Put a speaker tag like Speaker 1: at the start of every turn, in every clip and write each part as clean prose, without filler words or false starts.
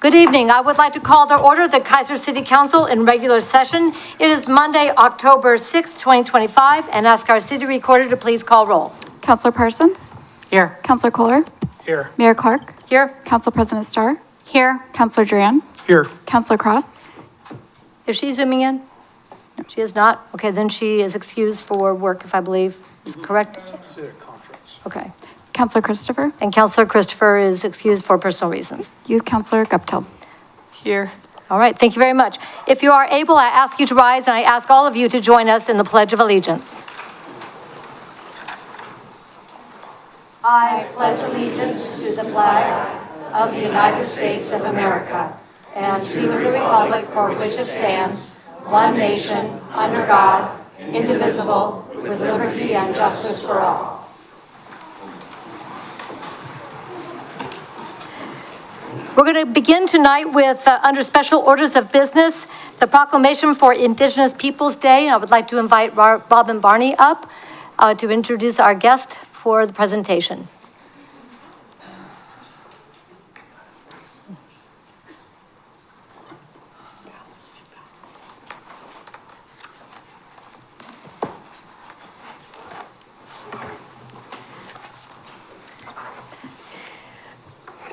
Speaker 1: Good evening. I would like to call to order the Kaiser City Council in regular session. It is Monday, October 6th, 2025, and ask our city recorder to please call roll.
Speaker 2: Councilor Parsons?
Speaker 1: Here.
Speaker 2: Councilor Kohler?
Speaker 3: Here.
Speaker 2: Mayor Clark?
Speaker 1: Here.
Speaker 2: Council President Starr?
Speaker 1: Here.
Speaker 2: Councilor Duran?
Speaker 3: Here.
Speaker 2: Councilor Cross?
Speaker 1: Is she zooming in? No. She is not? Okay, then she is excused for work, if I believe is correct.
Speaker 3: Conference.
Speaker 1: Okay.
Speaker 2: Councilor Christopher?
Speaker 1: And Councilor Christopher is excused for personal reasons.
Speaker 2: Youth Councilor Guptill?
Speaker 1: Here. All right, thank you very much. If you are able, I ask you to rise, and I ask all of you to join us in the Pledge of Allegiance. I pledge allegiance to the flag of the United States of America and to the republic for which it stands, one nation, under God, indivisible, with liberty and justice for all. We're going to begin tonight with, under special orders of business, the proclamation for Indigenous Peoples Day. I would like to invite Robin Barney up to introduce our guest for the presentation.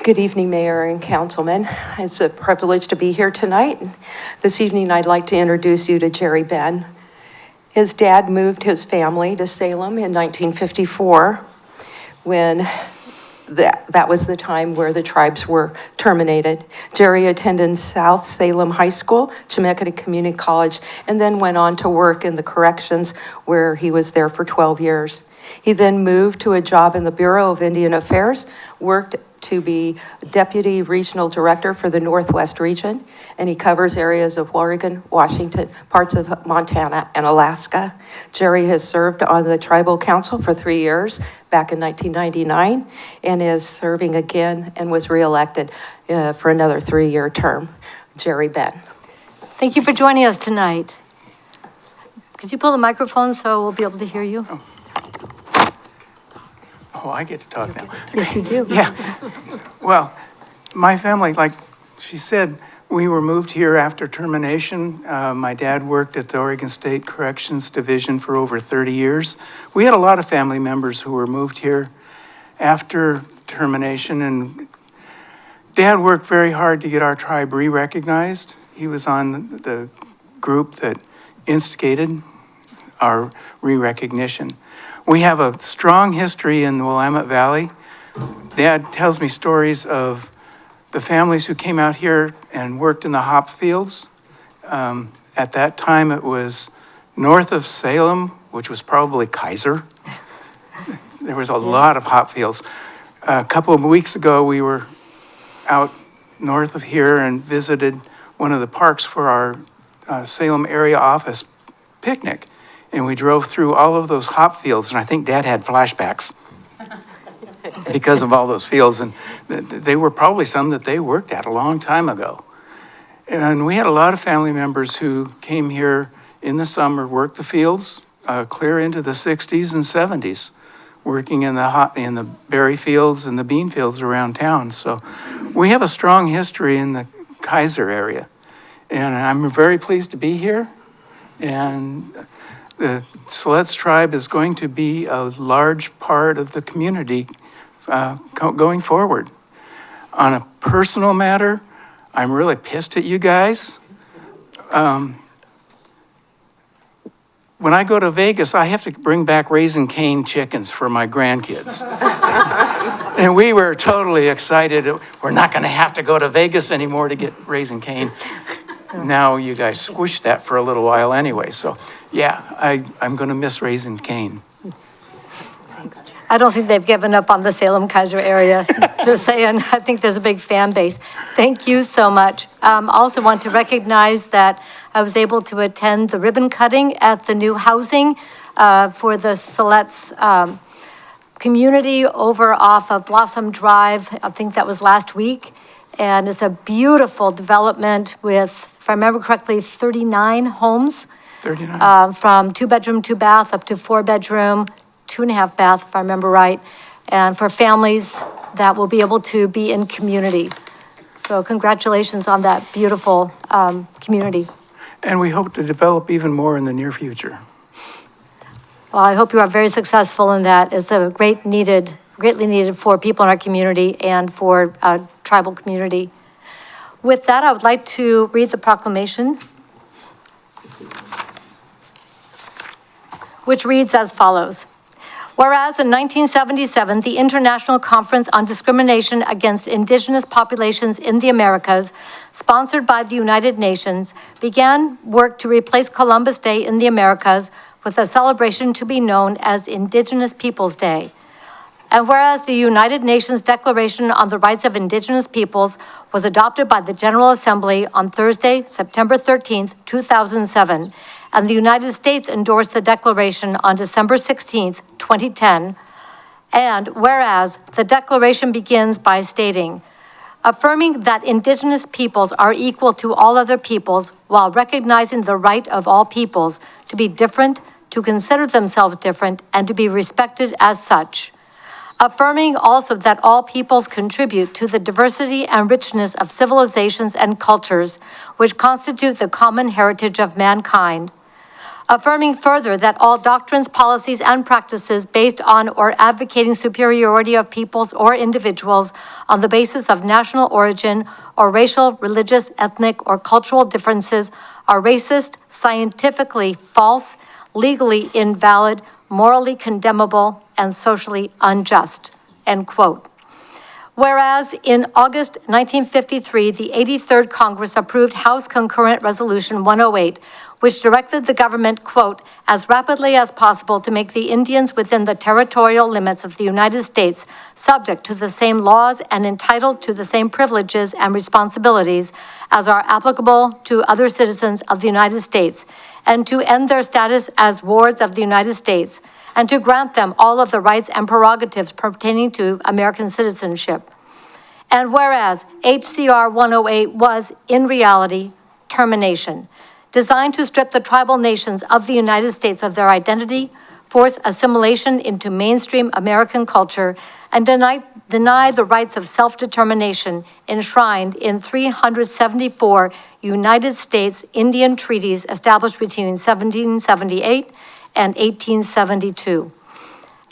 Speaker 4: Good evening, Mayor and Councilman. It's a privilege to be here tonight. This evening, I'd like to introduce you to Jerry Benn. His dad moved his family to Salem in 1954 when that was the time where the tribes were terminated. Jerry attended South Salem High School, Chemeketa Community College, and then went on to work in the corrections where he was there for 12 years. He then moved to a job in the Bureau of Indian Affairs, worked to be Deputy Regional Director for the Northwest region, and he covers areas of Oregon, Washington, parts of Montana, and Alaska. Jerry has served on the Tribal Council for 3 years, back in 1999, and is serving again and was reelected for another 3-year term. Jerry Benn.
Speaker 1: Thank you for joining us tonight. Could you pull the microphone so we'll be able to hear you?
Speaker 3: Oh, I get to talk now.
Speaker 1: Yes, you do.
Speaker 3: Yeah. Well, my family, like she said, we were moved here after termination. My dad worked at the Oregon State Corrections Division for over 30 years. We had a lot of family members who were moved here after termination, and Dad worked very hard to get our tribe re-recognized. He was on the group that instigated our re-recognition. We have a strong history in the Willamette Valley. Dad tells me stories of the families who came out here and worked in the hop fields. At that time, it was north of Salem, which was probably Kaiser. There was a lot of hop fields. A couple of weeks ago, we were out north of here and visited one of the parks for our Salem area office picnic. And we drove through all of those hop fields, and I think Dad had flashbacks because of all those fields. And they were probably some that they worked at a long time ago. And we had a lot of family members who came here in the summer, worked the fields clear into the 60s and 70s, working in the berry fields and the bean fields around town. So we have a strong history in the Kaiser area. And I'm very pleased to be here. And the Siletz tribe is going to be a large part of the community going forward. On a personal matter, I'm really pissed at you guys. When I go to Vegas, I have to bring back Raising Cane chickens for my grandkids. And we were totally excited. We're not going to have to go to Vegas anymore to get Raising Cane. Now you guys squished that for a little while anyway. So yeah, I'm going to miss Raising Cane.
Speaker 1: I don't think they've given up on the Salem-Kaiser area. Just saying, I think there's a big fan base. Thank you so much. I also want to recognize that I was able to attend the ribbon cutting at the new housing for the Siletz community over off of Blossom Drive. I think that was last week. And it's a beautiful development with, if I remember correctly, 39 homes.
Speaker 3: 39.
Speaker 1: From 2-bedroom, 2-bath up to 4-bedroom, 2.5 bath, if I remember right. And for families that will be able to be in community. So congratulations on that beautiful community.
Speaker 3: And we hope to develop even more in the near future.
Speaker 1: Well, I hope you are very successful in that. It's a greatly needed for people in our community and for tribal community. With that, I would like to read the proclamation, which reads as follows. Whereas in 1977, the International Conference on Discrimination Against Indigenous Populations in the Americas, sponsored by the United Nations, began work to replace Columbus Day in the Americas with a celebration to be known as Indigenous Peoples Day. And whereas the United Nations Declaration on the Rights of Indigenous Peoples was adopted by the General Assembly on Thursday, September 13th, 2007, and the United States endorsed the declaration on December 16th, 2010, and whereas the declaration begins by stating, affirming that Indigenous peoples are equal to all other peoples while recognizing the right of all peoples to be different, to consider themselves different, and to be respected as such. Affirming also that all peoples contribute to the diversity and richness of civilizations and cultures which constitute the common heritage of mankind. Affirming further that all doctrines, policies, and practices based on or advocating superiority of peoples or individuals on the basis of national origin or racial, religious, ethnic, or cultural differences are racist, scientifically false, legally invalid, morally condemnable, and socially unjust, end quote. Whereas in August 1953, the 83rd Congress approved House Concurrent Resolution 108, which directed the government, quote, as rapidly as possible to make the Indians within the territorial limits of the United States subject to the same laws and entitled to the same privileges and responsibilities as are applicable to other citizens of the United States, and to end their status as wards of the United States, and to grant them all of the rights and prerogatives pertaining to American citizenship. And whereas HCR 108 was, in reality, termination, designed to strip the tribal nations of the United States of their identity, force assimilation into mainstream American culture, and deny the rights of self-determination enshrined in 374 United States Indian treaties established between 1778 and 1872.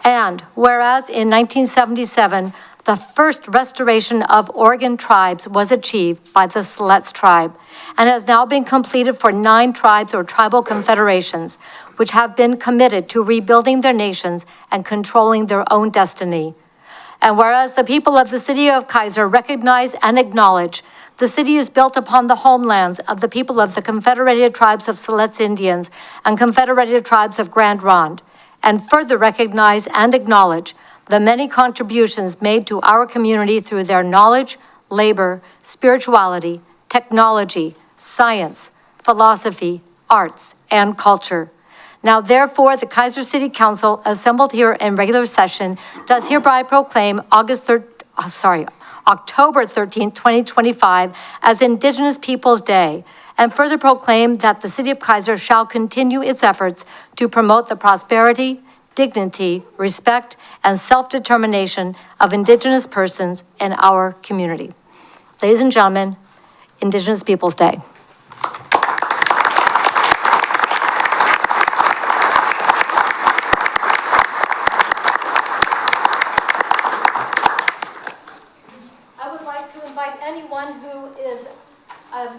Speaker 1: And whereas in 1977, the first restoration of Oregon tribes was achieved by the Siletz tribe and has now been completed for 9 tribes or tribal confederations, which have been committed to rebuilding their nations and controlling their own destiny. And whereas the people of the city of Kaiser recognize and acknowledge the city is built upon the homelands of the people of the Confederated Tribes of Siletz Indians and Confederated Tribes of Grand Ronde, and further recognize and acknowledge the many contributions made to our community through their knowledge, labor, spirituality, technology, science, philosophy, arts, and culture. Now, therefore, the Kaiser City Council, assembled here in regular session, does hereby proclaim October 13th, 2025 as Indigenous Peoples Day, and further proclaim that the City of Kaiser shall continue its efforts to promote the prosperity, dignity, respect, and self-determination of Indigenous persons in our community. Ladies and gentlemen, Indigenous Peoples Day. I would like to invite anyone who is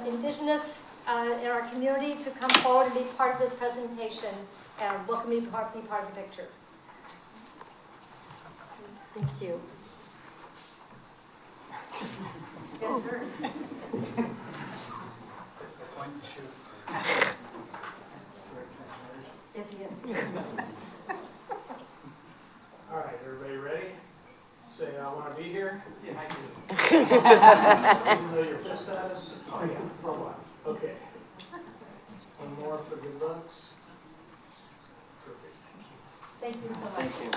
Speaker 1: Indigenous in our community to come forward and be part of this presentation and welcome me to be part of the picture. Thank you. Yes, sir. Yes, he is.
Speaker 5: All right, everybody ready? Say, I want to be here? Yeah, I do. Even though your fist status? Oh, yeah, for a while. Okay. One more for good looks. Perfect, thank you.
Speaker 1: Thank you so much. Thank you.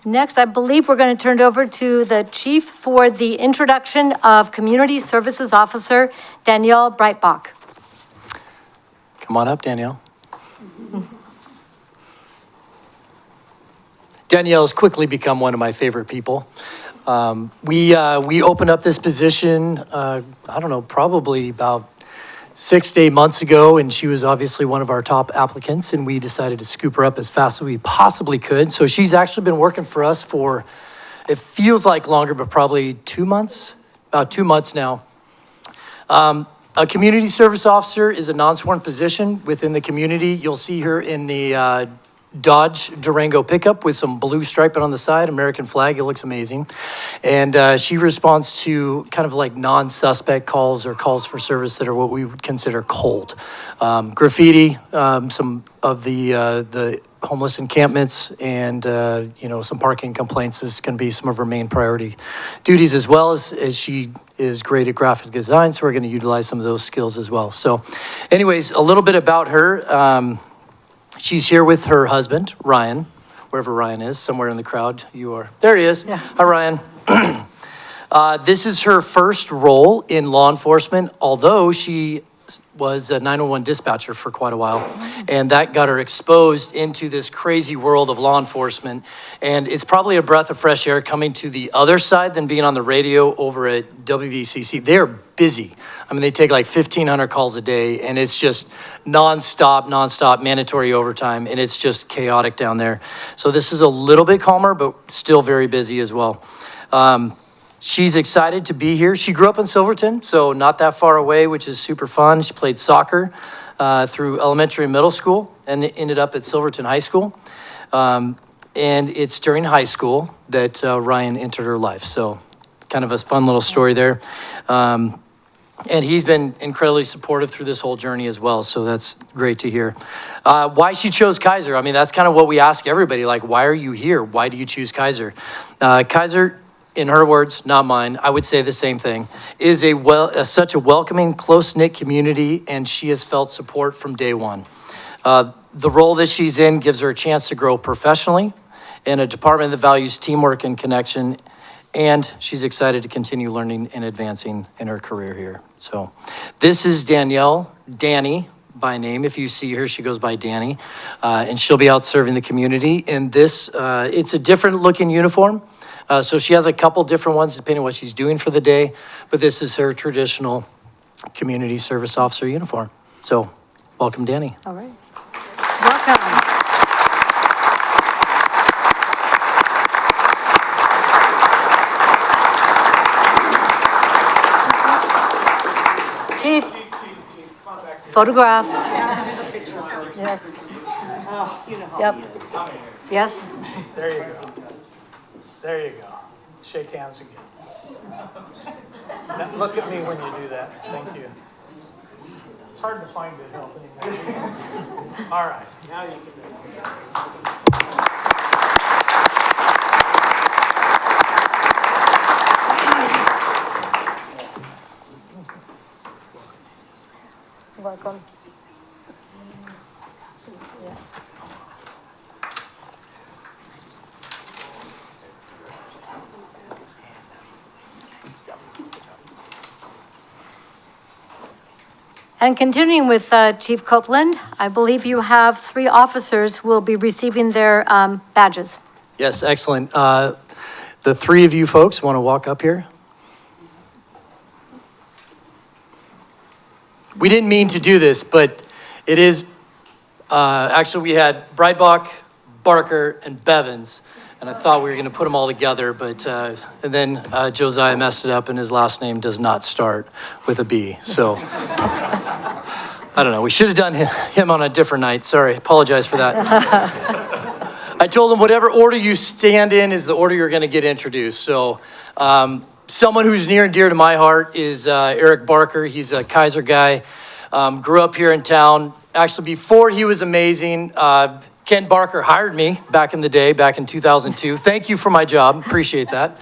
Speaker 1: Next, I believe we're going to turn it over to the chief for the introduction of Community Services Officer Danielle Breitbach.
Speaker 6: Come on up, Danielle. Danielle's quickly become one of my favorite people. We opened up this position, I don't know, probably about 6 to 8 months ago, and she was obviously one of our top applicants, and we decided to scoop her up as fast as we possibly could. So she's actually been working for us for, it feels like longer, but probably 2 months, about 2 months now. A community service officer is a non-sworn position within the community. You'll see her in the Dodge Durango pickup with some blue striping on the side, American flag. It looks amazing. And she responds to kind of like non-suspect calls or calls for service that are what we would consider cold. Graffiti, some of the homeless encampments, and some parking complaints is going to be some of her main priority duties, as well as she is great at graphic design, so we're going to utilize some of those skills as well. So anyways, a little bit about her. She's here with her husband, Ryan, wherever Ryan is, somewhere in the crowd. You are. There he is.
Speaker 1: Yeah.
Speaker 6: Hi, Ryan. This is her first role in law enforcement, although she was a 911 dispatcher for quite a while. And that got her exposed into this crazy world of law enforcement. And it's probably a breath of fresh air coming to the other side than being on the radio over at WVCC. They're busy. I mean, they take like 1,500 calls a day, and it's just nonstop, mandatory overtime, and it's just chaotic down there. So this is a little bit calmer, but still very busy as well. She's excited to be here. She grew up in Silverton, so not that far away, which is super fun. She played soccer through elementary and middle school and ended up at Silverton High School. And it's during high school that Ryan entered her life. So kind of a fun little story there. And he's been incredibly supportive through this whole journey as well, so that's great to hear. Why she chose Kaiser? I mean, that's kind of what we ask everybody, like, why are you here? Why do you choose Kaiser? Kaiser, in her words, not mine, I would say the same thing, is such a welcoming, close-knit community, and she has felt support from day one. The role that she's in gives her a chance to grow professionally in a department that values teamwork and connection, and she's excited to continue learning and advancing in her career here. So this is Danielle, Danny by name. If you see her, she goes by Danny, and she'll be out serving the community. In this, it's a different looking uniform. So she has a couple different ones depending on what she's doing for the day, but this is her traditional community service officer uniform. So welcome, Danny.
Speaker 1: All right. Welcome. Chief, photograph. Yes. Yep. Yes.
Speaker 5: There you go. There you go. Shake hands again. Now, look at me when you do that. Thank you. It's hard to find good help anymore. All right, now you can do it.
Speaker 1: Welcome. Yes. And continuing with Chief Copeland, I believe you have 3 officers who will be receiving their badges.
Speaker 6: Yes, excellent. The 3 of you folks want to walk up here? We didn't mean to do this, but it is, actually we had Breitbach, Barker, and Bevins, and I thought we were going to put them all together, but, and then Josiah messed it up and his last name does not start with a B, so. I don't know, we should have done him on a different night, sorry, apologize for that. I told him whatever order you stand in is the order you're going to get introduced, so. Someone who's near and dear to my heart is Eric Barker. He's a Kaiser guy, grew up here in town. Actually, before he was amazing, Ken Barker hired me back in the day, back in 2002. Thank you for my job, appreciate that.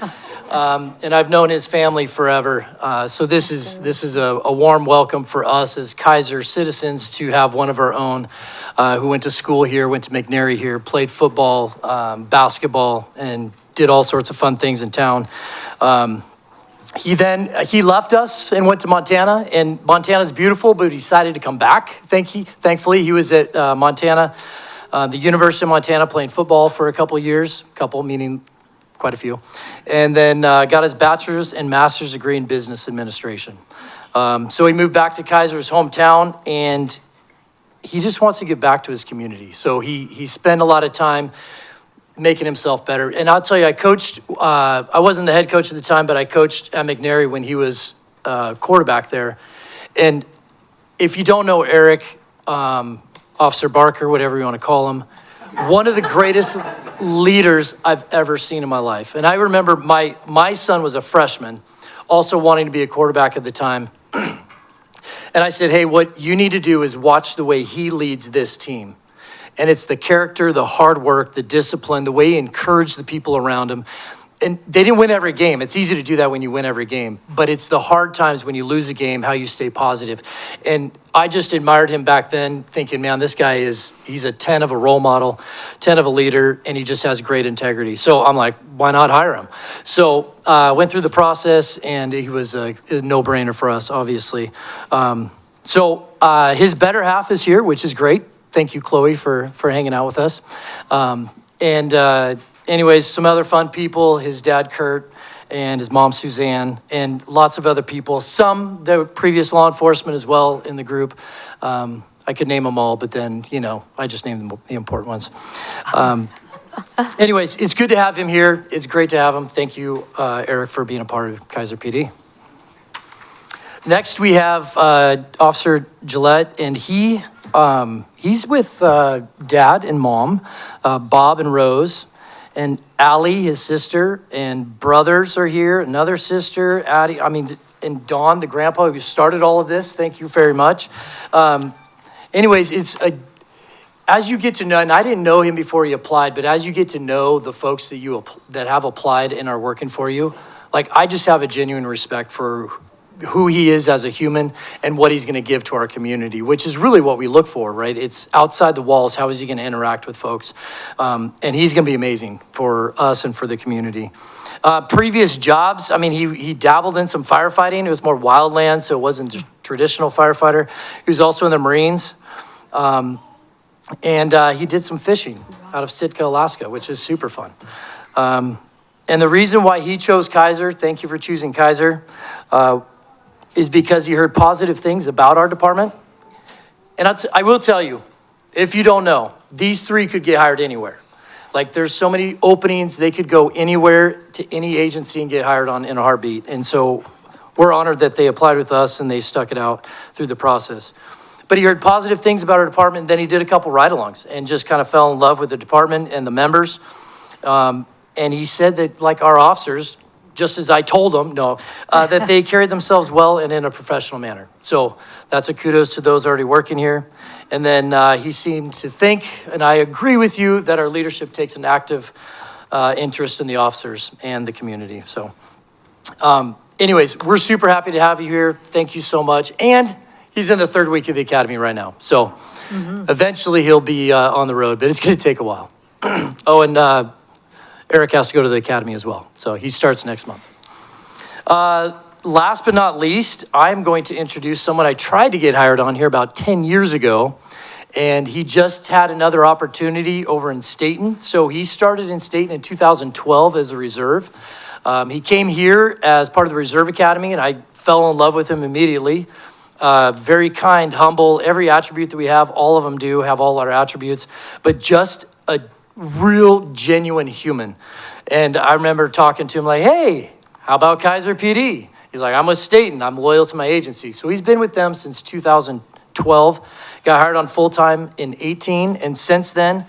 Speaker 6: And I've known his family forever. So this is a warm welcome for us as Kaiser citizens to have one of our own who went to school here, went to McNary here, played football, basketball, and did all sorts of fun things in town. He left us and went to Montana, and Montana's beautiful, but he decided to come back. Thankfully, he was at Montana, the University of Montana, playing football for a couple years, meaning quite a few, and then got his bachelor's and master's degree in business administration. So he moved back to Kaiser's hometown, and he just wants to get back to his community. So he spent a lot of time making himself better. And I'll tell you, I coached, I wasn't the head coach at the time, but I coached at McNary when he was quarterback there. And if you don't know Eric, Officer Barker, whatever you want to call him, one of the greatest leaders I've ever seen in my life. And I remember my son was a freshman, also wanting to be a quarterback at the time. And I said, hey, what you need to do is watch the way he leads this team. And it's the character, the hard work, the discipline, the way he encouraged the people around him. And they didn't win every game. It's easy to do that when you win every game. But it's the hard times when you lose a game, how you stay positive. And I just admired him back then, thinking, man, this guy he's a 10 of a role model, 10 of a leader, and he just has great integrity. So I'm like, why not hire him? So I went through the process, and he was a no-brainer for us, obviously. So his better half is here, which is great. Thank you, Chloe, for hanging out with us. Anyways, some other fun people, his dad, Kurt, and his mom, Suzanne, and lots of other people. Some, the previous law enforcement as well in the group. I could name them all, but then, I just named the important ones. Anyways, it's good to have him here. It's great to have him. Thank you, Eric, for being a part of Kaiser PD. Next, we have Officer Gillette, and he's with Dad and Mom, Bob and Rose, and Allie, his sister, and brothers are here. Another sister, Addie, and Don, the grandpa who started all of this. Thank you very much. Anyways, as you get to know, and I didn't know him before he applied, but as you get to know the folks that have applied and are working for you, I just have a genuine respect for who he is as a human and what he's going to give to our community, which is really what we look for, right? It's outside the walls. How is he going to interact with folks? And he's going to be amazing for us and for the community. Previous jobs, he dabbled in some firefighting. It was more wildland, so it wasn't a traditional firefighter. He was also in the Marines. And he did some fishing out of Sitka, Alaska, which is super fun. And the reason why he chose Kaiser, thank you for choosing Kaiser, is because he heard positive things about our department. And I will tell you, if you don't know, these three could get hired anywhere. There's so many openings, they could go anywhere to any agency and get hired on in a heartbeat. And so we're honored that they applied with us and they stuck it out through the process. But he heard positive things about our department, and then he did a couple ride-alongs and just kind of fell in love with the department and the members. And he said that our officers, just as I told them, that they carried themselves well and in a professional manner. So that's a kudos to those already working here. And then he seemed to think, and I agree with you, that our leadership takes an active interest in the officers and the community. So anyways, we're super happy to have you here. Thank you so much. And he's in the third week of the academy right now. So eventually he'll be on the road, but it's going to take a while. Oh, and Eric has to go to the academy as well. So he starts next month. Last but not least, I'm going to introduce someone I tried to get hired on here about 10 years ago, and he just had another opportunity over in Staten. So he started in Staten in 2012 as a reserve. He came here as part of the Reserve Academy, and I fell in love with him immediately. Very kind, humble, every attribute that we have, all of them do have all our attributes, but just a real genuine human. And I remember talking to him hey, how about Kaiser PD? He's like, I'm with Staten. I'm loyal to my agency. So he's been with them since 2012, got hired on full-time in 18. And since then,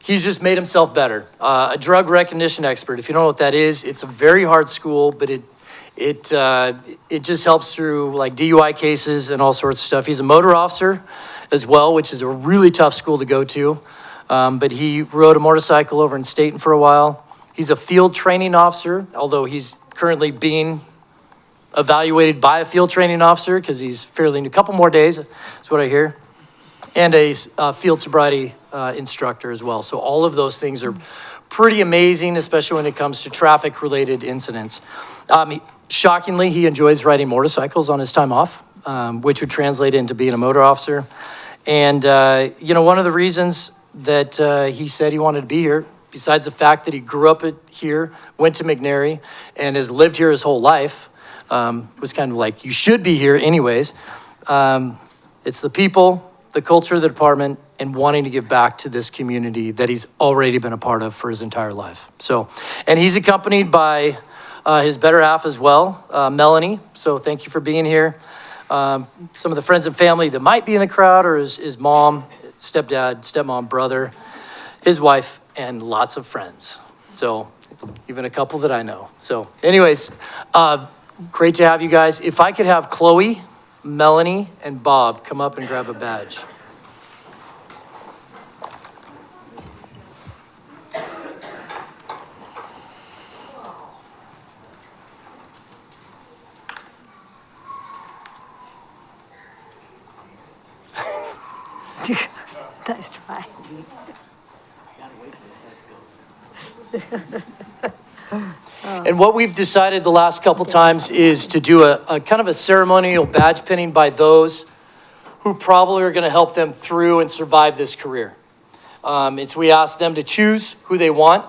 Speaker 6: he's just made himself better. A drug recognition expert. If you don't know what that is, it's a very hard school, but it just helps through DUI cases and all sorts of stuff. He's a motor officer as well, which is a really tough school to go to. But he rode a motorcycle over in Staten for a while. He's a field training officer, although he's currently being evaluated by a field training officer because he's fairly new. A couple more days, that's what I hear. And a field sobriety instructor as well. So all of those things are pretty amazing, especially when it comes to traffic-related incidents. Shockingly, he enjoys riding motorcycles on his time off, which would translate into being a motor officer. And, one of the reasons that he said he wanted to be here, besides the fact that he grew up here, went to McNary, and has lived here his whole life, was kind of like, you should be here anyways. It's the people, the culture of the department, and wanting to give back to this community that he's already been a part of for his entire life. So, and he's accompanied by his better half as well, Melanie. So thank you for being here. Some of the friends and family that might be in the crowd are his mom, stepdad, stepmom, brother, his wife, and lots of friends. So even a couple that I know. So anyways, great to have you guys. If I could have Chloe, Melanie, and Bob come up and grab a badge.
Speaker 1: Nice try.
Speaker 6: And what we've decided the last couple times is to do a kind of a ceremonial badge pinning by those who probably are going to help them through and survive this career. We ask them to choose who they want.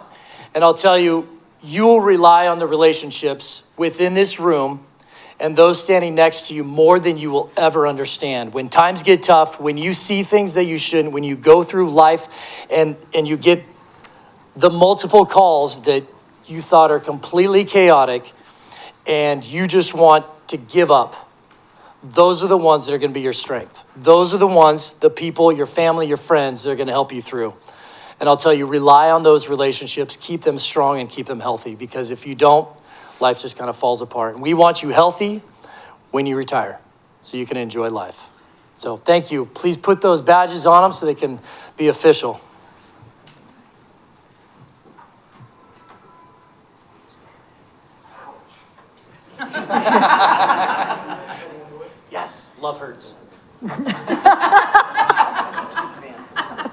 Speaker 6: And I'll tell you, you will rely on the relationships within this room and those standing next to you more than you will ever understand. When times get tough, when you see things that you shouldn't, when you go through life and you get the multiple calls that you thought are completely chaotic and you just want to give up, those are the ones that are going to be your strength. Those are the ones, the people, your family, your friends that are going to help you through. And I'll tell you, rely on those relationships, keep them strong and keep them healthy, because if you don't, life just kind of falls apart. And we want you healthy when you retire so you can enjoy life. So thank you. Please put those badges on them so they can be official. Yes, love hurts.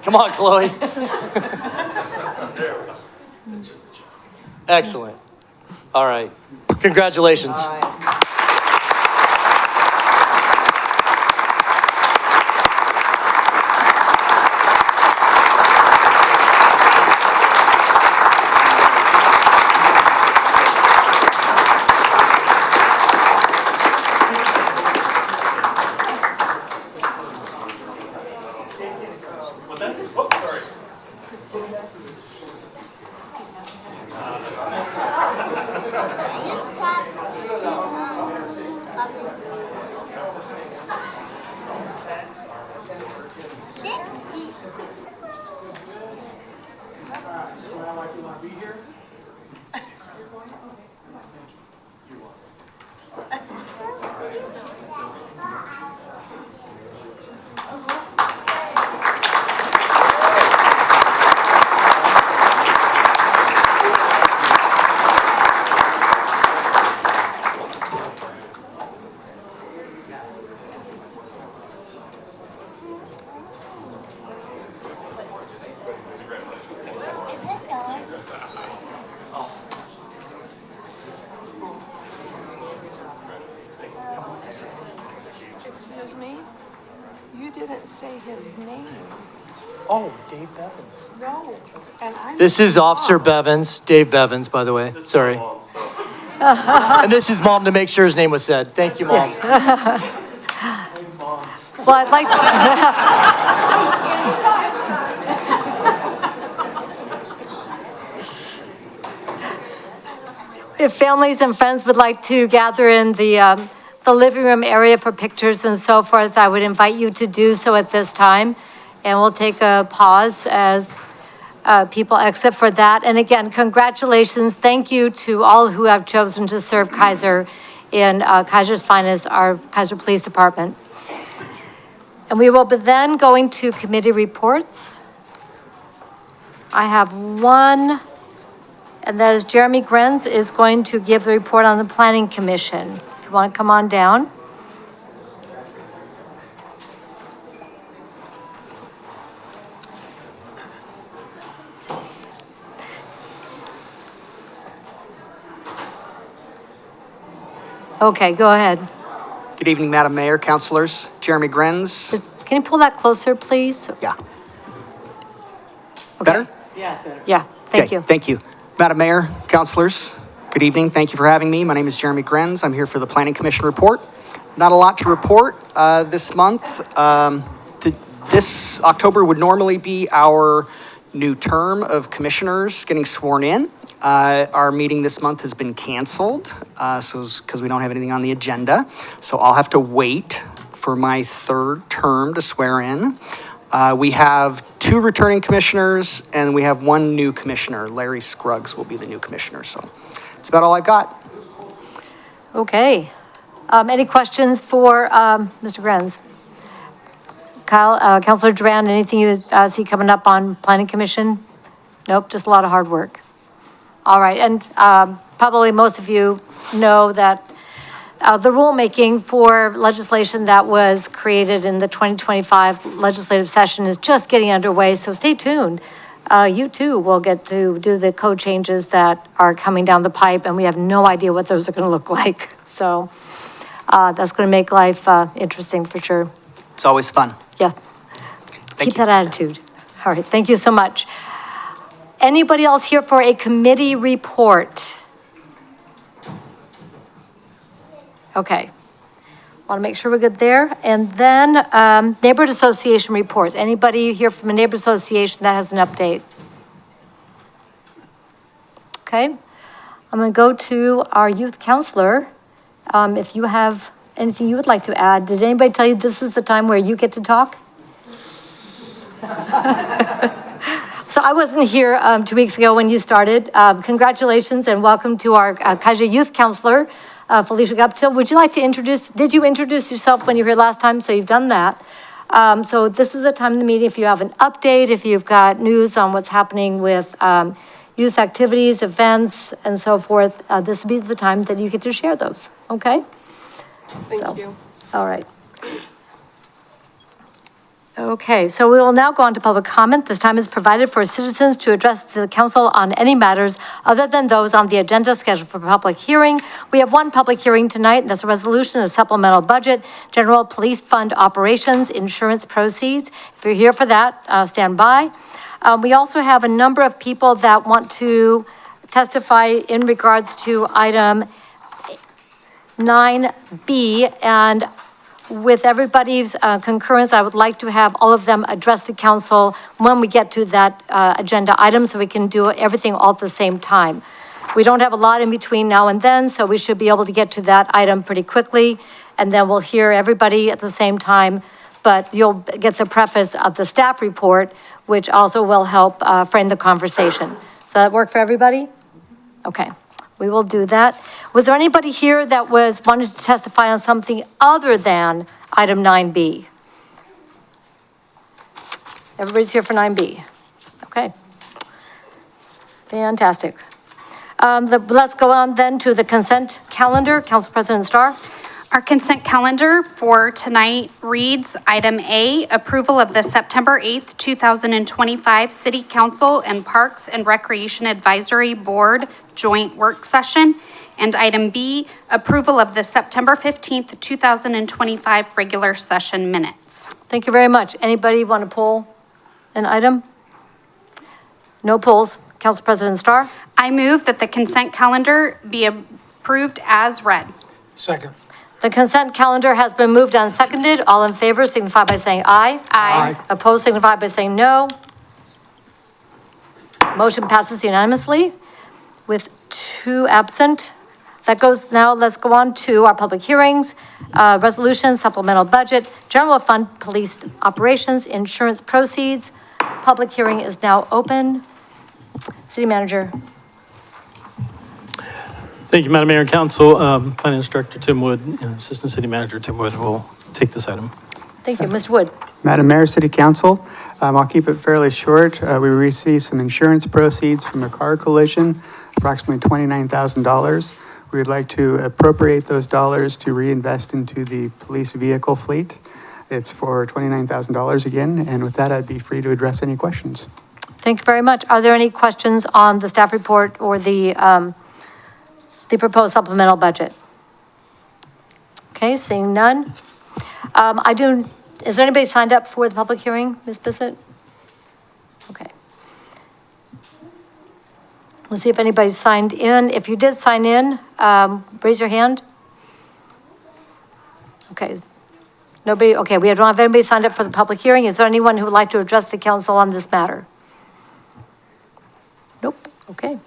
Speaker 6: Come on, Chloe. Excellent. All right. Congratulations.
Speaker 4: All right.
Speaker 7: Excuse me? You didn't say his name.
Speaker 6: Oh, Dave Bevins.
Speaker 7: No. And I'm.
Speaker 6: This is Officer Bevins, Dave Bevins, by the way. Sorry. And this is Mom to make sure his name was said. Thank you, Mom.
Speaker 1: Well, I'd like if families and friends would like to gather in the living room area for pictures and so forth, I would invite you to do so at this time. And we'll take a pause as people exit for that. And again, congratulations. Thank you to all who have chosen to serve Kaiser in Kaiser's Finest, our Kaiser Police Department. And we will be then going to committee reports. I have one and that is Jeremy Grenz is going to give the report on the Planning Commission. If you want to come on down. Okay, go ahead.
Speaker 8: Good evening, Madam Mayor, councilors. Jeremy Grenz.
Speaker 1: Can you pull that closer, please?
Speaker 8: Yeah. Better?
Speaker 1: Yeah, thank
Speaker 8: Okay,
Speaker 1: you.
Speaker 8: Thank you. Madam Mayor, councilors, good evening. Thank you for having me. My name is Jeremy Grenz. I'm here for the Planning Commission report. Not a lot to report this month. This October would normally be our new term of commissioners getting sworn in. Our meeting this month has been canceled, because we don't have anything on the agenda. So I'll have to wait for my third term to swear in. We have 2 returning commissioners, and we have 1 new commissioner. Larry Scruggs will be the new commissioner, so that's about all I've got.
Speaker 1: Okay. Any questions for Mr. Grenz? Kyle, Councilor Duran, anything you see coming up on Planning Commission? Nope, just a lot of hard work. All right, and probably most of you know that the rulemaking for legislation that was created in the 2025 legislative session is just getting underway, so stay tuned. You too will get to do the code changes that are coming down the pipe, and we have no idea what those are going to look like. So that's going to make life interesting for sure.
Speaker 8: It's always fun.
Speaker 1: Yeah. Keep that attitude. All right, thank you so much. Anybody else here for a committee report? Okay. Want to make sure we're good there. And then neighborhood association reports. Anybody here from a neighborhood association that has an update? Okay. I'm going to go to our youth counselor. If you have anything you would like to add, did anybody tell you this is the time where you get to talk? So I wasn't here 2 weeks ago when you started. Congratulations and welcome to our Kaja youth counselor, Felicia Guptill. Would you like to did you introduce yourself when you were here last time? So you've done that. So this is the time of the meeting. If you have an update, if you've got news on what's happening with youth activities, events, and so forth, this would be the time that you get to share those, okay?
Speaker 7: Thank you.
Speaker 1: All right. Okay, so we will now go on to public comment. This time is provided for citizens to address the council on any matters other than those on the agenda scheduled for public hearing. We have 1 public hearing tonight, and that's a resolution of supplemental budget, general police fund operations, insurance proceeds. If you're here for that, stand by. We also have a number of people that want to testify in regards to item 9B, and with everybody's concurrence, I would like to have all of them address the council when we get to that agenda item, so we can do everything all at the same time. We don't have a lot in between now and then, so we should be able to get to that item pretty quickly, and then we'll hear everybody at the same time, but you'll get the preface of the staff report, which also will help frame the conversation. So that work for everybody? Okay. We will do that. Was there anybody here that wanted to testify on something other than item 9B? Everybody's here for 9B. Okay. Fantastic. Let's go on then to the consent calendar. Council President Starr.
Speaker 9: Our consent calendar for tonight reads item A, approval of the September 8th, 2025 City Council and Parks and Recreation Advisory Board joint work session. And item B, approval of the September 15th, 2025 regular session minutes.
Speaker 1: Thank you very much. Anybody want to pull an item? No pulls. Council President Starr.
Speaker 9: I move that the consent calendar be approved as read.
Speaker 5: Second.
Speaker 1: The consent calendar has been moved and seconded. All in favor signify by saying aye.
Speaker 9: Aye.
Speaker 1: Opposed signify by saying no. Motion passes unanimously with 2 absent. Let's go on to our public hearings, resolution, supplemental budget, general fund, police operations, insurance proceeds. Public hearing is now open. City Manager.
Speaker 10: Thank you, Madam Mayor and Council. Finance Director Tim Wood and Assistant City Manager Tim Wood will take this item.
Speaker 1: Thank you. Mr. Wood.
Speaker 11: Madam Mayor, City Council, I'll keep it fairly short. We received some insurance proceeds from a car collision approximately $29,000. We would like to appropriate those dollars to reinvest into the police vehicle fleet. It's for $29,000 again, and with that, I'd be free to address any questions.
Speaker 1: Thank you very much. Are there any questions on the staff report or the proposed supplemental budget? Okay, seeing none. Is there anybody signed up for the public hearing, Ms. Bissett? Okay. We'll see if anybody's signed in. If you did sign in, raise your hand. Okay. Nobody, okay, we don't have anybody signed up for the public hearing. Is there anyone who would like to address the council on this matter? Nope, okay.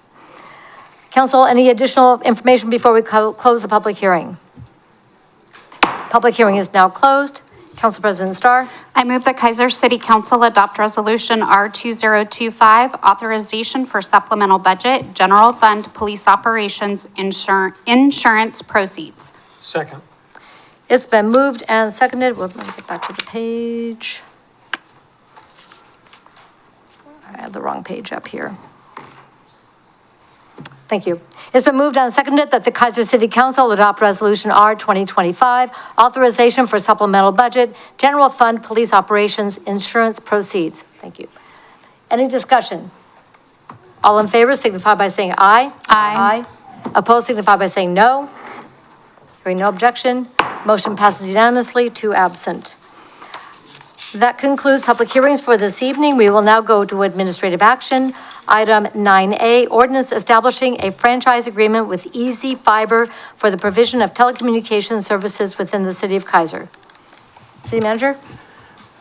Speaker 1: Council, any additional information before we close the public hearing? Public hearing is now closed. Council President Starr.
Speaker 9: I move that Kaiser City Council adopt Resolution R2025, authorization for supplemental budget, general fund, police operations, insurance proceeds.
Speaker 5: Second.
Speaker 1: It's been moved and seconded. Let me get back to the page. I have the wrong page up here. Thank you. It's been moved and seconded that the Kaiser City Council adopt Resolution R 2025, authorization for supplemental budget, general fund, police operations, insurance proceeds. Thank you. Any discussion? All in favor signify by saying aye.
Speaker 9: Aye.
Speaker 1: Aye. Opposed signify by saying no. Hearing no objection, motion passes unanimously, 2 absent. That concludes public hearings for this evening. We will now go to administrative action. Item 9A, ordinance establishing a franchise agreement with Easy Fiber for the provision of telecommunications services within the city of Kaiser. City Manager?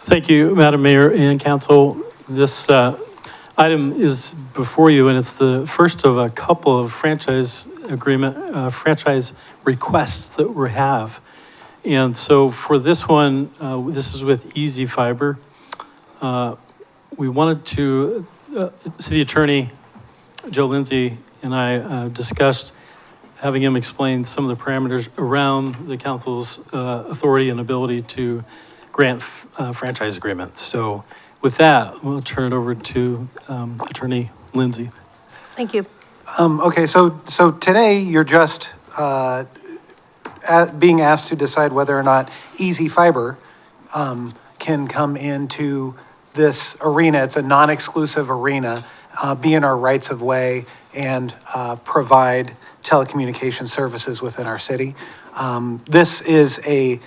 Speaker 10: Thank you, Madam Mayor and Council. This item is before you, and it's the first of a couple of franchise requests that we have. And so for this one, this is with Easy Fiber. We wanted to, City Attorney Joe Lindsay and I discussed having him explain some of the parameters around the council's authority and ability to grant franchise agreements. So with that, we'll turn it over to Attorney Lindsay.
Speaker 1: Thank you.
Speaker 5: Okay, so today you're just being asked to decide whether or not Easy Fiber can come into this arena. It's a non-exclusive arena, be in our rights of way and provide telecommunication services within our city. This is a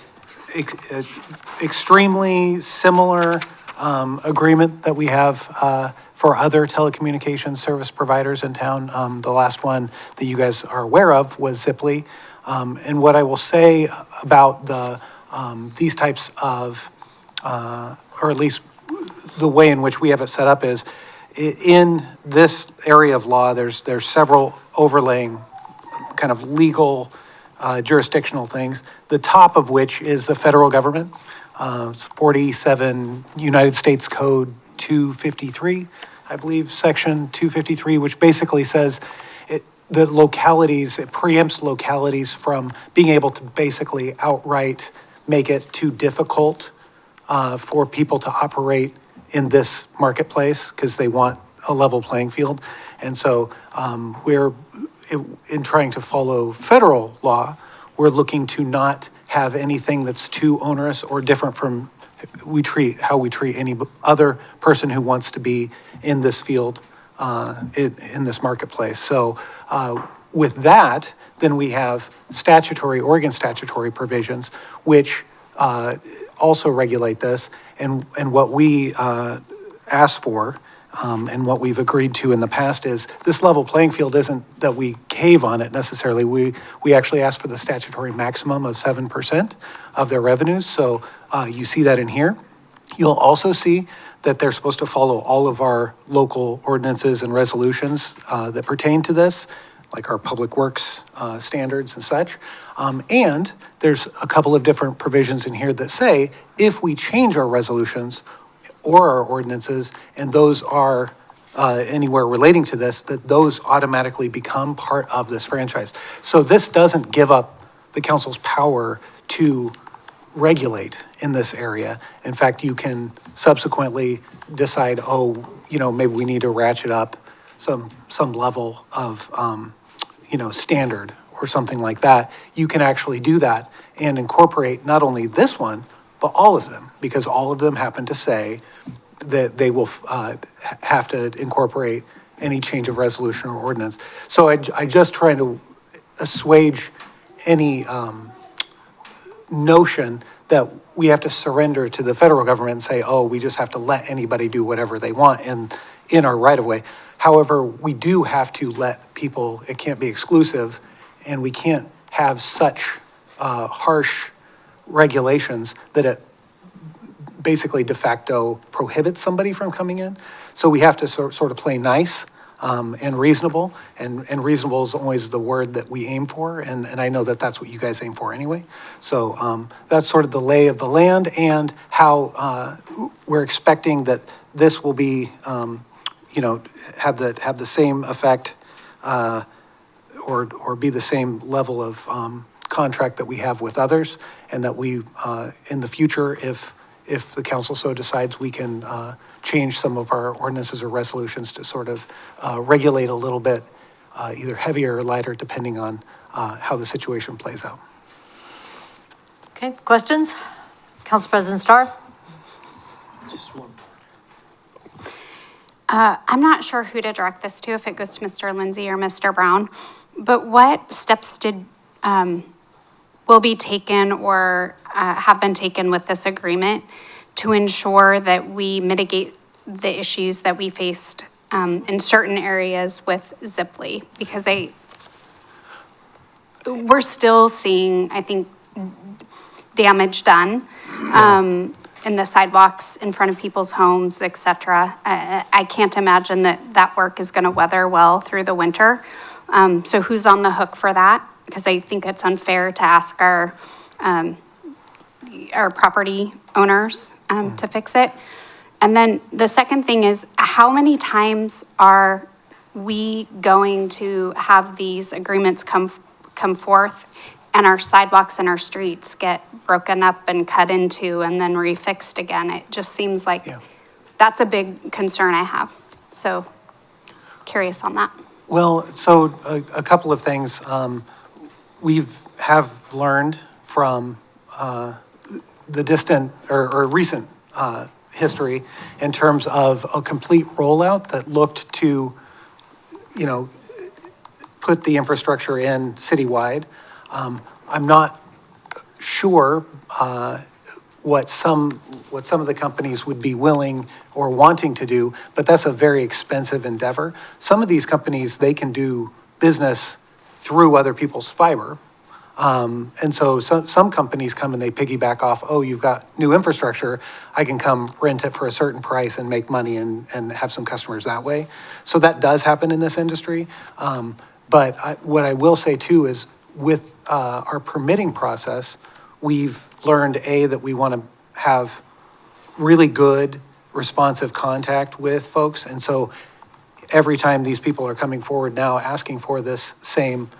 Speaker 5: extremely similar agreement that we have for other telecommunications service providers in town. The last one that you guys are aware of was Ziply. And what I will say about these types of, or at least the way in which we have it set up is, in this area of law, there's several overlaying kind of legal jurisdictional things, the top of which is the federal government. It's 47 United States Code 253, I believe, section 253, which basically says the localities, it preempts localities from being able to basically outright make it too difficult for people to operate in this marketplace because they want a level playing field. And so we're, in trying to follow federal law, we're looking to not have anything that's too onerous or different from how we treat any other person who wants to be in this field, in this marketplace. So with that, then we have Oregon statutory provisions, which also regulate this. And what we ask for, and what we've agreed to in the past is this level playing field isn't that we cave on it necessarily. We actually ask for the statutory maximum of 7% of their revenues. So you see that in here. You'll also see that they're supposed to follow all of our local ordinances and resolutions that pertain to this, like our public works standards and such. And there's a couple of different provisions in here that say if we change our resolutions or our ordinances, and those are anywhere relating to this, that those automatically become part of this franchise. So this doesn't give up the council's power to regulate in this area. In fact, you can subsequently decide, maybe we need to ratchet up some level of, standard or something like that, you can actually do that and incorporate not only this one, but all of them, because all of them happen to say that they will have to incorporate any change of resolution or ordinance. So I just try to assuage any notion that we have to surrender to the federal government and say, oh, we just have to let anybody do whatever they want in our right-of-way. However, we do have to let people, it can't be exclusive, and we can't have such harsh regulations that it basically de facto prohibits somebody from coming in. So we have to sort of play nice and reasonable, and reasonable is always the word that we aim for, and I know that that's what you guys aim for anyway. So that's sort of the lay of the land and how we're expecting that this will be, have the same effect or be the same level of contract that we have with others, and that we, in the future, if the council so decides, we can change some of our ordinances or resolutions to sort of regulate a little bit, either heavier or lighter, depending on how the situation plays out.
Speaker 1: Okay, questions? Council President Starr?
Speaker 6: Just one.
Speaker 9: I'm not sure who to direct this to, if it goes to Mr. Lindsay or Mr. Brown, but what steps will be taken or have been taken with this agreement to ensure that we mitigate the issues that we faced in certain areas with Ziply? Because we're still seeing, I think, damage done in the sidewalks in front of people's homes, et cetera. I can't imagine that work is going to weather well through the winter. So who's on the hook for that? Because I think it's unfair to ask our property owners to fix it. And then the second thing is, how many times are we going to have these agreements come forth and our sidewalks and our streets get broken up and cut into and then refixed again? It just seems like that's a big concern I have. So curious on that.
Speaker 5: Well, so a couple of things. We have learned from the distant or recent history in terms of a complete rollout that looked to, put the infrastructure in citywide. I'm not sure what some of the companies would be willing or wanting to do, but that's a very expensive endeavor. Some of these companies, they can do business through other people's fiber. And so some companies come and they piggyback off, oh, you've got new infrastructure, I can come rent it for a certain price and make money and have some customers that way. So that does happen in this industry. But what I will say too is with our permitting process, we've learned, that we want to have really good responsive contact with folks. And so every time these people are coming forward now asking for this same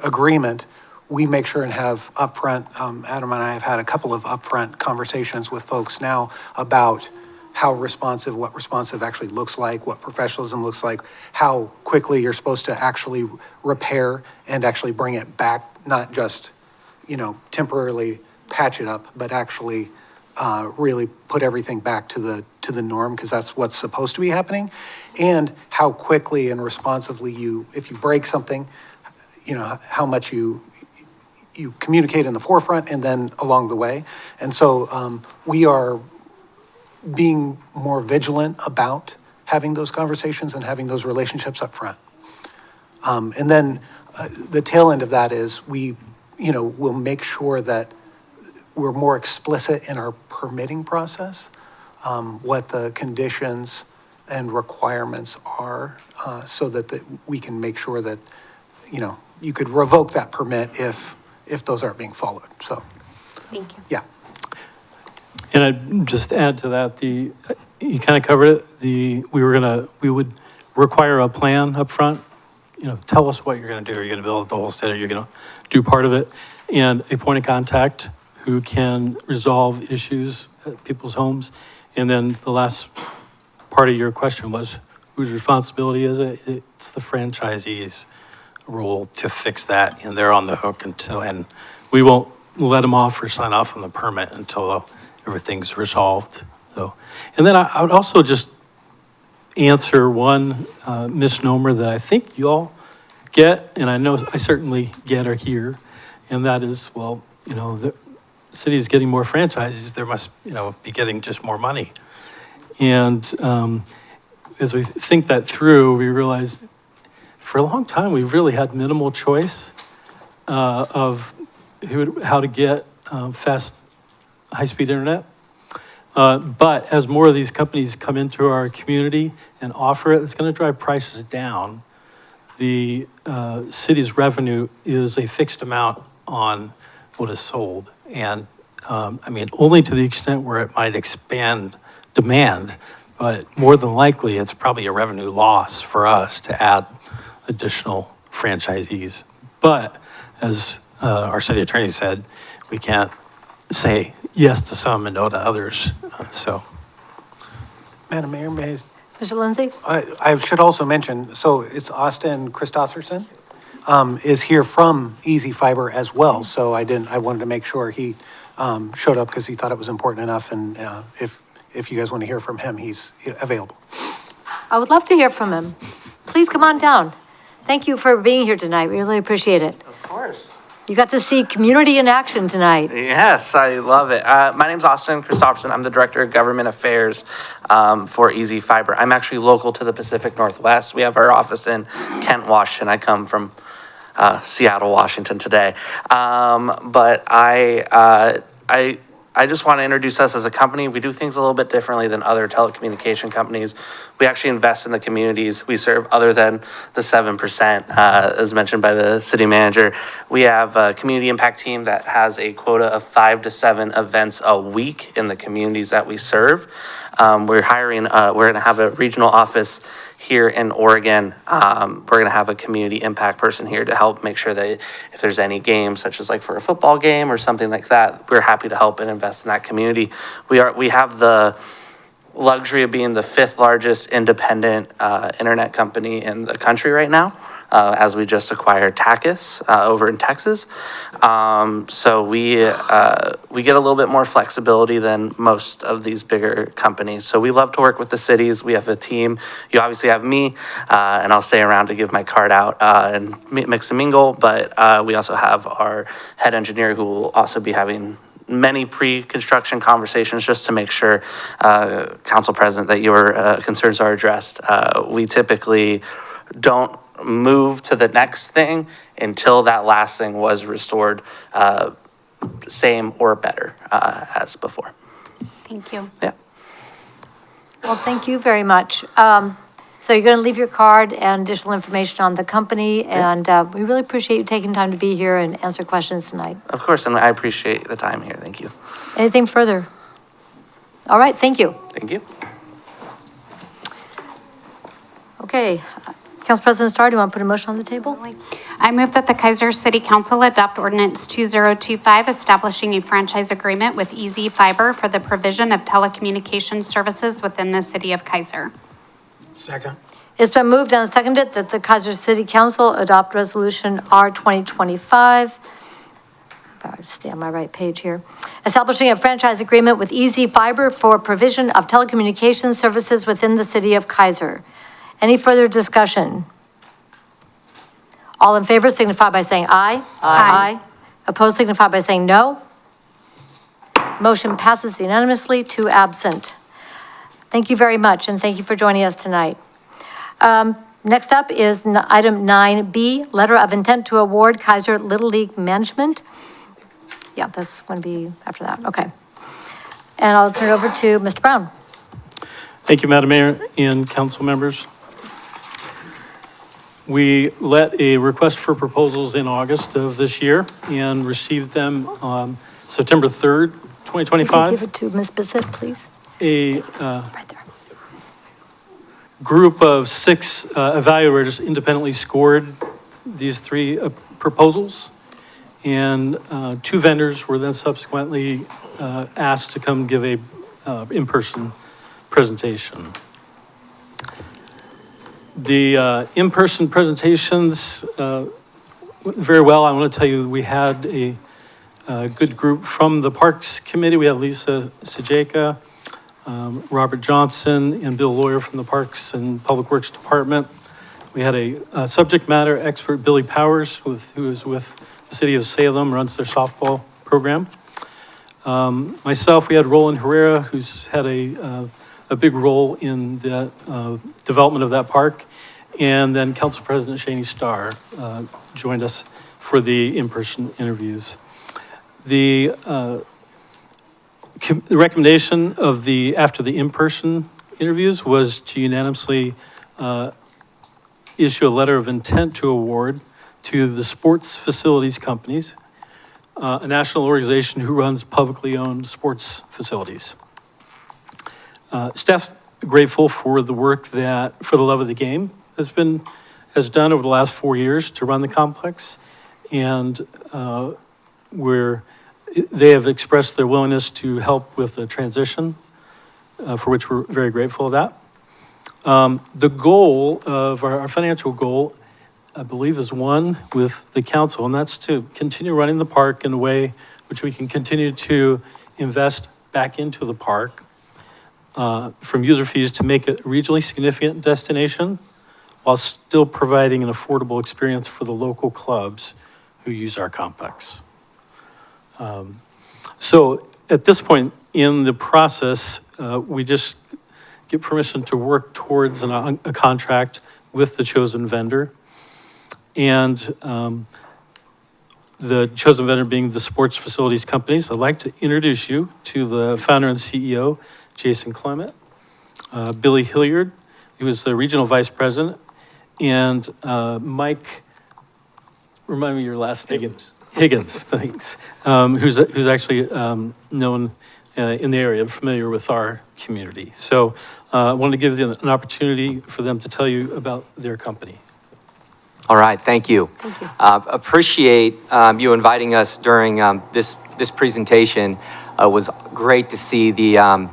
Speaker 5: agreement, we make sure and have upfront, Adam and I have had a couple of upfront conversations with folks now about how responsive, what responsive actually looks like, what professionalism looks like, how quickly you're supposed to actually repair and actually bring it back, not just, temporarily patch it up, but actually really put everything back to the norm, because that's what's supposed to be happening. And how quickly and responsively if you break something, how much you communicate in the forefront and then along the way. And so we are being more vigilant about having those conversations and having those relationships up front. And then the tail end of that is we'll make sure that we're more explicit in our permitting process, what the conditions and requirements are, so that we can make sure that, you could revoke that permit if those aren't being followed. So,
Speaker 9: Thank you.
Speaker 5: yeah.
Speaker 10: And I'd just add to that, you kind of covered it, we would require a plan up front. Tell us what you're gonna do. Are you gonna build the whole city? You're gonna do part of it? And a point of contact who can resolve issues at people's homes. And then the last part of your question was, whose responsibility is it? It's the franchisee's role to fix that, and they're on the hook until, and we won't let them off or sign off on the permit until everything's resolved. So, and then I would also just answer one misnomer that I think you all get, and I know I certainly get or hear, and that is, well, you know, the city is getting more franchises, there must, you know, be getting just more money. And as we think that through, we realize for a long time, we've really had minimal choice of how to get fast, high-speed internet. But as more of these companies come into our community and offer it, it's going to drive prices down. The city's revenue is a fixed amount on what is sold. And I mean, only to the extent where it might expand demand, but more than likely, it's probably a revenue loss for us to add additional franchisees. But as our city attorney said, we can't say yes to some and no to others. So,
Speaker 5: Madam Mayor, may
Speaker 1: Mr. Lindsay?
Speaker 5: I should also mention, so it's Austin Christopherson is here from Easy Fiber as well. So I wanted to make sure he showed up because he thought it was important enough. And if you guys want to hear from him, he's available.
Speaker 1: I would love to hear from him. Please come on down. Thank you for being here tonight. We really appreciate it.
Speaker 12: Of course.
Speaker 1: You got to see community in action tonight.
Speaker 12: Yes, I love it. My name's Austin Christopherson. I'm the Director of Government Affairs for Easy Fiber. I'm actually local to the Pacific Northwest. We have our office in Kent, Washington. I come from Seattle, Washington today. But I just want to introduce us as a company. We do things a little bit differently than other telecommunication companies. We actually invest in the communities we serve other than the 7%, as mentioned by the city manager. We have a community impact team that has a quota of 5 to 7 events a week in the communities that we serve. We're going to have a regional office here in Oregon. We're going to have a community impact person here to help make sure that if there's any games, such as like for a football game or something like that, we're happy to help and invest in that community. We have the luxury of being the 5th largest independent internet company in the country right now, as we just acquired Tachus over in Texas. So we get a little bit more flexibility than most of these bigger companies. So we love to work with the cities. We have a team. You obviously have me, and I'll stay around to give my card out and mix and mingle. But we also have our head engineer who will also be having many pre-construction conversations just to make sure, Council President, that your concerns are addressed. We typically don't move to the next thing until that last thing was restored, same or better as before.
Speaker 9: Thank you.
Speaker 12: Yeah.
Speaker 1: Well, thank you very much. So you're going to leave your card and additional information on the company, and we really appreciate you taking time to be here and answer questions tonight.
Speaker 12: Of course, and I appreciate the time here. Thank you.
Speaker 1: Anything further? All right, thank you.
Speaker 12: Thank you.
Speaker 1: Okay, Council President Starr, do you want to put a motion on the table?
Speaker 9: I move that the Kaiser City Council adopt ordinance 2025, establishing a franchise agreement with Easy Fiber for the provision of telecommunications services within the city of Kaiser.
Speaker 5: Second.
Speaker 1: It's been moved and seconded that the Kaiser City Council adopt Resolution R 2025. I'll stay on my right page here. Establishing a franchise agreement with Easy Fiber for provision of telecommunications services within the city of Kaiser. Any further discussion? All in favor signify by saying aye. Aye. Opposed signify by saying no. Motion passes unanimously, 2 absent. Thank you very much, and thank you for joining us tonight. Next up is item 9B, letter of intent to award Kaiser Little League Management. Yeah, that's going to be after that. Okay. And I'll turn it over to Mr. Brown.
Speaker 10: thank you, Madam Mayor and council members. We let a request for proposals in August of this year and received them on September 3rd,
Speaker 1: Can you
Speaker 10: 2025.
Speaker 1: give it to Ms. Bissett, please?
Speaker 10: A
Speaker 1: Right there.
Speaker 10: group of 6 evaluators independently scored these 3 proposals, and 2 vendors were then subsequently asked to come give a in-person presentation. The in-person presentations went very well. I want to tell you, we had a good group from the Parks Committee. We had Lisa Sajeka, Robert Johnson, and Bill Lawyer from the Parks and Public Works Department. We had a subject matter expert, Billy Powers, who is with the City of Salem, runs their softball program. Myself, we had Roland Herrera, who's had a big role in the development of that park. And then Council President Shaney Starr joined us for the in-person interviews. The recommendation of after the in-person interviews was to unanimously issue a letter of intent to award to the Sports Facilities Companies, a national organization who runs publicly owned sports facilities. Staff's grateful for the work that For the Love of the Game has done over the last 4 years to run the complex, and they have expressed their willingness to help with the transition, for which we're very grateful of that. The goal of our financial goal, I believe, is one with the council, and that's to continue running the park in a way which we can continue to invest back into the park from user fees to make it a regionally significant destination while still providing an affordable experience for the local clubs who use our complex. So at this point in the process, we just get permission to work towards a contract with the chosen vendor. And the chosen vendor being the Sports Facilities Companies. I'd like to introduce you to the founder and CEO, Jason Clement, Billy Hilliard, who is the regional vice president, and Mike, remind me your last name. Higgins, thanks. Who's actually known in the area, familiar with our community. So I wanted to give them an opportunity for them to tell you about their company.
Speaker 13: All right, thank you. Thank you. Appreciate you inviting us during this presentation. It was great to see the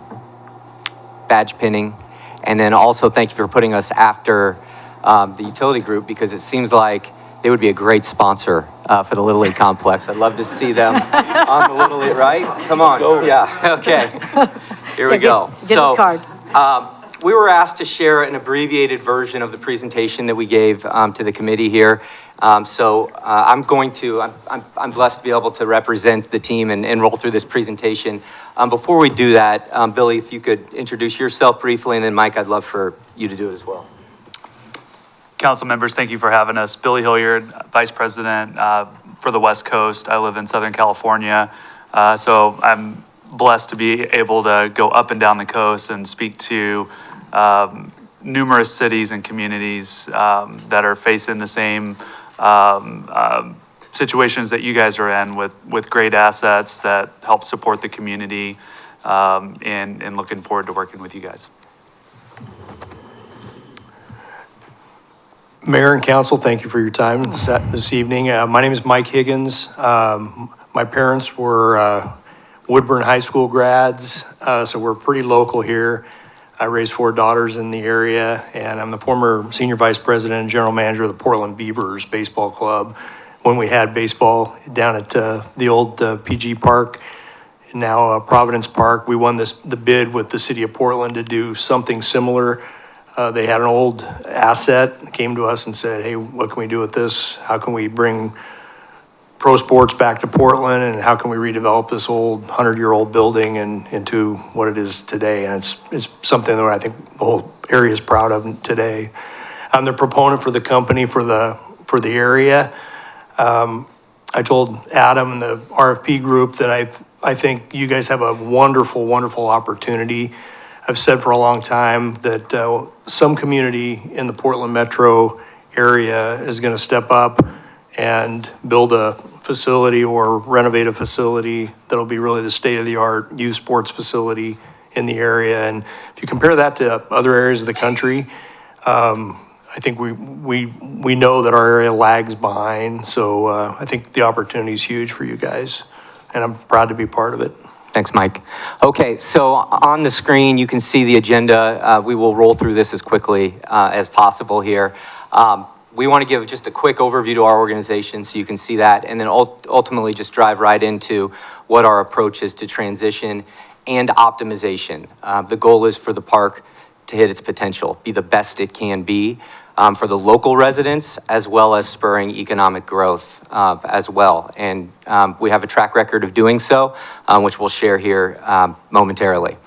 Speaker 13: badge pinning. And then also thank you for putting us after the utility group, because it seems like they would be a great sponsor for the Little League complex. I'd love to see them on the Little League, right? Come on. Yeah, okay. Here we go.
Speaker 1: Give us card.
Speaker 13: We were asked to share an abbreviated version of the presentation that we gave to the committee here. I'm blessed to be able to represent the team and roll through this presentation. Before we do that, Billy, if you could introduce yourself briefly, and then Mike, I'd love for you to do it as well.
Speaker 14: Council members, thank you for having us. Billy Hilliard, Vice President for the West Coast. I live in Southern California, so I'm blessed to be able to go up and down the coast and speak to numerous cities and communities that are facing the same situations that you guys are in, with great assets that help support the community, and looking forward to working with you guys.
Speaker 5: Mayor and council, thank you for your time this evening. My name is Mike Higgins. My parents were Woodburn High School grads, so we're pretty local here. I raised 4 daughters in the area, and I'm the former senior vice president and general manager of the Portland Beavers Baseball Club when we had baseball down at the old PG Park, now Providence Park. We won the bid with the city of Portland to do something similar. They had an old asset, came to us and said, hey, what can we do with this? How can we bring pro sports back to Portland, and how can we redevelop this old 100-year-old building into what it is today? And it's something that I think the whole area is proud of today. I'm the proponent for the company for the area. I told Adam and the RFP group that I think you guys have a wonderful, wonderful opportunity. I've said for a long time that some community in the Portland metro area is going to step up and build a facility or renovate a facility that'll be really the state-of-the-art youth sports facility in the area. And if you compare that to other areas of the country, I think we know that our area lags behind. So I think the opportunity is huge for you guys, and I'm proud to be part of it.
Speaker 13: Thanks, Mike. Okay, so on the screen, you can see the agenda. We will roll through this as quickly as possible here. We want to give just a quick overview to our organization so you can see that, and then ultimately just drive right into what our approach is to transition and optimization. The goal is for the park to hit its potential, be the best it can be for the local residents, as well as spurring economic growth as well. And we have a track record of doing so, which we'll share here momentarily.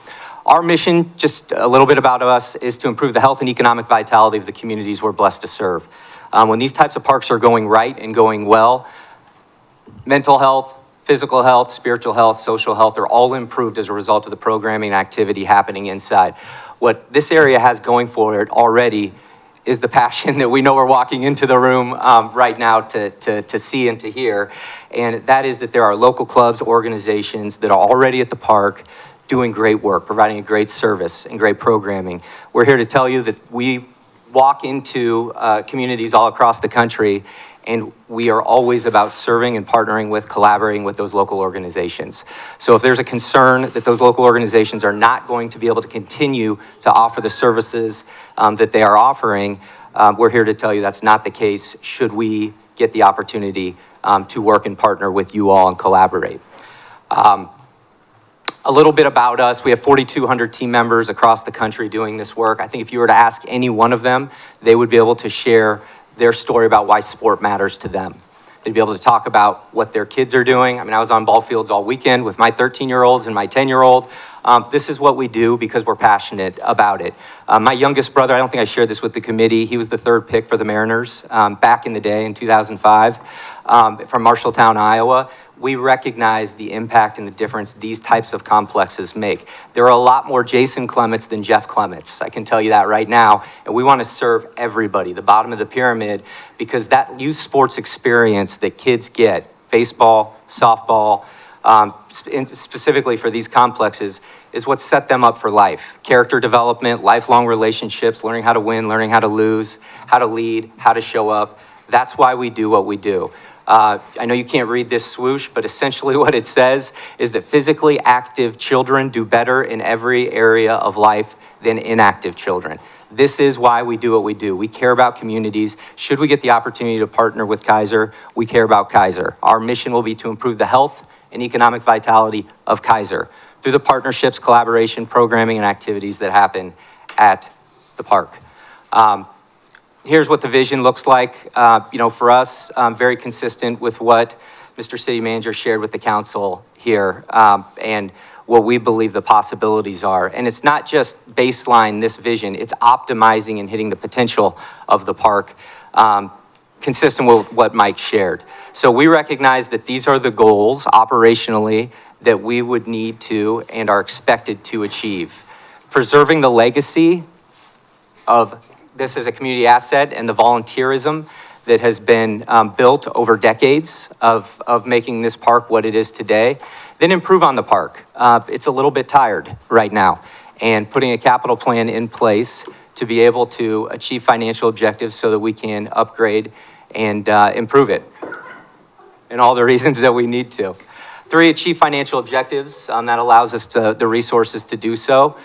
Speaker 13: Our mission, just a little bit about us, is to improve the health and economic vitality of the communities we're blessed to serve. When these types of parks are going right and going well, mental health, physical health, spiritual health, social health are all improved as a result of the programming activity happening inside. What this area has going for it already is the passion that we know we're walking into the room right now to see and to hear. And that is that there are local clubs, organizations that are already at the park doing great work, providing a great service and great programming. We're here to tell you that we walk into communities all across the country, and we are always about serving and partnering with, collaborating with those local organizations. So if there's a concern that those local organizations are not going to be able to continue to offer the services that they are offering, we're here to tell you that's not the case should we get the opportunity to work and partner with you all and collaborate. A little bit about us. We have 4,200 team members across the country doing this work. I think if you were to ask any one of them, they would be able to share their story about why sport matters to them. They'd be able to talk about what their kids are doing. I mean, I was on ball fields all weekend with my 13-year-olds and my 10-year-old. This is what we do because we're passionate about it. My youngest brother, I don't think I shared this with the committee, he was the third pick for the Mariners back in the day in 2005 from Marshalltown, Iowa. We recognize the impact and the difference these types of complexes make. There are a lot more Jason Clements than Jeff Clements, I can tell you that right now, and we want to serve everybody, the bottom of the pyramid, because that youth sports experience that kids get, baseball, softball, specifically for these complexes, is what set them up for life. Character development, lifelong relationships, learning how to win, learning how to lose, how to lead, how to show up. That's why we do what we do. I know you can't read this swoosh, but essentially what it says is that physically active children do better in every area of life than inactive children. This is why we do what we do. We care about communities. Should we get the opportunity to partner with Kaiser, we care about Kaiser. Our mission will be to improve the health and economic vitality of Kaiser through the partnerships, collaboration, programming, and activities that happen at the park. Here's what the vision looks like. For us, very consistent with what Mr. City Manager shared with the council here and what we believe the possibilities are. And it's not just baseline this vision, it's optimizing and hitting the potential of the park, consistent with what Mike shared. So we recognize that these are the goals operationally that we would need to and are expected to achieve. Preserving the legacy of this as a community asset and the volunteerism that has been built over decades of making this park what it is today, then improve on the park. It's a little bit tired right now, and putting a capital plan in place to be able to achieve financial objectives so that we can upgrade and improve it, and all the reasons that we need to. 3, achieve financial objectives. That allows us the resources to do so.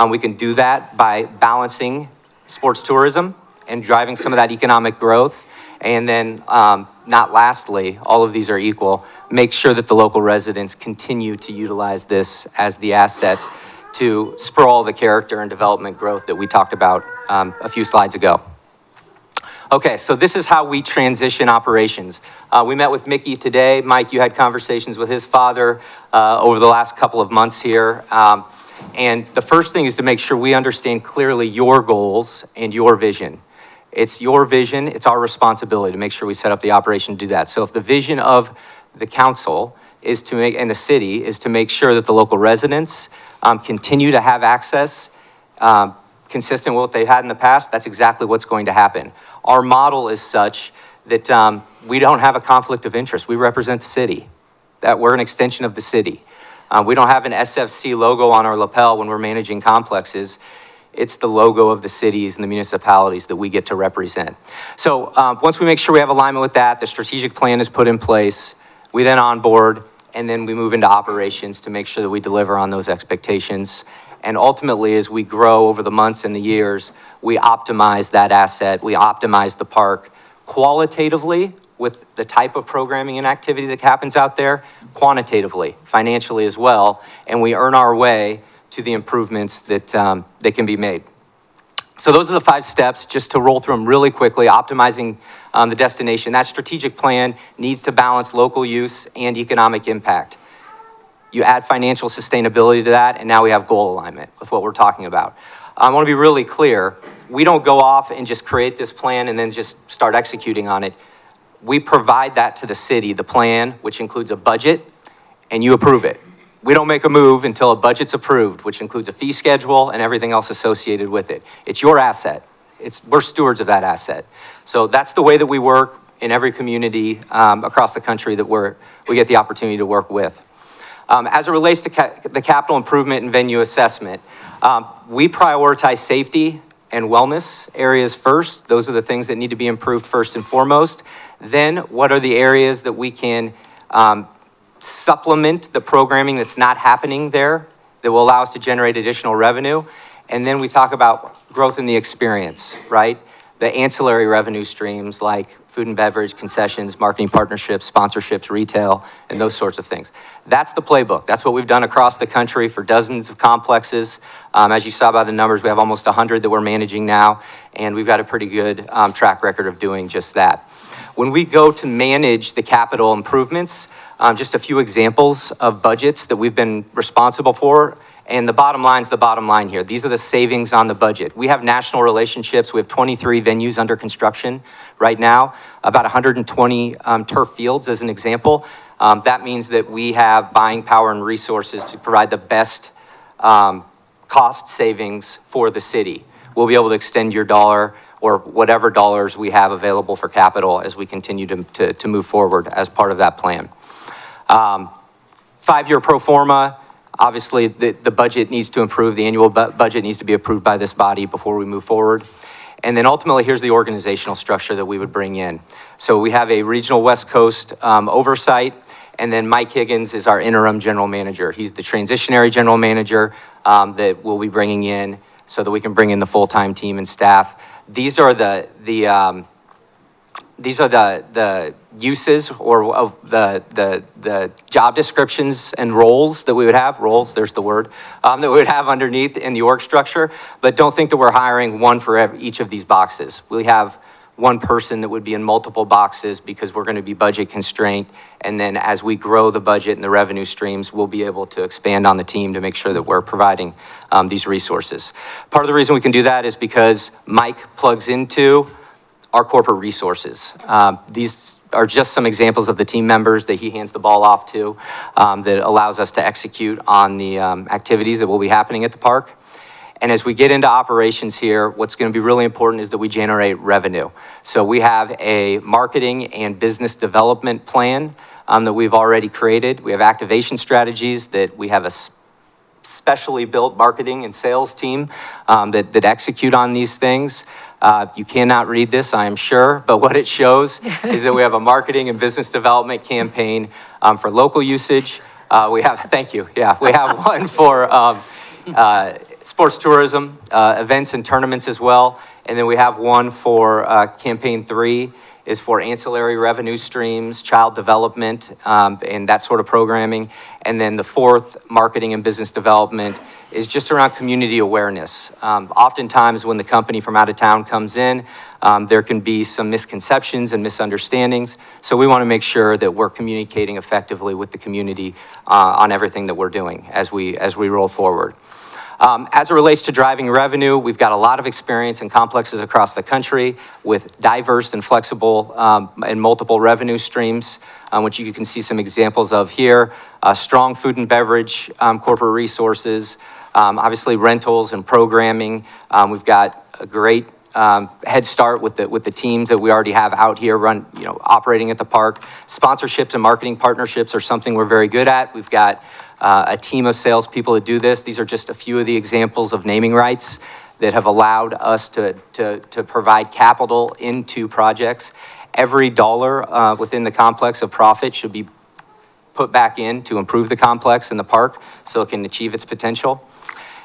Speaker 13: We can do that by balancing sports tourism and driving some of that economic growth. And then, not lastly, all of these are equal, make sure that the local residents continue to utilize this as the asset to spur all the character and development growth that we talked about a few slides ago. Okay, so this is how we transition operations. We met with Mickey today. Mike, you had conversations with his father over the last couple of months here. And the first thing is to make sure we understand clearly your goals and your vision. It's your vision, it's our responsibility to make sure we set up the operation to do that. So if the vision of the council is to make, and the city, is to make sure that the local residents continue to have access consistent with what they've had in the past, that's exactly what's going to happen. Our model is such that we don't have a conflict of interest. We represent the city, that we're an extension of the city. We don't have an SFC logo on our lapel when we're managing complexes. It's the logo of the cities and the municipalities that we get to represent. So once we make sure we have alignment with that, the strategic plan is put in place, we then onboard and then we move into operations to make sure that we deliver on those expectations. And ultimately, as we grow over the months and the years, we optimize that asset, we optimize the park qualitatively with the type of programming and activity that happens out there, quantitatively, financially as well, and we earn our way to the improvements that can be made. So those are the 5 steps, just to roll through them really quickly. Optimizing the destination. That strategic plan needs to balance local use and economic impact. You add financial sustainability to that, and now we have goal alignment with what we're talking about. I want to be really clear. We don't go off and just create this plan and then just start executing on it. We provide that to the city, the plan, which includes a budget, and you approve it. We don't make a move until a budget's approved, which includes a fee schedule and everything else associated with it. It's your asset. We're stewards of that asset. So that's the way that we work in every community across the country that we get the opportunity to work with. As it relates to the capital improvement and venue assessment, we prioritize safety and wellness areas first. Those are the things that need to be improved first and foremost. Then what are the areas that we can supplement the programming that's not happening there that will allow us to generate additional revenue? And then we talk about growth in the experience, right? The ancillary revenue streams like food and beverage, concessions, marketing partnerships, sponsorships, retail, and those sorts of things. That's the playbook. That's what we've done across the country for dozens of complexes. As you saw by the numbers, we have almost 100 that we're managing now, and we've got a pretty good track record of doing just that. When we go to manage the capital improvements, just a few examples of budgets that we've been responsible for. And the bottom line's the bottom line here. These are the savings on the budget. We have national relationships. We have 23 venues under construction right now, about 120 turf fields as an example. That means that we have buying power and resources to provide the best cost savings for the city. We'll be able to extend your dollar or whatever dollars we have available for capital as we continue to move forward as part of that plan. 5-year pro forma. Obviously, the budget needs to improve. The annual budget needs to be approved by this body before we move forward. And then ultimately, here's the organizational structure that we would bring in. So we have a regional West Coast oversight, and then Mike Higgins is our interim general manager. He's the transitionary general manager that we'll be bringing in so that we can bring in the full-time team and staff. These are the uses or of the job descriptions and roles that we would have, there's the word, that we would have underneath in the org structure, but don't think that we're hiring one for each of these boxes. We have one person that would be in multiple boxes because we're going to be budget constrained, and then as we grow the budget and the revenue streams, we'll be able to expand on the team to make sure that we're providing these resources. Part of the reason we can do that is because Mike plugs into our corporate resources. These are just some examples of the team members that he hands the ball off to that allows us to execute on the activities that will be happening at the park. And as we get into operations here, what's going to be really important is that we generate revenue. So we have a marketing and business development plan that we've already created. We have activation strategies that we have a specially built marketing and sales team that execute on these things. You cannot read this, I am sure, but what it shows is that we have a marketing and business development campaign for local usage. We have, thank you, yeah, we have one for sports tourism, events and tournaments as well. And then we have one for campaign 3 is for ancillary revenue streams, child development, and that sort of programming. And then the 4th, marketing and business development, is just around community awareness. Oftentimes when the company from out of town comes in, there can be some misconceptions and misunderstandings. So we want to make sure that we're communicating effectively with the community on everything that we're doing as we roll forward. As it relates to driving revenue, we've got a lot of experience in complexes across the country with diverse and flexible and multiple revenue streams, which you can see some examples of here. Strong food and beverage corporate resources, obviously rentals and programming. We've got a great head start with the teams that we already have out here operating at the park. Sponsorships and marketing partnerships are something we're very good at. We've got a team of salespeople to do this. These are just a few of the examples of naming rights that have allowed us to provide capital into projects. Every dollar within the complex of profit should be put back in to improve the complex and the park so it can achieve its potential.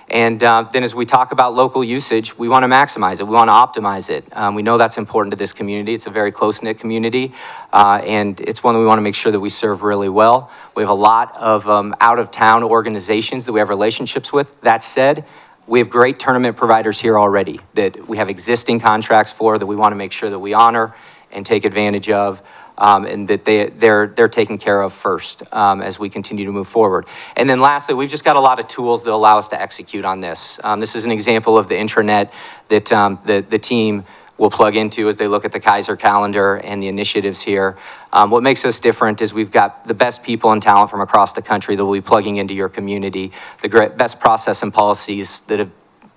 Speaker 13: And then as we talk about local usage, we want to maximize it. We want to optimize it. We know that's important to this community. It's a very close-knit community, and it's one that we want to make sure that we serve really well. We have a lot of out-of-town organizations that we have relationships with. That said, we have great tournament providers here already that we have existing contracts for that we want to make sure that we honor and take advantage of. And that they're taken care of first as we continue to move forward. And then lastly, we've just got a lot of tools that allow us to execute on this. This is an example of the intranet that the team will plug into as they look at the Kaiser calendar and the initiatives here. What makes us different is we've got the best people and talent from across the country that will be plugging into your community, the best process and policies that have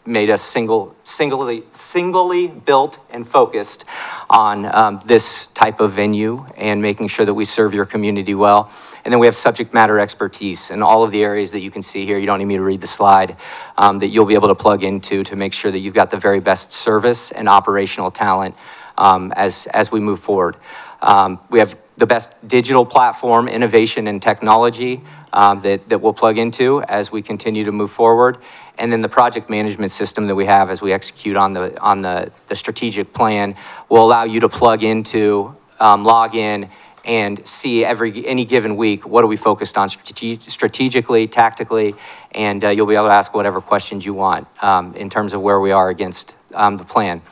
Speaker 13: made us singly built and focused on this type of venue and making sure that we serve your community well. And then we have subject matter expertise in all of the areas that you can see here. You don't need me to read the slide, that you'll be able to plug into to make sure that you've got the very best service and operational talent as we move forward. We have the best digital platform, innovation, and technology that we'll plug into as we continue to move forward. And then the project management system that we have as we execute on the strategic plan will allow you to plug into, log in, and see any given week, what are we focused on strategically, tactically, and you'll be able to ask whatever questions you want in terms of where we are against the plan.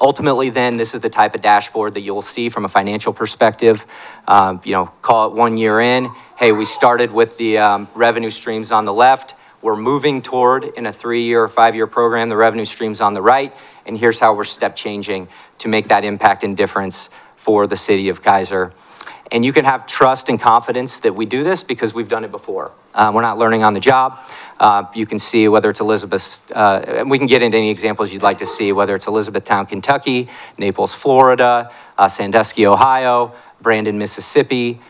Speaker 13: Ultimately, then, this is the type of dashboard that you'll see from a financial perspective. Call it 1 year in. Hey, we started with the revenue streams on the left. We're moving toward, in a 3-year or 5-year program, the revenue streams on the right. And here's how we're step changing to make that impact and difference for the city of Kaiser. And you can have trust and confidence that we do this because we've done it before. We're not learning on the job. You can see whether it's Elizabeth, and we can get into any examples you'd like to see, whether it's Elizabethtown, Kentucky, Naples, Florida, Sandusky, Ohio, Brandon, Mississippi,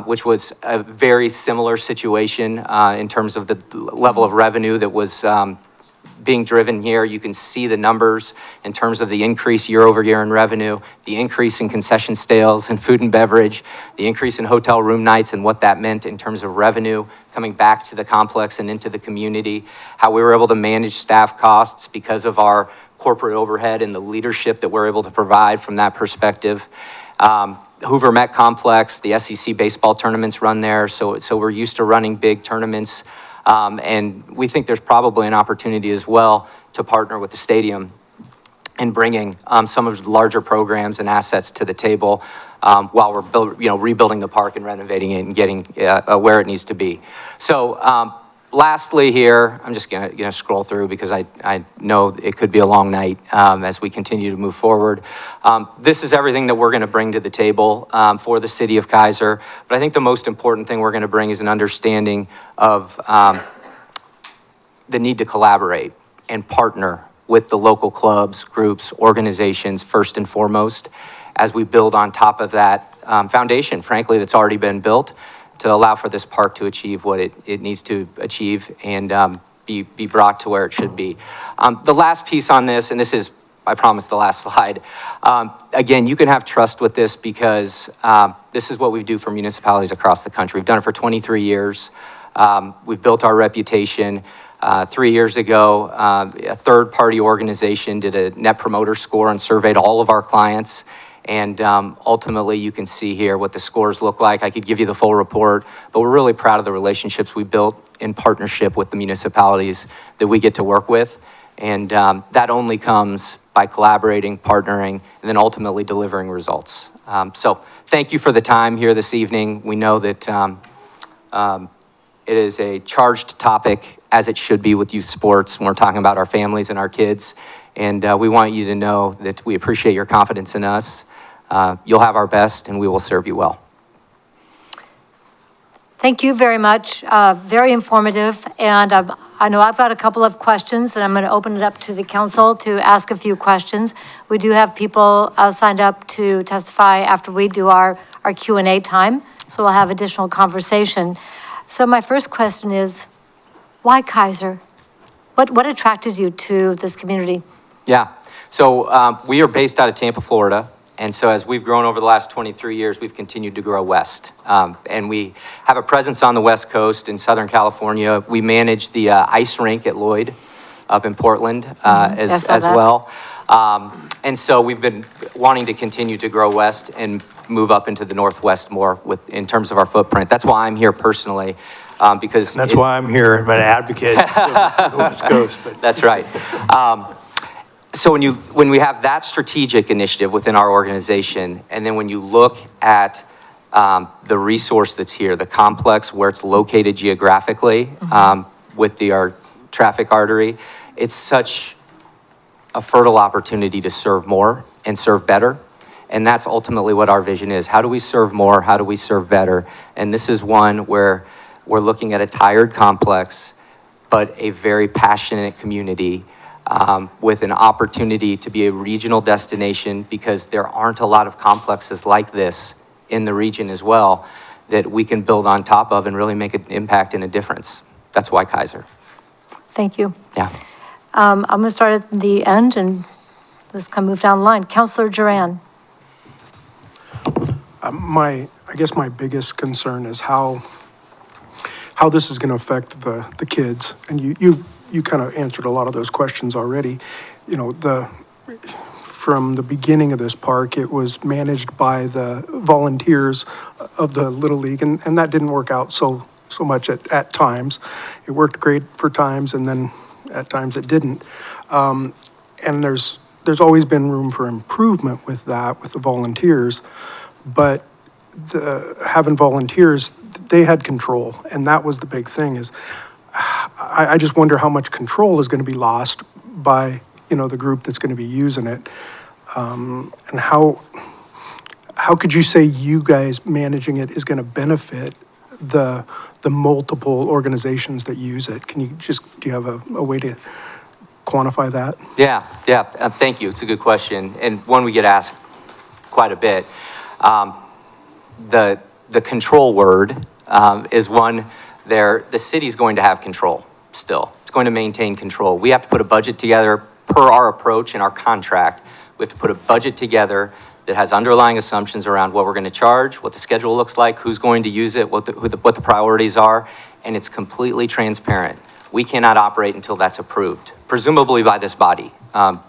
Speaker 13: which was a very similar situation in terms of the level of revenue that was being driven here. You can see the numbers in terms of the increase year over year in revenue, the increase in concession sales and food and beverage, the increase in hotel room nights and what that meant in terms of revenue coming back to the complex and into the community, how we were able to manage staff costs because of our corporate overhead and the leadership that we're able to provide from that perspective. Hoover Met Complex, the SEC baseball tournaments run there, so we're used to running big tournaments. And we think there's probably an opportunity as well to partner with the stadium in bringing some of the larger programs and assets to the table while we're rebuilding the park and renovating it and getting where it needs to be. So lastly here, I'm just gonna scroll through because I know it could be a long night as we continue to move forward. This is everything that we're gonna bring to the table for the city of Kaiser, but I think the most important thing we're gonna bring is an understanding of the need to collaborate and partner with the local clubs, groups, organizations, first and foremost, as we build on top of that foundation, frankly, that's already been built, to allow for this park to achieve what it needs to achieve and be brought to where it should be. The last piece on this, and this is, I promise, the last slide. Again, you can have trust with this because this is what we do for municipalities across the country. We've done it for 23 years. We've built our reputation. 3 years ago, a third-party organization did a Net Promoter Score and surveyed all of our clients. And ultimately, you can see here what the scores look like. I could give you the full report, but we're really proud of the relationships we built in partnership with the municipalities that we get to work with. And that only comes by collaborating, partnering, and then ultimately delivering results. So thank you for the time here this evening. We know that it is a charged topic, as it should be with youth sports when we're talking about our families and our kids. And we want you to know that we appreciate your confidence in us. You'll have our best, and we will serve you well.
Speaker 1: Thank you very much. Very informative. And I know I've got a couple of questions, and I'm going to open it up to the council to ask a few questions. We do have people signed up to testify after we do our Q&A time, so we'll have additional conversation. So my first question is, why Kaiser? What attracted you to this community?
Speaker 13: Yeah, so we are based out of Tampa, Florida, And so as we've grown over the last 23 years, we've continued to grow west. And we have a presence on the West Coast in Southern California. We manage the ice rink at Lloyd up in Portland
Speaker 1: I
Speaker 13: as
Speaker 1: saw that.
Speaker 13: well. And so we've been wanting to continue to grow west and move up into the Northwest more in terms of our footprint. That's why I'm here personally, because.
Speaker 5: That's why I'm here. I'm an advocate for the West Coast. But
Speaker 13: That's right. So when we have that strategic initiative within our organization, and then when you look at the resource that's here, the complex where it's located geographically with our traffic artery, it's such a fertile opportunity to serve more and serve better. And that's ultimately what our vision is. How do we serve more? How do we serve better? And this is one where we're looking at a tired complex, but a very passionate community with an opportunity to be a regional destination, because there aren't a lot of complexes like this in the region as well that we can build on top of and really make an impact and a difference. That's why Kaiser.
Speaker 1: Thank you.
Speaker 13: Yeah.
Speaker 1: I'm going to start at the end and let's kind of move down the line. Counselor Duran.
Speaker 15: I guess my biggest concern is how this is going to affect the kids. And you kind of answered a lot of those questions already. You know, from the beginning of this park, it was managed by the volunteers of the Little League, and that didn't work out so much at times. It worked great for times, and then at times it didn't. And there's always been room for improvement with that, with the volunteers, but having volunteers, they had control, and that was the big thing. Is I just wonder how much control is going to be lost by the group that's going to be using it, and how could you say you guys managing it is going to benefit the multiple organizations that use it? Do you have a way to quantify that?
Speaker 13: Yeah. Thank you. It's a good question, and one we get asked quite a bit. The control word is one there. The city's going to have control still. It's going to maintain control. We have to put a budget together per our approach in our contract. We have to put a budget together that has underlying assumptions around what we're going to charge, what the schedule looks like, who's going to use it, what the priorities are, and it's completely transparent. We cannot operate until that's approved, presumably by this body,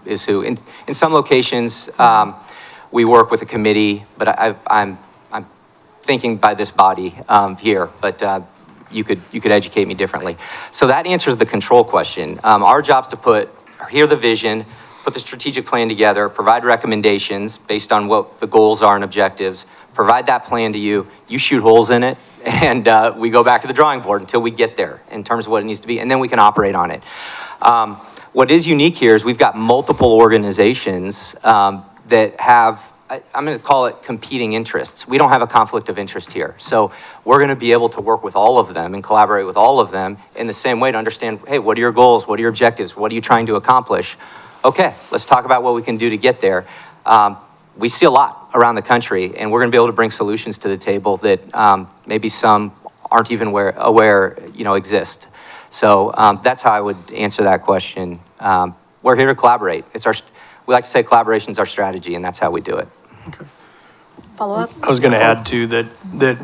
Speaker 13: is who. In some locations, we work with a committee, but I'm thinking by this body here, but you could educate me differently. So that answers the control question. Our job is to hear the vision, put the strategic plan together, provide recommendations based on what the goals are and objectives, provide that plan to you, you shoot holes in it, and we go back to the drawing board until we get there in terms of what it needs to be, and then we can operate on it. What is unique here is we've got multiple organizations that have, I'm going to call it competing interests. We don't have a conflict of interest here. So we're going to be able to work with all of them and collaborate with all of them in the same way to understand, hey, what are your goals? What are your objectives? What are you trying to accomplish? Okay, let's talk about what we can do to get there. We see a lot around the country, and we're going to be able to bring solutions to the table that maybe some aren't even aware exist. So that's how I would answer that question. We're here to collaborate. We like to say collaboration is our strategy, and that's how we do it.
Speaker 15: Okay.
Speaker 1: Follow up?
Speaker 5: I was going to add too that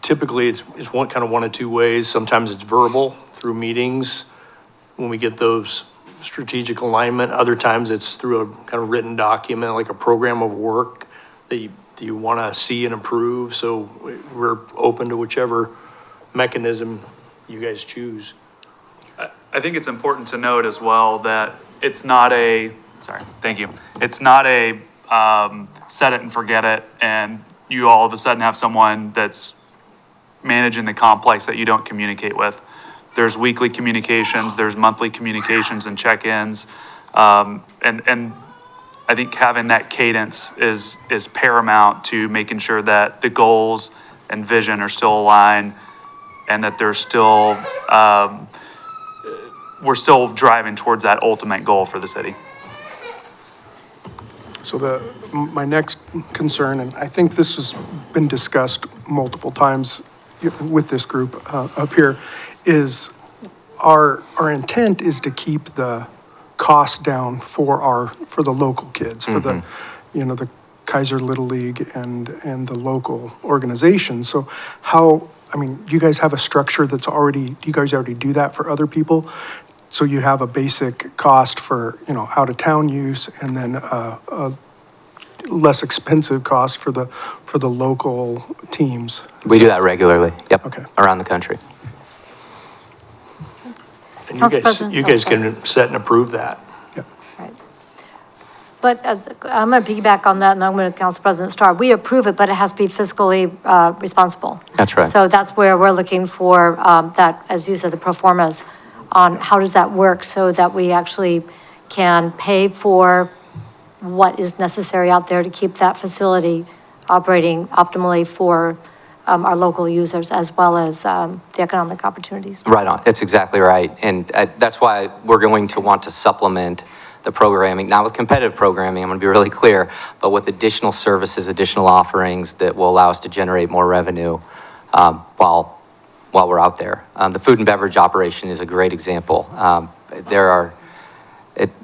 Speaker 5: typically it's one of two ways. Sometimes it's verbal through meetings when we get those strategic alignment. Other times it's through a kind of written document, like a program of work that you want to see and approve. So we're open to whichever mechanism you guys choose.
Speaker 14: I think it's important to note as well that it's not thank you. It's not a set it and forget it, and you all of a sudden have someone that's managing the complex that you don't communicate with. There's weekly communications, there's monthly communications and check-ins, and I think having that cadence is paramount to making sure that the goals and vision are still aligned, and that there's still we're still driving towards that ultimate goal for the city.
Speaker 15: So my next concern, and I think this has been discussed multiple times with this group up here, is our intent is to keep the cost down for the local kids, for the Kaiser Little League and the local organizations. So how, I mean, do you guys have a structure that's already, do you guys already do that for other people? So you have a basic cost for, you know, out-of-town use, and then a less expensive cost for the local teams?
Speaker 13: We do that regularly, yep,
Speaker 15: Okay.
Speaker 13: around the country.
Speaker 5: And
Speaker 1: Council President,
Speaker 5: you guys can set and approve that.
Speaker 1: Right. But I'm going to piggyback on that, and I'm going to Council President Starr. We approve it, but it has to be fiscally responsible.
Speaker 13: That's right.
Speaker 1: So that's where we're looking for that, as you said, the pro formas on how does that work so that we actually can pay for what is necessary out there to keep that facility operating optimally for our local users as well as the economic opportunities.
Speaker 13: Right on, that's exactly right. And that's why we're going to want to supplement the programming, not with competitive programming, I'm going to be really clear, but with additional services, additional offerings that will allow us to generate more revenue while we're out there. The food and beverage operation is a great example.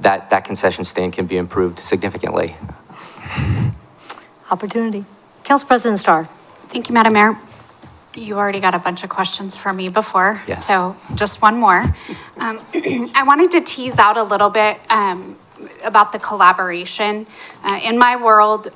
Speaker 13: That concession stand can be improved significantly.
Speaker 1: Opportunity. Council President Starr.
Speaker 9: Thank you, Madam Mayor. You already got a bunch of questions for me before.
Speaker 13: Yes.
Speaker 9: So just one more. I wanted to tease out a little bit about the collaboration. In my world,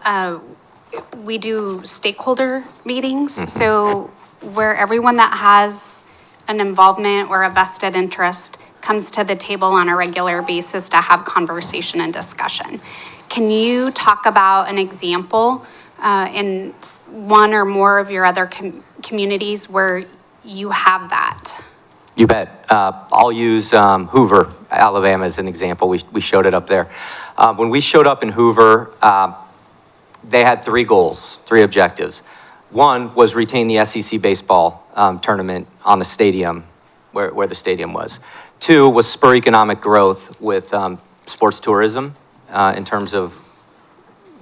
Speaker 9: we do stakeholder meetings. So where everyone that has an involvement or a vested interest comes to the table on a regular basis to have conversation and discussion. Can you talk about an example in one or more of your other communities where you have that?
Speaker 13: You bet. I'll use Hoover, Alabama as an example. We showed it up there. When we showed up in Hoover, they had 3 goals, 3 objectives. One was retain the SEC baseball tournament on the stadium, where the stadium was. 2 was spur economic growth with sports tourism in terms of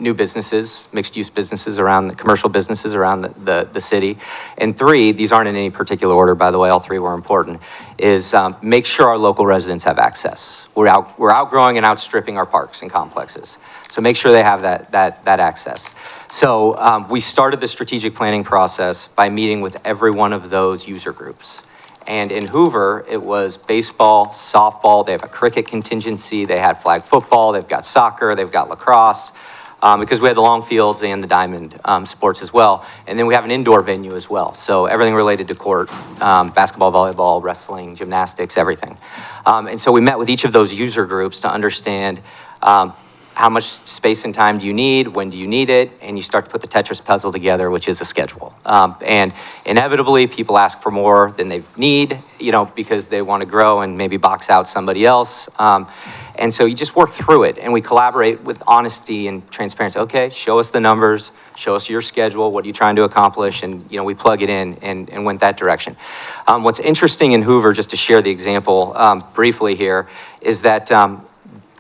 Speaker 13: new businesses, mixed-use businesses around, the commercial businesses around the city. And 3, these aren't in any particular order, by the way, all 3 were important, is make sure our local residents have access. We're outgrowing and outstripping our parks and complexes. So make sure they have that access. So we started the strategic planning process by meeting with every one of those user groups. And in Hoover, it was baseball, softball, they have a cricket contingency, they had flag football, they've got soccer, they've got lacrosse, because we had the long fields and the diamond sports as well. And then we have an indoor venue as well. So everything related to court, basketball, volleyball, wrestling, gymnastics, everything. And so we met with each of those user groups to understand how much space and time do you need, when do you need it, and you start to put the Tetris puzzle together, which is a schedule. And inevitably, people ask for more than they need, you know, because they want to grow and maybe box out somebody else. And so you just work through it, and we collaborate with honesty and transparency. Okay, show us the numbers, show us your schedule, what are you trying to accomplish, and you know, we plug it in and went that direction. What's interesting in Hoover, just to share the example briefly here, is that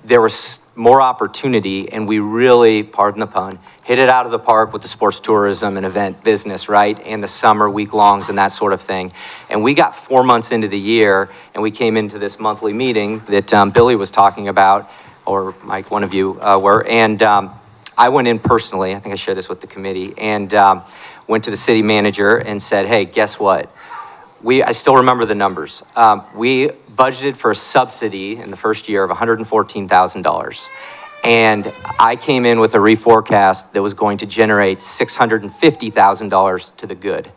Speaker 13: there was more opportunity, and we really, pardon the pun, hit it out of the park with the sports tourism and event business, right? And the summer week-longs and that sort of thing. And we got 4 months into the year, and we came into this monthly meeting that Billy was talking about, or Mike, one of you were, and I went in personally, I think I shared this with the committee, and went to the city manager and said, hey, guess what? I still remember the numbers. We budgeted for a subsidy in the first year of $114,000. And I came in with a reforecast that was going to generate $650,000 to the good.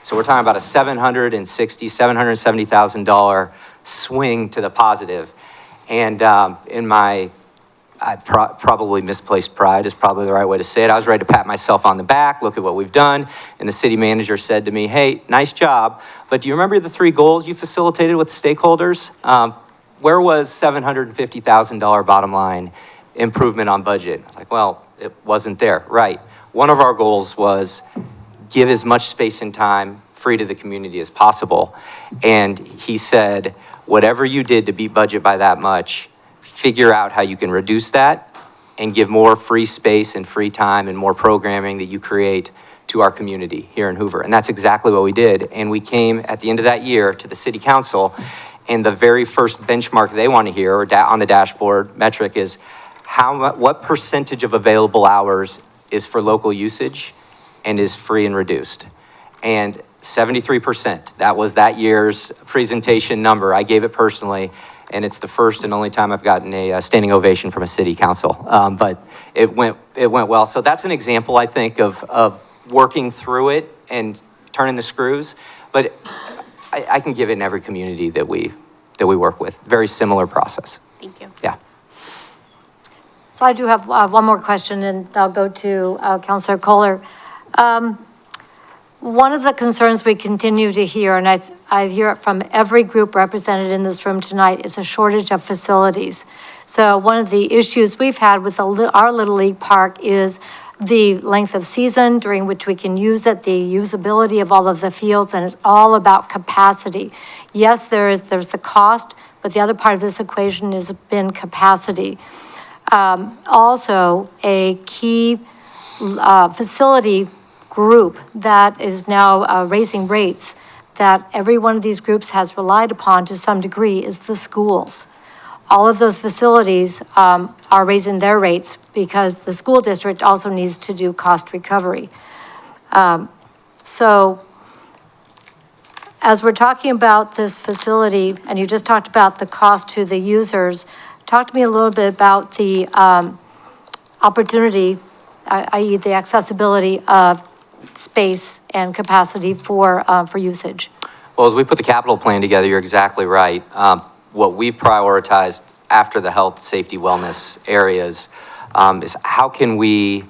Speaker 13: So we're talking about a $770,000 swing to the positive. And in my probably misplaced pride is probably the right way to say it. I was ready to pat myself on the back, look at what we've done. And the city manager said to me, hey, nice job, but do you remember the 3 goals you facilitated with the stakeholders? Where was $750,000 bottom line improvement on budget? I was like, well, it wasn't there. Right. One of our goals was give as much space and time free to the community as possible. And he said, whatever you did to beat budget by that much, figure out how you can reduce that and give more free space and free time and more programming that you create to our community here in Hoover. And that's exactly what we did. And we came at the end of that year to the city council, and the very first benchmark they want to hear, or on the dashboard metric, is what percentage of available hours is for local usage and is free and reduced. And 73%, that was that year's presentation number. I gave it personally, and it's the first and only time I've gotten a standing ovation from a city council. But it went well. So that's an example, I think, of working through it and turning the screws. But I can give it in every community that we work with. Very similar process.
Speaker 9: Thank you.
Speaker 13: Yeah.
Speaker 1: So I do have one more question, and I'll go to Councilor Kohler. One of the concerns we continue to hear, and I hear it from every group represented in this room tonight, is a shortage of facilities. So one of the issues we've had with our Little League Park is the length of season during which we can use it, the usability of all of the fields, and it's all about capacity. Yes, there's the cost, but the other part of this equation has been capacity. Also, a key facility group that is now raising rates that every one of these groups has relied upon to some degree is the schools. All of those facilities are raising their rates because the school district also needs to do cost recovery. So as we're talking about this facility, and you just talked about the cost to the users, talk to me a little bit about the opportunity, i.e. the accessibility of space and capacity for usage.
Speaker 13: Well, as we put the capital plan together, you're exactly right. What we've prioritized after the health, safety, wellness areas is how can we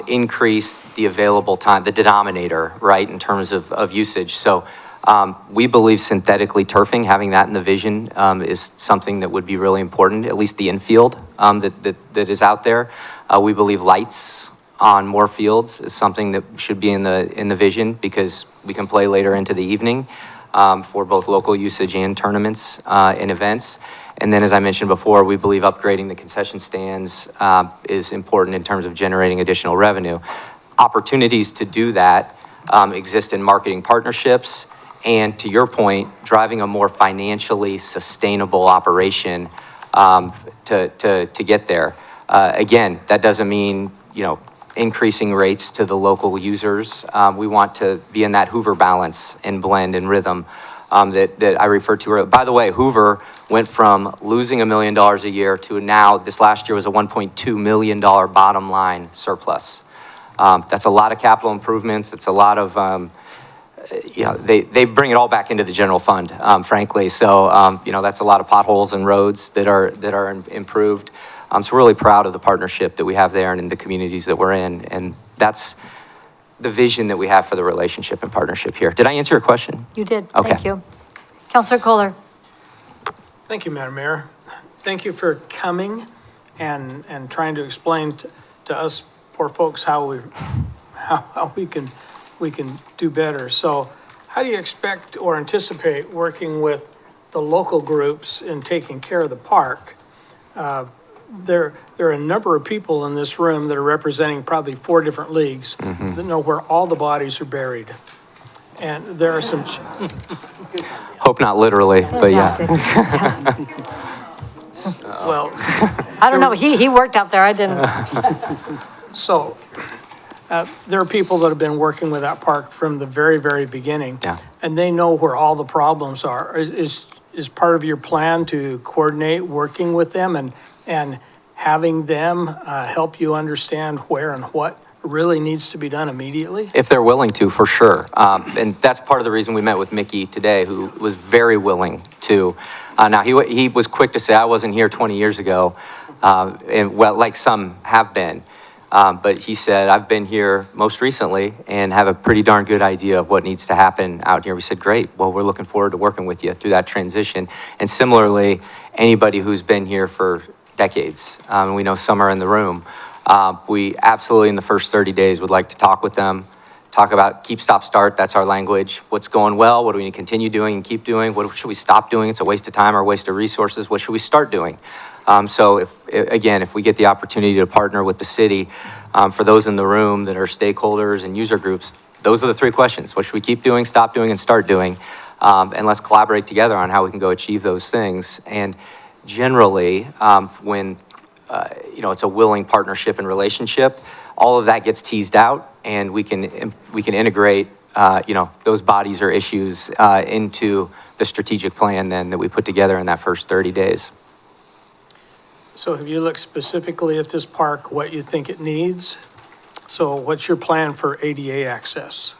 Speaker 13: increase the available time, the denominator, right, in terms of usage. So we believe synthetically turfing, having that in the vision is something that would be really important, at least the infield that is out there. We believe lights on more fields is something that should be in the vision because we can play later into the evening for both local usage and tournaments and events. And then, as I mentioned before, we believe upgrading the concession stands is important in terms of generating additional revenue. Opportunities to do that exist in marketing partnerships and, to your point, driving a more financially sustainable operation to get there. Again, that doesn't mean, increasing rates to the local users. We want to be in that Hoover balance and blend and rhythm that I referred to earlier. By the way, Hoover went from losing $1 million a year to now, this last year was a $1.2 million bottom line surplus. That's a lot of capital improvements. It's a lot of, they bring it all back into the general fund, frankly. So, that's a lot of potholes and roads that are improved. So we're really proud of the partnership that we have there and in the communities that we're in. And that's the vision that we have for the relationship and partnership here. Did I answer your question?
Speaker 1: You did.
Speaker 13: Okay.
Speaker 1: Thank you. Councilor Kohler.
Speaker 5: Thank you, Madam Mayor. Thank you for coming and trying to explain to us poor folks how we can do better. So how do you expect or anticipate working with the local groups in taking care of the park? There are a number of people in this room that are representing probably 4 different leagues that know where all the bodies are buried. And there are some...
Speaker 13: Hope not literally, but yeah.
Speaker 5: Well...
Speaker 1: I don't know, he worked out there, I didn't.
Speaker 5: So, there are people that have been working with that park from the very, very beginning.
Speaker 13: Yeah.
Speaker 5: And they know where all the problems are. Is part of your plan to coordinate working with them and having them help you understand where and what really needs to be done immediately?
Speaker 13: If they're willing to, for sure. And that's part of the reason we met with Mickey today, who was very willing to. Now, he was quick to say, I wasn't here 20 years ago, and well, like some have been. But he said, I've been here most recently and have a pretty darn good idea of what needs to happen out here. We said, great. Well, we're looking forward to working with you through that transition. And similarly, anybody who's been here for decades, we know some are in the room, we absolutely in the first 30 days would like to talk with them, talk about keep, stop, start. That's our language. What's going well? What do we need to continue doing and keep doing? What should we stop doing? It's a waste of time or a waste of resources. What should we start doing? So if we get the opportunity to partner with the city, for those in the room that are stakeholders and user groups, those are the 3 questions. What should we keep doing, stop doing, and start doing? And let's collaborate together on how we can go achieve those things. And generally, when it's a willing partnership and relationship, all of that gets teased out, and we can integrate, those bodies or issues into the strategic plan then that we put together in that first 30 days.
Speaker 5: So have you looked specifically at this park, what you think it needs? So what's your plan for ADA access?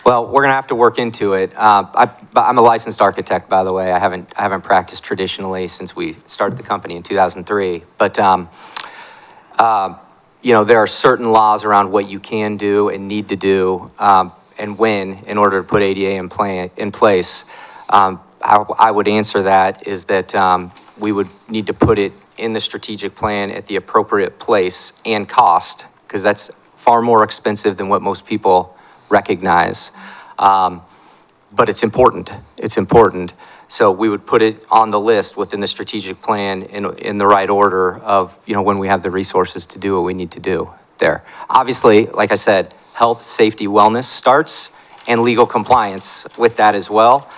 Speaker 13: Well, we're going to have to work into it. I'm a licensed architect, by the way. I haven't practiced traditionally since we started the company in 2003. But, there are certain laws around what you can do and need to do and when in order to put ADA in place. How I would answer that is that we would need to put it in the strategic plan at the appropriate place and cost, because that's far more expensive than what most people recognize. But it's important. It's important. So we would put it on the list within the strategic plan in the right order of, when we have the resources to do what we need to do there. Obviously, like I said, health, safety, wellness starts, and legal compliance with that as well.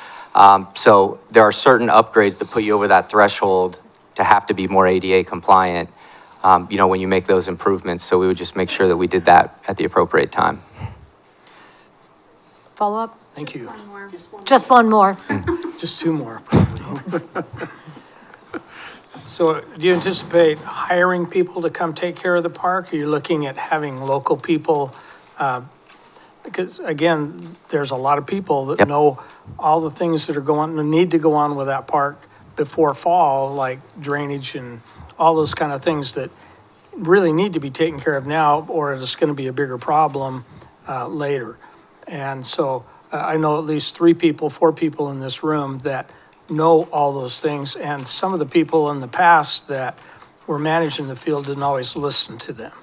Speaker 13: So there are certain upgrades that put you over that threshold to have to be more ADA compliant, when you make those improvements. So we would just make sure that we did that at the appropriate time.
Speaker 1: Follow-up?
Speaker 5: Thank you.
Speaker 1: Just one more.
Speaker 5: Just two more. So do you anticipate hiring people to come take care of the park? Are you looking at having local people? Because again, there's a lot of people that know all the things that need to go on with that park before fall, like drainage and all those kind of things that really need to be taken care of now, or it's going to be a bigger problem later. And so I know at least 4 people in this room that know all those things, and some of the people in the past that were managing the field didn't always listen to them,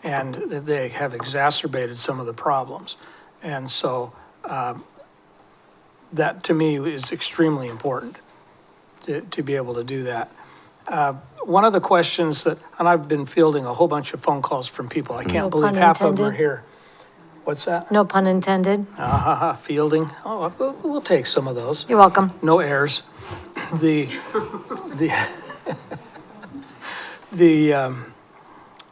Speaker 5: and they have exacerbated some of the problems. And so that to me is extremely important to be able to do that. One of the questions that, and I've been fielding a whole bunch of phone calls from people, I can't
Speaker 1: No
Speaker 5: believe
Speaker 1: pun
Speaker 5: half of them are
Speaker 1: intended.
Speaker 5: here. What's that?
Speaker 1: No pun intended.
Speaker 5: Fielding. Oh, we'll take some of those.
Speaker 1: You're welcome.
Speaker 5: No errors. I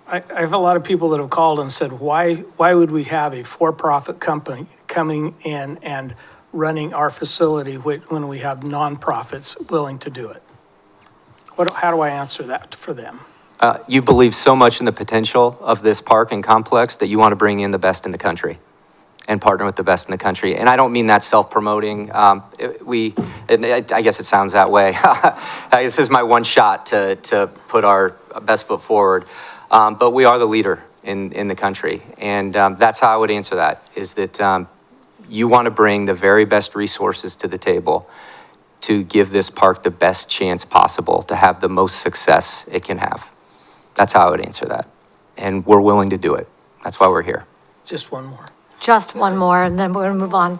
Speaker 5: have a lot of people that have called and said, why would we have a for-profit company coming in and running our facility when we have nonprofits willing to do it? How do I answer that for them?
Speaker 13: You believe so much in the potential of this park and complex that you want to bring in the best in the country and partner with the best in the country. And I don't mean that self-promoting. I guess it sounds that way. This is my one shot to put our best foot forward. But we are the leader in the country. And that's how I would answer that, is that you want to bring the very best resources to the table to give this park the best chance possible to have the most success it can have. That's how I would answer that. And we're willing to do it. That's why we're here.
Speaker 5: Just one more.
Speaker 1: Just one more, and then we're going to move on.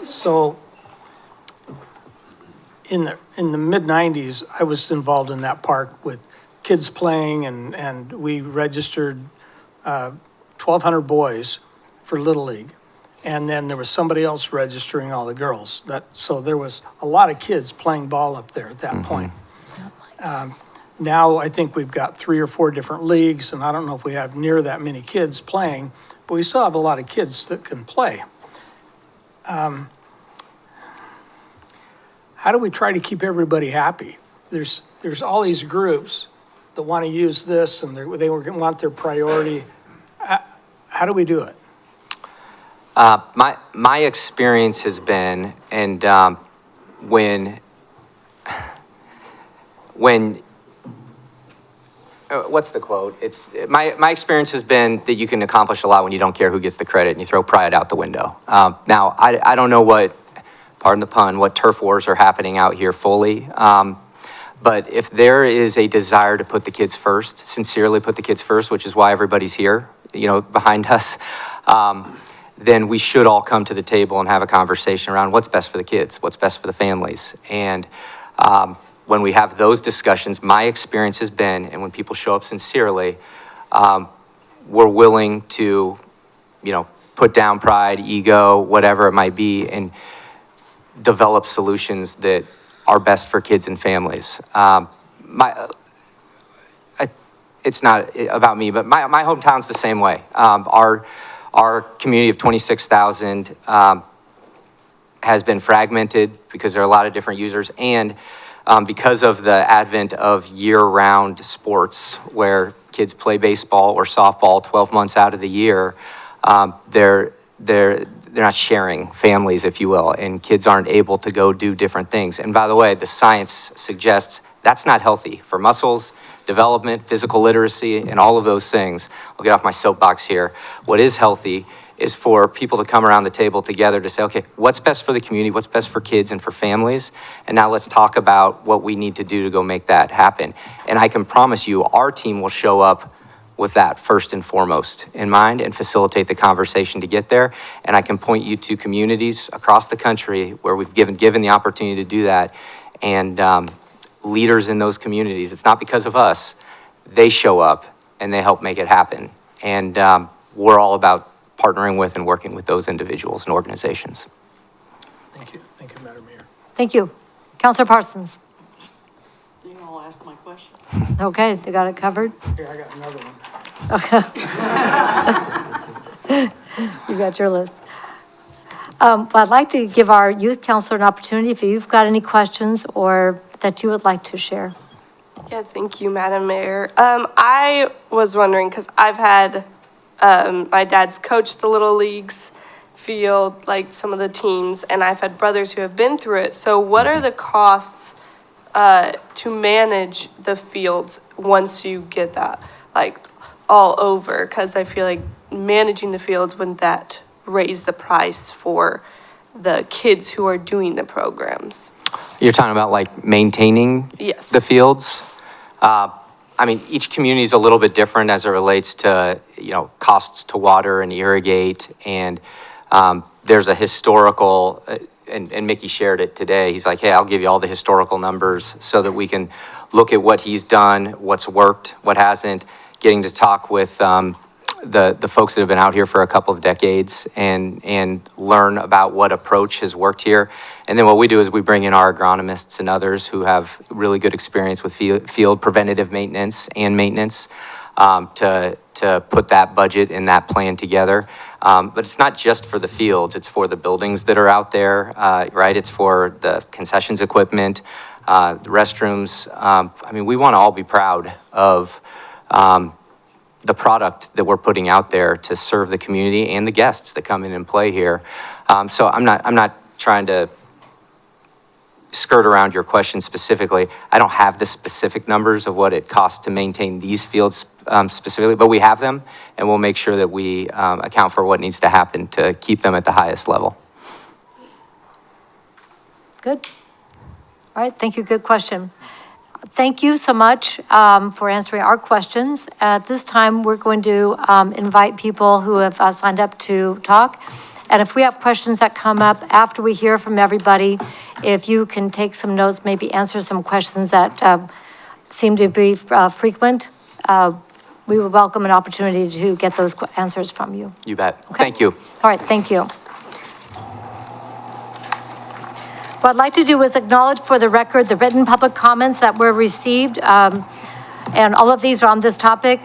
Speaker 5: So in the mid-90s, I was involved in that park with kids playing, and we registered 1,200 boys for Little League. And then there was somebody else registering all the girls. So there was a lot of kids playing ball up there at that point. Now I think we've got 3 or 4 different leagues, and I don't know if we have near that many kids playing, but we still have a lot of kids that can play. How do we try to keep everybody happy? There's all these groups that want to use this, and they want their priority. How do we do it?
Speaker 13: My experience has been, and when what's the quote? It's my experience has been that you can accomplish a lot when you don't care who gets the credit and you throw pride out the window. Now, I don't know what, pardon the pun, what turf wars are happening out here fully. But if there is a desire to put the kids first, sincerely put the kids first, which is why everybody's here, behind us, then we should all come to the table and have a conversation around what's best for the kids, what's best for the families. And when we have those discussions, my experience has been, and when people show up sincerely, we're willing to, put down pride, ego, whatever it might be, and develop solutions that are best for kids and families. it's not about me, but my hometown's the same way. Our community of 26,000 has been fragmented because there are a lot of different users, and because of the advent of year-round sports where kids play baseball or softball 12 months out of the year, they're not sharing families, if you will, and kids aren't able to go do different things. And by the way, the science suggests that's not healthy for muscles, development, physical literacy, and all of those things. I'll get off my soapbox here. What is healthy is for people to come around the table together to say, okay, what's best for the community, what's best for kids and for families, and now let's talk about what we need to do to go make that happen. And I can promise you, our team will show up with that first and foremost in mind and facilitate the conversation to get there. And I can point you to communities across the country where we've given the opportunity to do that, and leaders in those communities. It's not because of us. They show up and they help make it happen. And we're all about partnering with and working with those individuals and organizations.
Speaker 5: Thank you, Madam Mayor.
Speaker 1: Thank you. Counselor Parsons.
Speaker 5: You know, I'll ask my question.
Speaker 1: Okay, they got it covered?
Speaker 5: Here, I got another one.
Speaker 1: You got your list. Well, I'd like to give our youth counselor an opportunity if you've got any questions or that you would like to share.
Speaker 7: Yeah, thank you, Madam Mayor. I was wondering, because I've had, my dad's coached the Little Leagues field, like some of the teams, and I've had brothers who have been through it. So what are the costs to manage the fields once you get that, like, all over? Because I feel like managing the fields, wouldn't that raise the price for the kids who are doing the programs?
Speaker 13: You're talking about like maintaining
Speaker 7: Yes.
Speaker 13: the fields? I mean, each community is a little bit different as it relates to, costs to water and irrigate. And there's a historical, and Mickey shared it today. He's like, hey, I'll give you all the historical numbers so that we can look at what he's done, what's worked, what hasn't, getting to talk with the folks that have been out here for a couple of decades and learn about what approach has worked here. And then what we do is we bring in our agronomists and others who have really good experience with field preventative maintenance and maintenance to put that budget and that plan together. But it's not just for the fields, it's for the buildings that are out there, right? It's for the concessions equipment, the restrooms. I mean, we want to all be proud of the product that we're putting out there to serve the community and the guests that come in and play here. So I'm not trying to skirt around your question specifically. I don't have the specific numbers of what it costs to maintain these fields specifically, but we have them, and we'll make sure that we account for what needs to happen to keep them at the highest level.
Speaker 1: Good. All right, thank you. Good question. Thank you so much for answering our questions. At this time, we're going to invite people who have signed up to talk. And if we have questions that come up after we hear from everybody, if you can take some notes, maybe answer some questions that seem to be frequent, we would welcome an opportunity to get those answers from you.
Speaker 13: You bet.
Speaker 1: Okay.
Speaker 13: Thank you.
Speaker 1: All right, thank you. What I'd like to do is acknowledge for the record the written public comments that were received, and all of these are on this topic.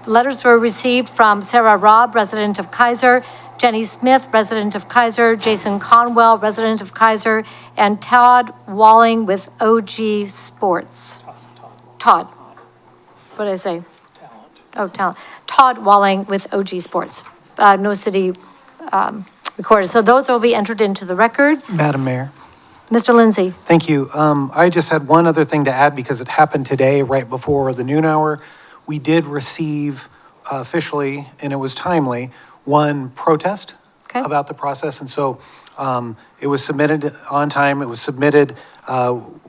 Speaker 1: Letters were received from Sarah Robb, resident of Kaiser, Jenny Smith, resident of Kaiser, Jason Conwell, resident of Kaiser, and Todd Walling with OG Sports. Todd. What did I say? Oh, Talent. Todd Walling with OG Sports. No city recorded. So those will be entered into the record.
Speaker 5: Madam Mayor.
Speaker 1: Mr. Lindsay.
Speaker 5: Thank you. I just had one other thing to add because it happened today, right before the noon hour. We did receive officially, and it was timely, one protest about the process. And so it was submitted on time. It was submitted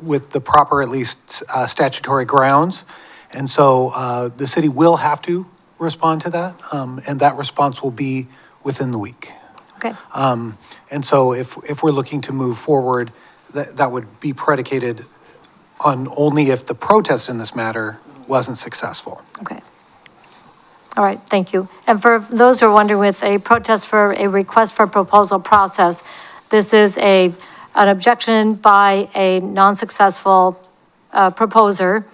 Speaker 5: with the proper, at least statutory grounds. And so the city will have to respond to that. And that response will be within the week.
Speaker 1: Okay.
Speaker 5: And so if we're looking to move forward, that would be predicated on only if the protest in this matter wasn't successful.
Speaker 1: Okay. All right, thank you. And for those who are wondering, with a protest for a request for proposal process, this is an objection by a non-successful proposer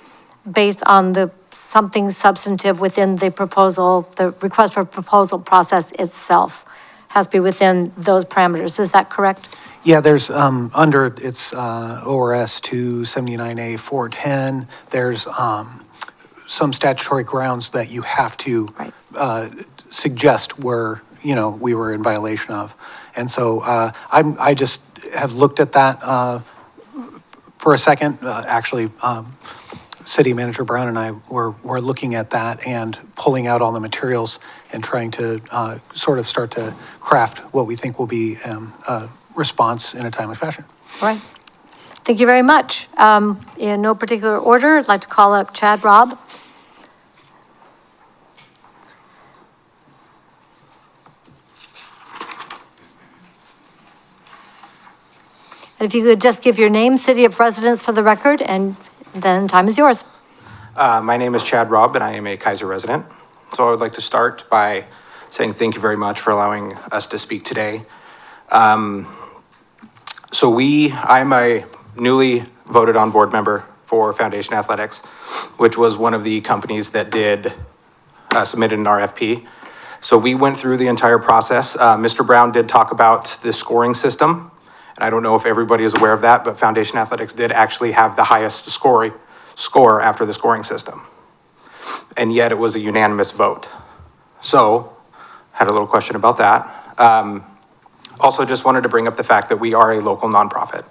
Speaker 1: based on the something substantive within the proposal, the request for proposal process itself. Has to be within those parameters. Is that correct?
Speaker 16: Yeah, there's, under, it's ORS 279A 410, there's some statutory grounds that you have to suggest were, we were in violation of. And so I just have looked at that for a second. Actually, City Manager Brown and I were looking at that and pulling out all the materials and trying to sort of start to craft what we think will be a response in a timely fashion.
Speaker 1: All right. Thank you very much. In no particular order, I'd like to call up Chad Robb. And if you could just give your name, city of residence for the record, and then time is yours.
Speaker 17: My name is Chad Robb, and I am a Kaiser resident. So I would like to start by saying thank you very much for allowing us to speak today. I'm a newly voted on board member for Foundation Athletics, which was one of the companies that did submit an RFP. So we went through the entire process. Mr. Brown did talk about the scoring system. And I don't know if everybody is aware of that, but Foundation Athletics did actually have the highest score after the scoring system. And yet it was a unanimous vote. So, had a little question about that. Also just wanted to bring up the fact that we are a local nonprofit.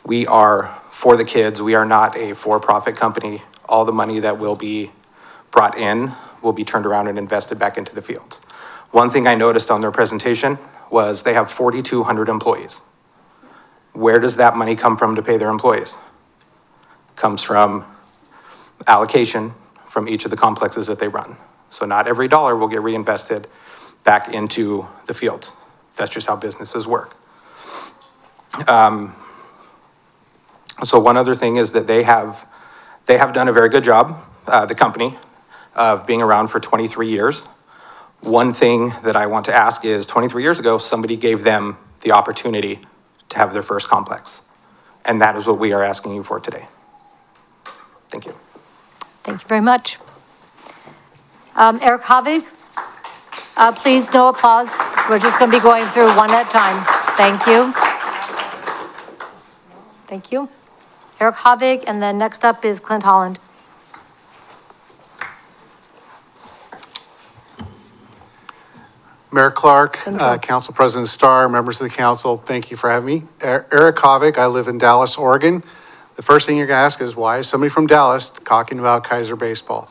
Speaker 17: We are for the kids. We are not a for-profit company. All the money that will be brought in will be turned around and invested back into the fields. One thing I noticed on their presentation was they have 4,200 employees. Where does that money come from to pay their employees? Comes from allocation from each of the complexes that they run. So not every dollar will get reinvested back into the fields. That's just how businesses work. So one other thing is that they have done a very good job, the company, of being around for 23 years. One thing that I want to ask is 23 years ago, somebody gave them the opportunity to have their first complex. And that is what we are asking you for today. Thank you.
Speaker 1: Thank you very much. Eric Havig, please, no applause. We're just going to be going through one at a time. Thank you. Thank you. Eric Havig, and then next up is Clint Holland.
Speaker 18: Mayor Clark, Council President Starr, members of the council, thank you for having me. Eric Havik, I live in Dallas, Oregon. The first thing you're gonna ask is, why is somebody from Dallas talking about Kaiser baseball?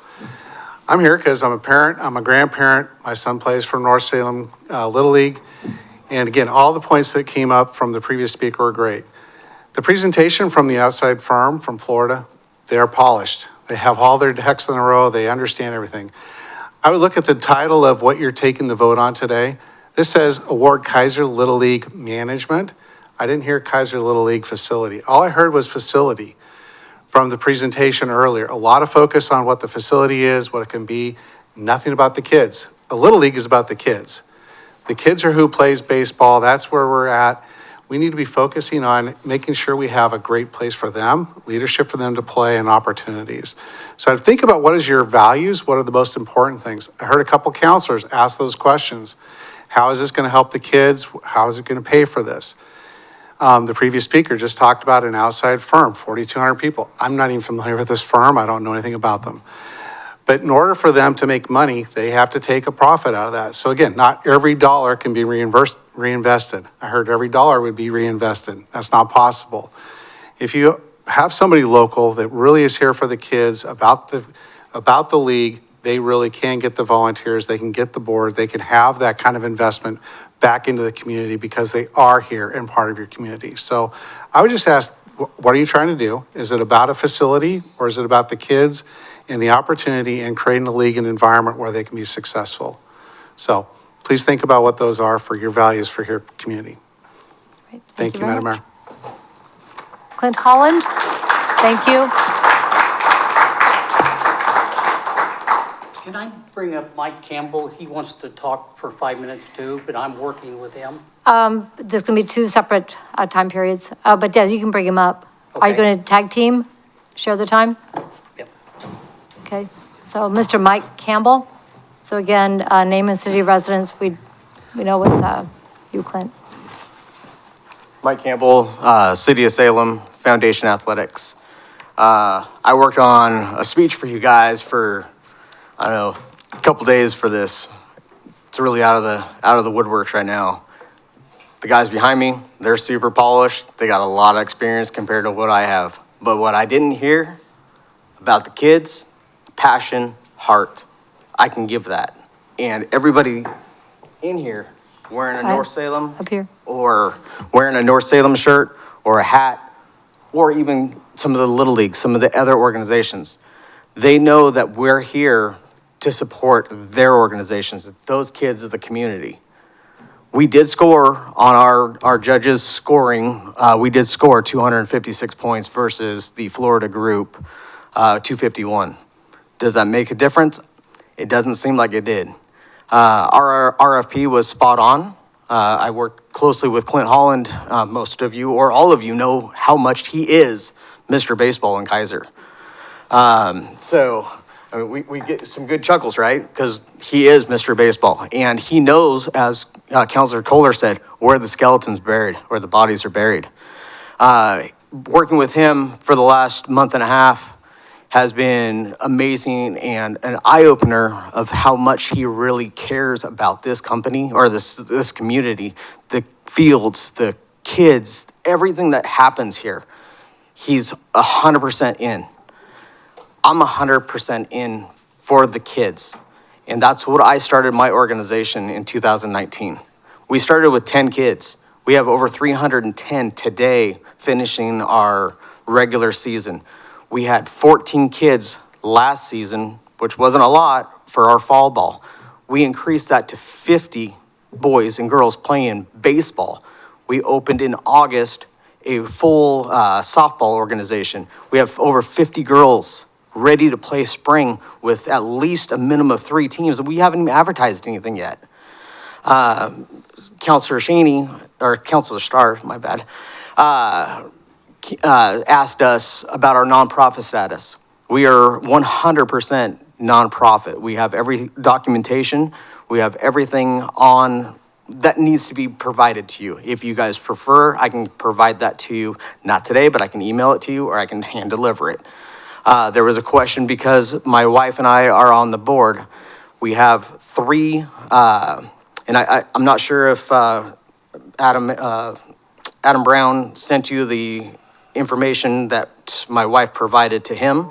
Speaker 18: I'm here because I'm a parent, I'm a grandparent, my son plays for North Salem Little League. And again, all the points that came up from the previous speaker were great. The presentation from the outside firm from Florida, they are polished. They have all their ducks in a row, they understand everything. I would look at the title of what you're taking the vote on today. This says Award Kaiser Little League Management. I didn't hear Kaiser Little League Facility. All I heard was facility from the presentation earlier. A lot of focus on what the facility is, what it can be, nothing about the kids. A Little League is about the kids. The kids are who plays baseball. That's where we're at. We need to be focusing on making sure we have a great place for them, leadership for them to play, and opportunities. So I'd think about what is your values, what are the most important things. I heard a couple counselors ask those questions. How is this going to help the kids? How is it going to pay for this? The previous speaker just talked about an outside firm, 4,200 people. I'm not even familiar with this firm. I don't know anything about them. But in order for them to make money, they have to take a profit out of that. So again, not every dollar can be reinvested. I heard every dollar would be reinvested. That's not possible. If you have somebody local that really is here for the kids, about the league, they really can get the volunteers, they can get the board, they can have that kind of investment back into the community because they are here and part of your community. So I would just ask, what are you trying to do? Is it about a facility, or is it about the kids and the opportunity and creating a league and environment where they can be successful? So please think about what those are for your values for your community.
Speaker 1: Great.
Speaker 18: Thank you, Madam Mayor.
Speaker 1: Clint Holland, thank you.
Speaker 19: Can I bring up Mike Campbell? He wants to talk for 5 minutes too, but I'm working with him.
Speaker 1: There's going to be two separate time periods, but yeah, you can bring him up. Are you
Speaker 19: Okay.
Speaker 1: going to tag team, share the time?
Speaker 19: Yep.
Speaker 1: Okay. So Mr. Mike Campbell. So again, name and city residents, we know with you, Clint.
Speaker 20: Mike Campbell, City of Salem, Foundation Athletics. I worked on a speech for you guys for, I don't know, a couple days for this. It's really out of the woodworks right now. The guys behind me, they're super polished. They got a lot of experience compared to what I have. But what I didn't hear about the kids, passion, heart, I can give that. And everybody in here wearing a North Salem
Speaker 1: Up here.
Speaker 20: or wearing a North Salem shirt or a hat, or even some of the Little Leagues, some of the other organizations, they know that we're here to support their organizations, those kids of the community. We did score on our judges' scoring. We did score 256 points versus the Florida group, 251. Does that make a difference? It doesn't seem like it did. Our RFP was spot on. I worked closely with Clint Holland. Most of you, or all of you, know how much he is Mr. Baseball in Kaiser. So I mean, we get some good chuckles, right? Because he is Mr. Baseball. And he knows, as Councilor Kohler said, where the skeleton's buried, where the bodies are buried. Working with him for the last month and a half has been amazing and an eye-opener of how much he really cares about this company or this community, the fields, the kids, everything that happens here. He's 100% in. I'm 100% in for the kids. And that's what I started my organization in 2019. We started with 10 kids. We have over 310 today finishing our regular season. We had 14 kids last season, which wasn't a lot for our fall ball. We increased that to 50 boys and girls playing baseball. We opened in August a full softball organization. We have over 50 girls ready to play spring with at least a minimum of 3 teams. We haven't even advertised anything yet. Councilor Shaney, or Councilor Starr, my bad, asked us about our nonprofit status. We are 100% nonprofit. We have every documentation. We have everything on that needs to be provided to you. If you guys prefer, I can provide that to you, not today, but I can email it to you or I can hand deliver it. There was a question because my wife and I are on the board. We have 3, and I'm not sure if Adam Brown sent you the information that my wife provided to him.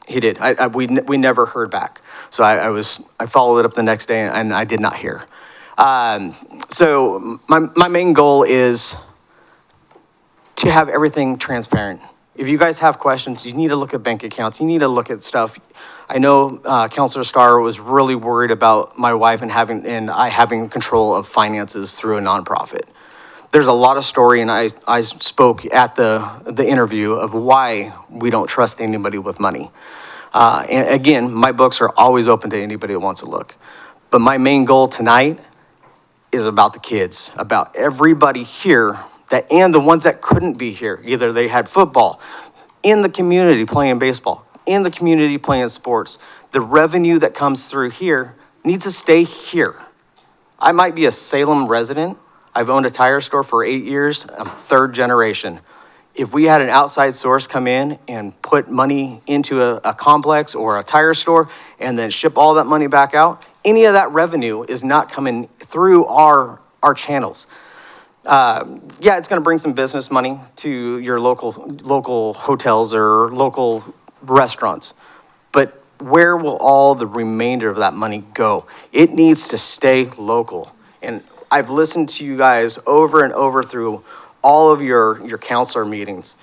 Speaker 20: He did. We never heard back. So I followed it up the next day and I did not hear. So my main goal is to have everything transparent. If you guys have questions, you need to look at bank accounts. You need to look at stuff. I know Councilor Starr was really worried about my wife and I having control of finances through a nonprofit. There's a lot of story, and I spoke at the interview of why we don't trust anybody with money. And again, my books are always open to anybody that wants to look. But my main goal tonight is about the kids, about everybody here and the ones that couldn't be here. Either they had football, in the community playing baseball, in the community playing sports. The revenue that comes through here needs to stay here. I might be a Salem resident. I've owned a tire store for 8 years. I'm 3rd generation. If we had an outside source come in and put money into a complex or a tire store and then ship all that money back out, any of that revenue is not coming through our channels. Yeah, it's going to bring some business money to your local hotels or local restaurants. But where will all the remainder of that money go? It needs to stay local. And I've listened to you guys over and over through all of your counselor meetings.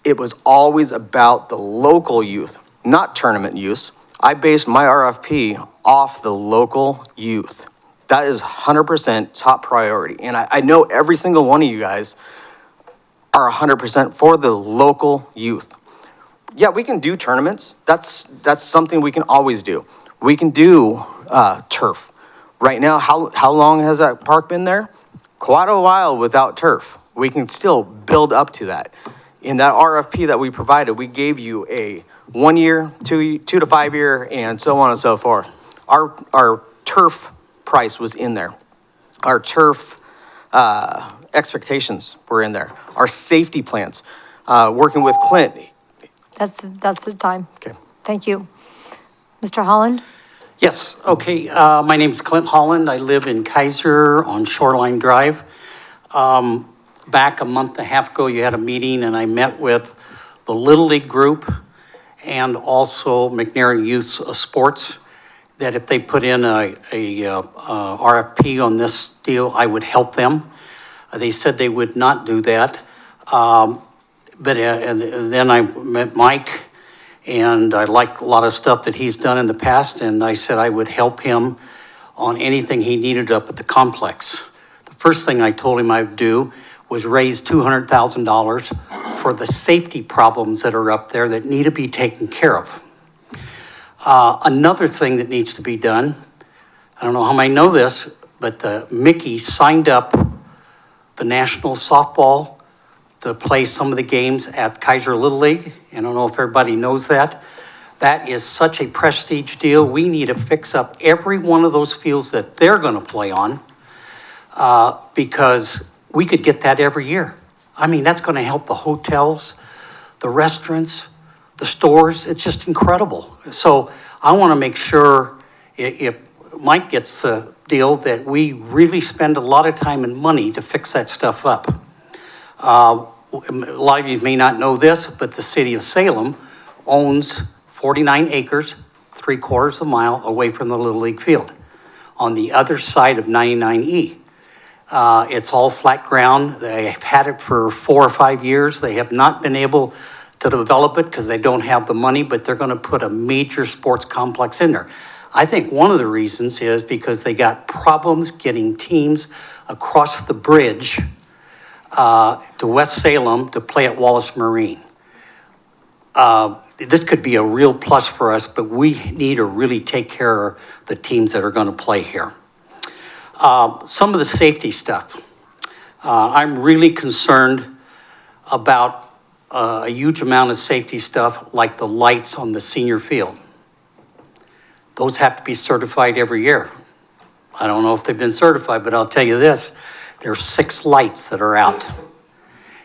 Speaker 20: It was always about the local youth, not tournament youth. I based my RFP off the local youth. That is 100% top priority. And I know every single one of you guys are 100% for the local youth. Yeah, we can do tournaments. That's something we can always do. We can do turf. Right now, how long has that park been there? Quite a while without turf. We can still build up to that. In that RFP that we provided, we gave you a 1 year, 2 to 5 year, and so on and so forth. Our turf price was in there. Our turf expectations were in there. Our safety plans, working with Clint.
Speaker 1: That's the time.
Speaker 20: Okay.
Speaker 1: Thank you. Mr. Holland?
Speaker 19: Yes, okay. My name's Clint Holland. I live in Kaiser on Shoreline Drive. Back a month and a half ago, you had a meeting, and I met with the Little League group and also McNary Youth Sports, that if they put in a RFP on this deal, I would help them. They said they would not do that. And then I met Mike, and I like a lot of stuff that he's done in the past, and I said I would help him on anything he needed up at the complex. The first thing I told him I would do was raise $200,000 for the safety problems that are up there that need to be taken care of. Another thing that needs to be done, I don't know how many know this, but the Mickey signed up the national softball to play some of the games at Kaiser Little League. I don't know if everybody knows that. That is such a prestige deal. We need to fix up every one of those fields that they're going to play on, because we could get that every year. I mean, that's going to help the hotels, the restaurants, the stores. It's just incredible. So I want to make sure if Mike gets the deal that we really spend a lot of time and money to fix that stuff up. A lot of you may not know this, but the city of Salem owns 49 acres, 3/4 of a mile away from the Little League field on the other side of 99E. It's all flat ground. They've had it for 4 or 5 years. They have not been able to develop it because they don't have the money, but they're going to put a major sports complex in there. I think one of the reasons is because they got problems getting teams across the bridge to West Salem to play at Wallace Marine. This could be a real plus for us, but we need to really take care of the teams that are going to play here. Some of the safety stuff. I'm really concerned about a huge amount of safety stuff like the lights on the senior field. Those have to be certified every year. I don't know if they've been certified, but I'll tell you this, there's 6 lights that are out.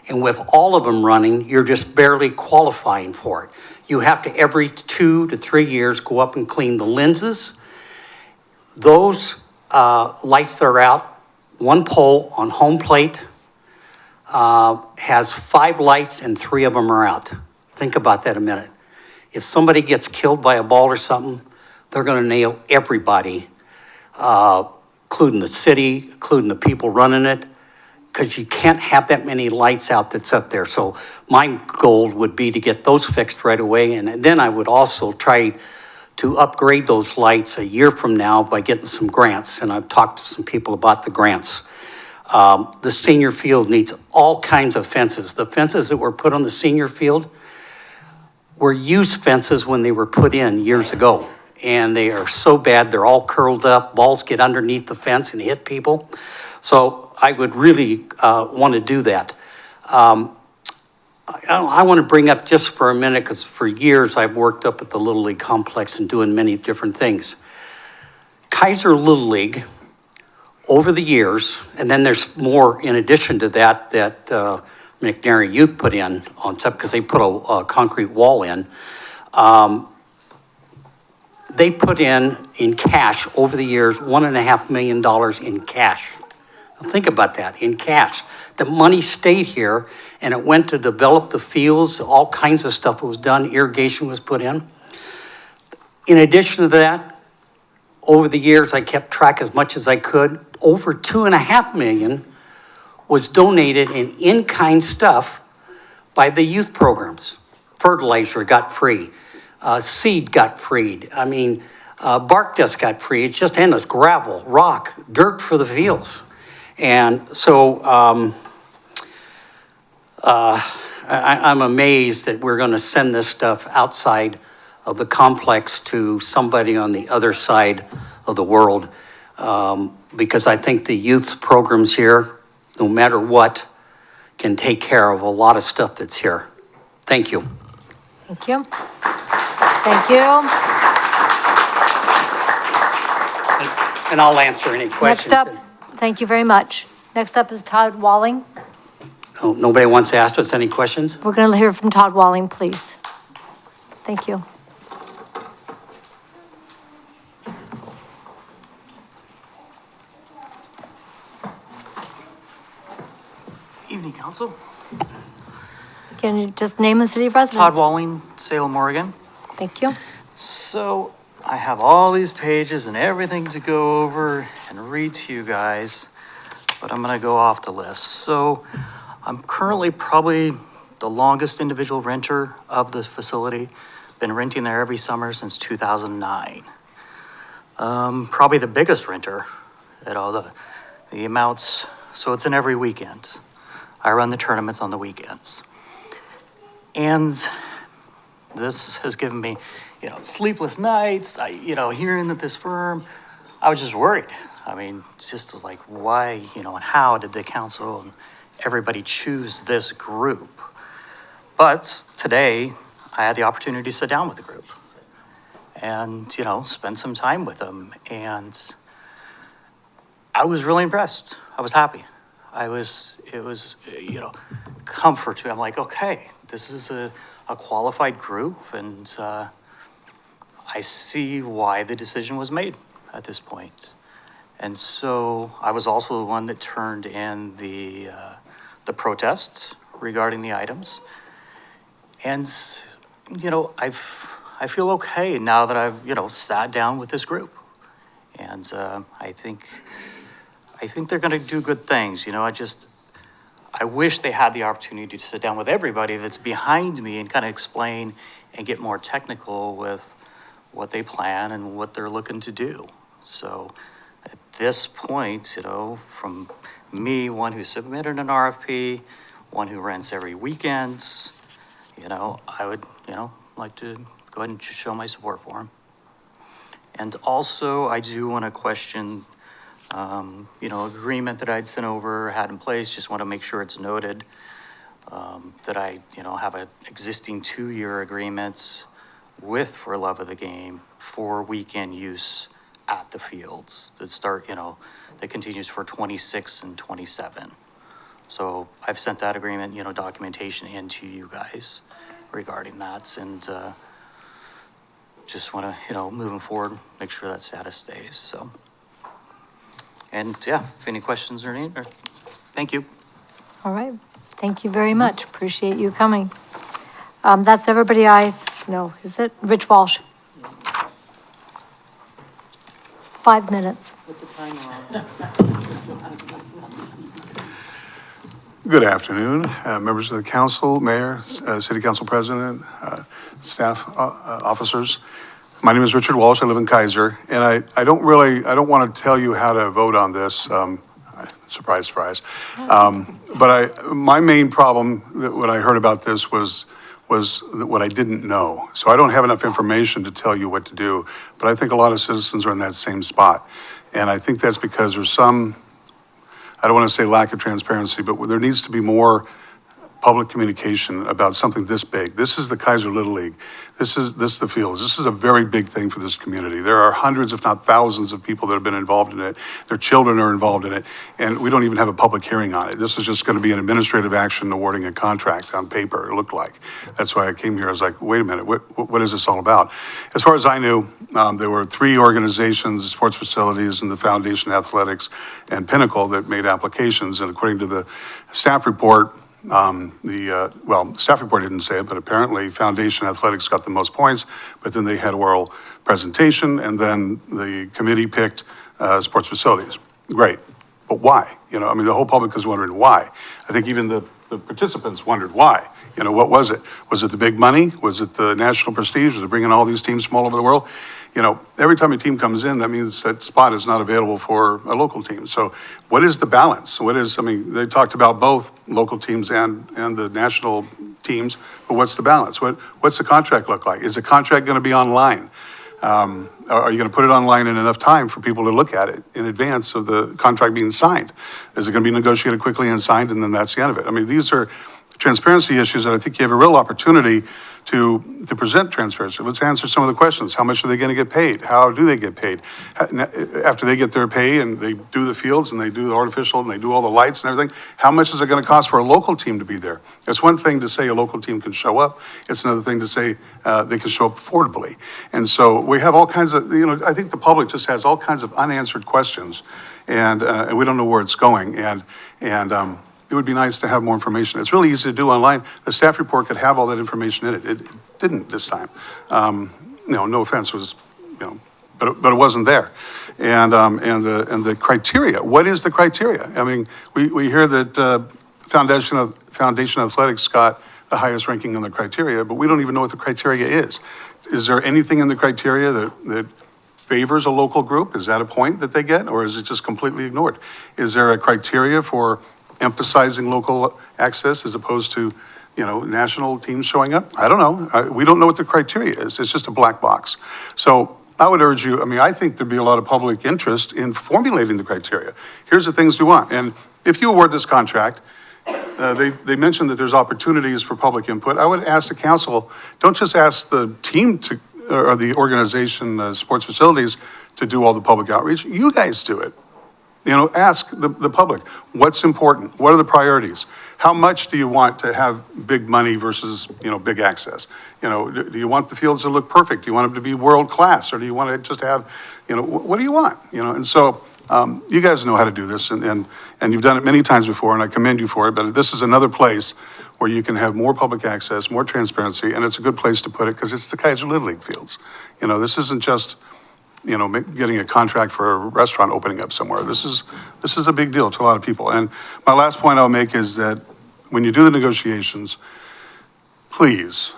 Speaker 19: And with all of them running, you're just barely qualifying for it. You have to every 2 to 3 years go up and clean the lenses. Those lights that are out, one pole on home plate has 5 lights and 3 of them are out. Think about that a minute. If somebody gets killed by a ball or something, they're going to nail everybody, including the city, including the people running it, because you can't have that many lights out that's up there. So my goal would be to get those fixed right away, and then I would also try to upgrade those lights a year from now by getting some grants, and I've talked to some people about the grants. The senior field needs all kinds of fences. The fences that were put on the senior field were used fences when they were put in years ago, and they are so bad, they're all curled up, balls get underneath the fence and hit people. So I would really want to do that. I want to bring up just for a minute, because for years I've worked up at the Little League complex and doing many different things. Kaiser Little League, over the years, and then there's more in addition to that McNary Youth put in on top, because they put a concrete wall in. They put in cash over the years, $1.5 million in cash. Think about that, in cash. The money stayed here, and it went to develop the fields, all kinds of stuff was done, irrigation was put in. In addition to that, over the years, I kept track as much as I could. Over $2.5 million was donated in kind stuff by the youth programs. Fertilizer got free, seed got freed. I mean, bark dust got free. It's just endless, gravel, rock, dirt for the fields. And so I'm amazed that we're going to send this stuff outside of the complex to somebody on the other side of the world, because I think the youth programs here, no matter what, can take care of a lot of stuff that's here. Thank you.
Speaker 1: Thank you. Thank you.
Speaker 19: And I'll answer any questions.
Speaker 1: Next up, thank you very much. Next up is Todd Walling.
Speaker 19: Oh, nobody wants to ask us any questions?
Speaker 1: We're going to hear from Todd Walling, please. Thank you.
Speaker 21: Evening, Council.
Speaker 1: Can you just name the city of residence?
Speaker 21: Todd Walling, Salem, Oregon.
Speaker 1: Thank you.
Speaker 21: So I have all these pages and everything to go over and read to you guys, but I'm going to go off the list. So I'm currently probably the longest individual renter of this facility. Been renting there every summer since 2009. Probably the biggest renter at all the amounts. So it's in every weekend. I run the tournaments on the weekends. And this has given me, sleepless nights, hearing that this firm, I was just worried. I mean, it's just like, why, and how did the council and everybody choose this group? But today, I had the opportunity to sit down with the group and, spend some time with them. And I was really impressed. I was happy. It was, comfort to me. I'm like, okay, this is a qualified group, and I see why the decision was made at this point. And so I was also the one that turned in the protest regarding the items. And, I feel okay now that I've, sat down with this group. And I think they're going to do good things. I wish they had the opportunity to sit down with everybody that's behind me and kind of explain and get more technical with what they plan and what they're looking to do. So at this point, from me, one who submitted an RFP, one who rents every weekend, I would, like to go ahead and show my support for them. And also, I do want to question agreement that I'd sent over, had in place, just want to make sure it's noted that I, have an existing 2-year agreement with For Love of the Game for weekend use at the fields that start, that continues for 26 and 27. So I've sent that agreement, documentation in to you guys regarding that, and just want to, moving forward, make sure that status stays, so. And yeah, if any questions or need, thank you.
Speaker 1: All right. Thank you very much. Appreciate you coming. That's everybody I know. Is it? Rich Walsh. 5 minutes.
Speaker 22: Good afternoon, members of the council, mayor, city council president, staff, officers. My name is Richard Walsh. I live in Kaiser, and I don't want to tell you how to vote on this. Surprise, surprise. But my main problem that when I heard about this was what I didn't know. So I don't have enough information to tell you what to do, but I think a lot of citizens are in that same spot. And I think that's because there's some, I don't want to say lack of transparency, but there needs to be more public communication about something this big. This is the Kaiser Little League. This is the fields. This is a very big thing for this community. There are hundreds, if not thousands, of people that have been involved in it. Their children are involved in it, and we don't even have a public hearing on it. This is just going to be an administrative action awarding a contract on paper, it looked like. That's why I came here. I was like, wait a minute, what is this all about? As far as I knew, there were 3 organizations, sports facilities, and the Foundation Athletics and Pinnacle that made applications, and according to the staff report, staff report didn't say it, but apparently Foundation Athletics got the most points, but then they had oral presentation, and then the committee picked sports facilities. Great, but why? The whole public was wondering why. I think even the participants wondered why. What was it? Was it the big money? Was it the national prestige? Was it bringing all these teams from all over the world? Every time a team comes in, that means that spot is not available for a local team. So what is the balance? They talked about both local teams and the national teams, but what's the balance? What's the contract look like? Is the contract going to be online? Are you going to put it online in enough time for people to look at it in advance of the contract being signed? Is it going to be negotiated quickly and signed, and then that's the end of it? These are transparency issues that I think you have a real opportunity to present transparency. Let's answer some of the questions. How much are they going to get paid? How do they get paid? After they get their pay and they do the fields and they do the artificial and they do all the lights and everything, how much is it going to cost for a local team to be there? It's one thing to say a local team can show up. It's another thing to say they can show up affordably. And so we have all kinds of, I think the public just has all kinds of unanswered questions, and we don't know where it's going. And it would be nice to have more information. It's really easy to do online. The staff report could have all that information in it. It didn't this time. No offense, but it wasn't there. And the criteria. What is the criteria? I mean, we hear that Foundation Athletics got the highest ranking on the criteria, but we don't even know what the criteria is. Is there anything in the criteria that favors a local group? Is that a point that they get, or is it just completely ignored? Is there a criteria for emphasizing local access as opposed to, national teams showing up? I don't know. We don't know what the criteria is. It's just a black box. So I would urge you, I think there'd be a lot of public interest in formulating the criteria. Here's the things we want. And if you award this contract, they mentioned that there's opportunities for public input. I would ask the council, don't just ask the team or the organization, sports facilities, to do all the public outreach. You guys do it. Ask the public, what's important? What are the priorities? How much do you want to have big money versus, big access? Do you want the fields to look perfect? Do you want them to be world-class? Or do you want to just have, what do you want? And so you guys know how to do this, and you've done it many times before, and I commend you for it, but this is another place where you can have more public access, more transparency, and it's a good place to put it because it's the Kaiser Little League fields. This isn't just getting a contract for a restaurant opening up somewhere. This is a big deal to a lot of people. And my last point I'll make is that when you do the negotiations, please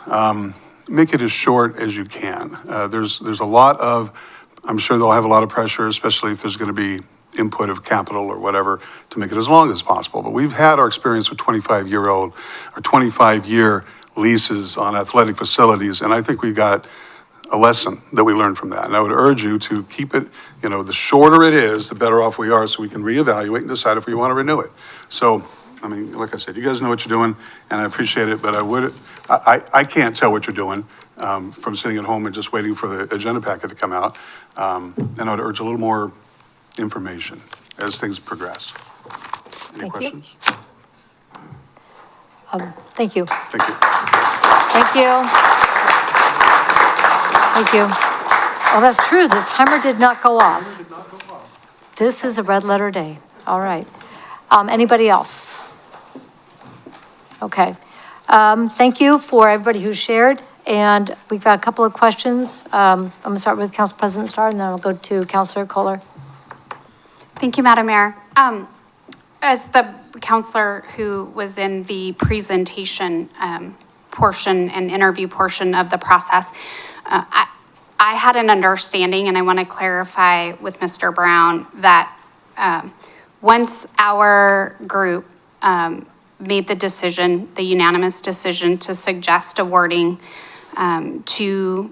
Speaker 22: make it as short as you can. There's a lot of, I'm sure they'll have a lot of pressure, especially if there's going to be input of capital or whatever, to make it as long as possible. But we've had our experience with 25-year-old or 25-year leases on athletic facilities, and I think we got a lesson that we learned from that. And I would urge you to keep it, the shorter it is, the better off we are, so we can reevaluate and decide if we want to renew it. So, like I said, you guys know what you're doing, and I appreciate it, but I can't tell what you're doing from sitting at home and just waiting for the agenda packet to come out. And I would urge a little more information as things progress. Any questions?
Speaker 1: Thank you.
Speaker 22: Thank you.
Speaker 1: Thank you. Thank you. Oh, that's true. The timer did not go off. This is a red letter day. All right. Anybody else? Okay. Thank you for everybody who shared. And we've got a couple of questions. I'm going to start with Council President Starr, and then I'll go to Councilor Kohler.
Speaker 9: Thank you, Madam Mayor. As the counselor who was in the presentation portion and interview portion of the process, I had an understanding, and I want to clarify with Mr. Brown, that once our group made the decision, the unanimous decision to suggest awarding to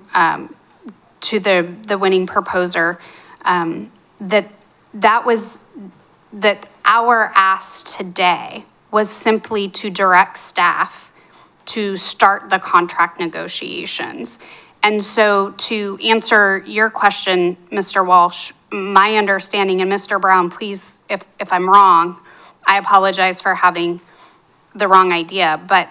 Speaker 9: the winning proposer, that our ask today was simply to direct staff to start the contract negotiations. And so to answer your question, Mr. Walsh, my understanding, and Mr. Brown, please, if I'm wrong, I apologize for having the wrong idea, but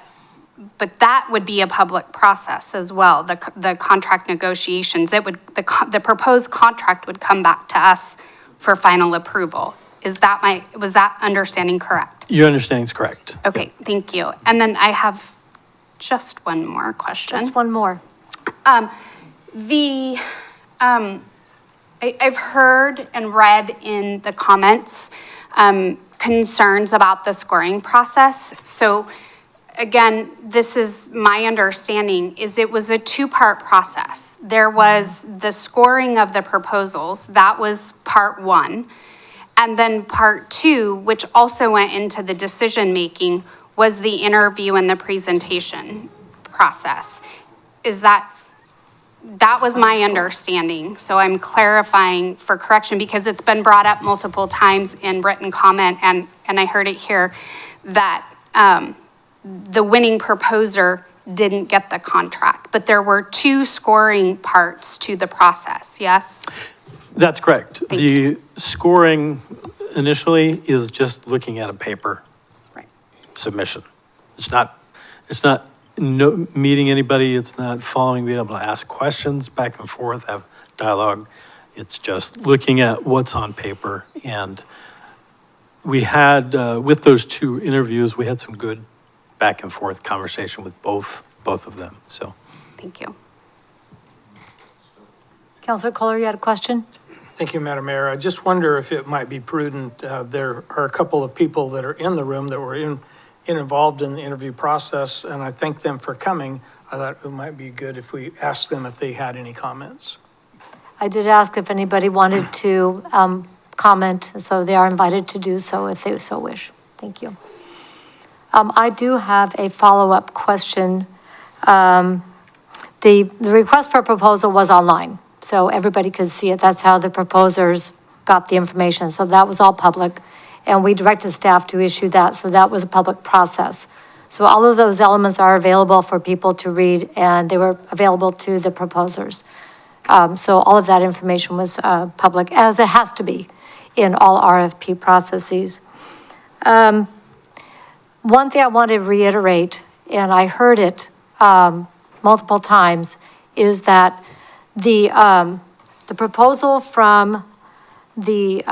Speaker 9: that would be a public process as well, the contract negotiations. The proposed contract would come back to us for final approval. Was that understanding correct?
Speaker 10: Your understanding is correct.
Speaker 9: Okay, thank you. And then I have just one more question.
Speaker 1: Just one more.
Speaker 9: I've heard and read in the comments concerns about the scoring process. So again, this is my understanding, is it was a two-part process. There was the scoring of the proposals, that was part one. And then part two, which also went into the decision-making, was the interview and the presentation process. That was my understanding. So I'm clarifying for correction because it's been brought up multiple times in written comment, and I heard it here, that the winning proposer didn't get the contract, but there were 2 scoring parts to the process, yes?
Speaker 10: That's correct. The scoring initially is just looking at a paper submission. It's not meeting anybody, it's not following, being able to ask questions back and forth, have dialogue. It's just looking at what's on paper. And we had, with those 2 interviews, we had some good back and forth conversation with both of them, so.
Speaker 9: Thank you.
Speaker 1: Councilor Kohler, you had a question?
Speaker 5: Thank you, Madam Mayor. I just wonder if it might be prudent, there are a couple of people that are in the room that were involved in the interview process, and I thank them for coming. I thought it might be good if we asked them if they had any comments.
Speaker 1: I did ask if anybody wanted to comment, so they are invited to do so if they so wish. Thank you. I do have a follow-up question. The request for proposal was online, so everybody could see it. That's how the proposers got the information, so that was all public. And we directed staff to issue that, so that was a public process. So all of those elements are available for people to read, and they were available to the proposers. So all of that information was public, as it has to be in all RFP processes. One thing I want to reiterate, and I heard it multiple times, is that the proposal from the,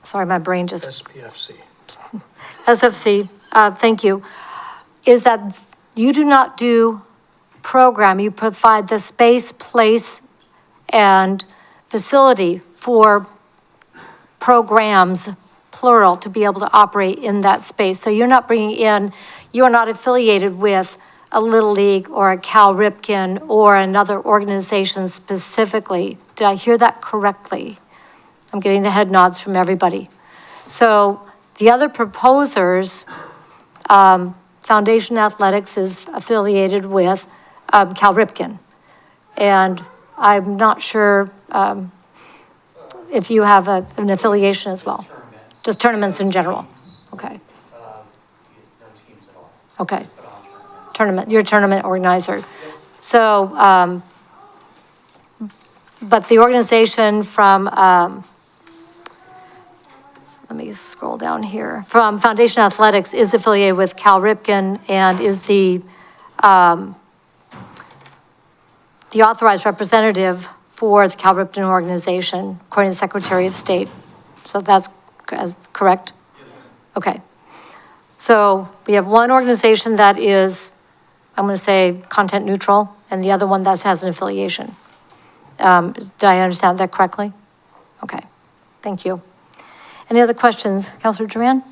Speaker 1: sorry, my brain just.
Speaker 5: SPFC.
Speaker 1: SFC, thank you, is that you do not do program, you provide the space, place, and facility for programs, plural, to be able to operate in that space. So you're not bringing in, you are not affiliated with a Little League or a Cal Ripken or another organization specifically. Did I hear that correctly? I'm getting the head nods from everybody. So the other proposers, Foundation Athletics is affiliated with Cal Ripken. And I'm not sure if you have an affiliation as well. Just tournaments in general. Okay. Okay. Tournament, you're a tournament organizer. So, but the organization from, let me scroll down here, from Foundation Athletics is affiliated with Cal Ripken and is the authorized representative for the Cal Ripken organization, according to the Secretary of State. So that's correct? Okay. So we have one organization that is, I'm going to say, content neutral, and the other one that has an affiliation. Did I understand that correctly? Okay. Thank you. Any other questions? Councilor Duran?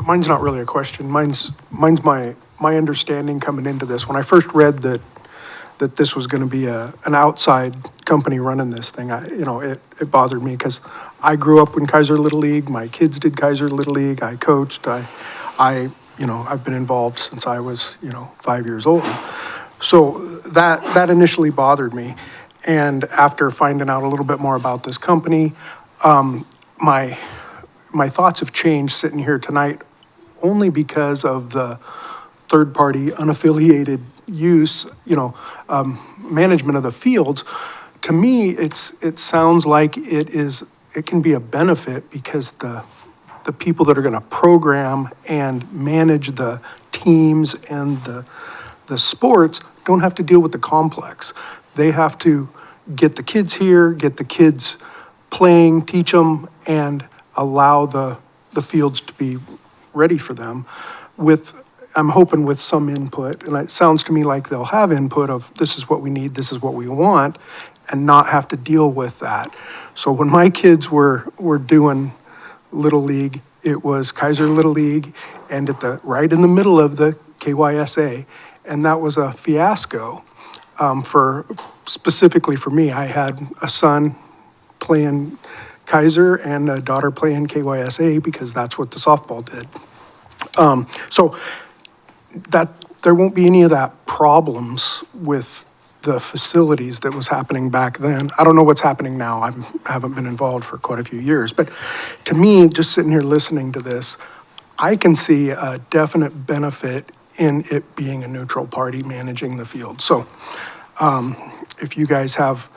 Speaker 15: Mine's not really a question. Mine's my understanding coming into this. When I first read that this was going to be an outside company running this thing, it bothered me because I grew up in Kaiser Little League. My kids did Kaiser Little League. I coached. I've been involved since I was, 5 years old. So that initially bothered me. And after finding out a little bit more about this company, my thoughts have changed sitting here tonight only because of the third-party unaffiliated use, management of the fields. To me, it sounds like it can be a benefit because the people that are going to program and manage the teams and the sports don't have to deal with the complex. They have to get the kids here, get the kids playing, teach them, and allow the fields to be ready for them I'm hoping with some input, and it sounds to me like they'll have input of this is what we need, this is what we want, and not have to deal with that. So when my kids were doing Little League, it was Kaiser Little League and right in the middle of the KYSA, and that was a fiasco specifically for me. I had a son playing Kaiser and a daughter playing KYSA because that's what the softball did. So that there won't be any of that problems with the facilities that was happening back then. I don't know what's happening now. I haven't been involved for quite a few years. But to me, just sitting here listening to this, I can see a definite benefit in it being a neutral party managing the field. So if you guys have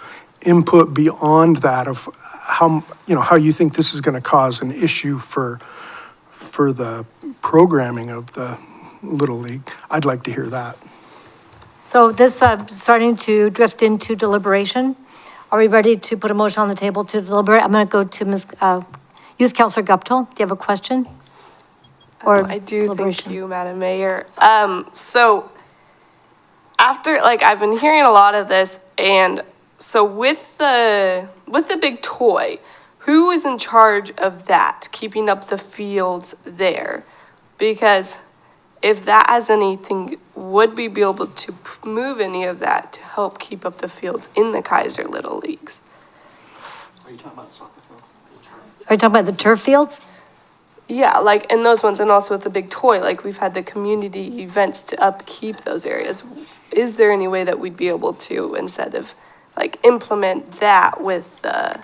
Speaker 15: input beyond that of how, how you think this is going to cause an issue for the programming of the Little League, I'd like to hear that.
Speaker 1: So this starting to drift into deliberation. Are we ready to put a motion on the table to deliberate? I'm going to go to Ms. Youth Councilor Guptill. Do you have a question? Or
Speaker 7: I do, thank
Speaker 1: deliberation?
Speaker 7: you, Madam Mayor. So after, I've been hearing a lot of this, and so with the big toy, who is in charge of that, keeping up the fields there? Because if that has anything, would we be able to move any of that to help keep up the fields in the Kaiser Little Leagues?
Speaker 19: Are you talking about soccer fields?
Speaker 1: Are you talking about the turf fields?
Speaker 7: Yeah, in those ones, and also with the big toy, we've had the community events to upkeep those areas. Is there any way that we'd be able to, instead of, implement that with the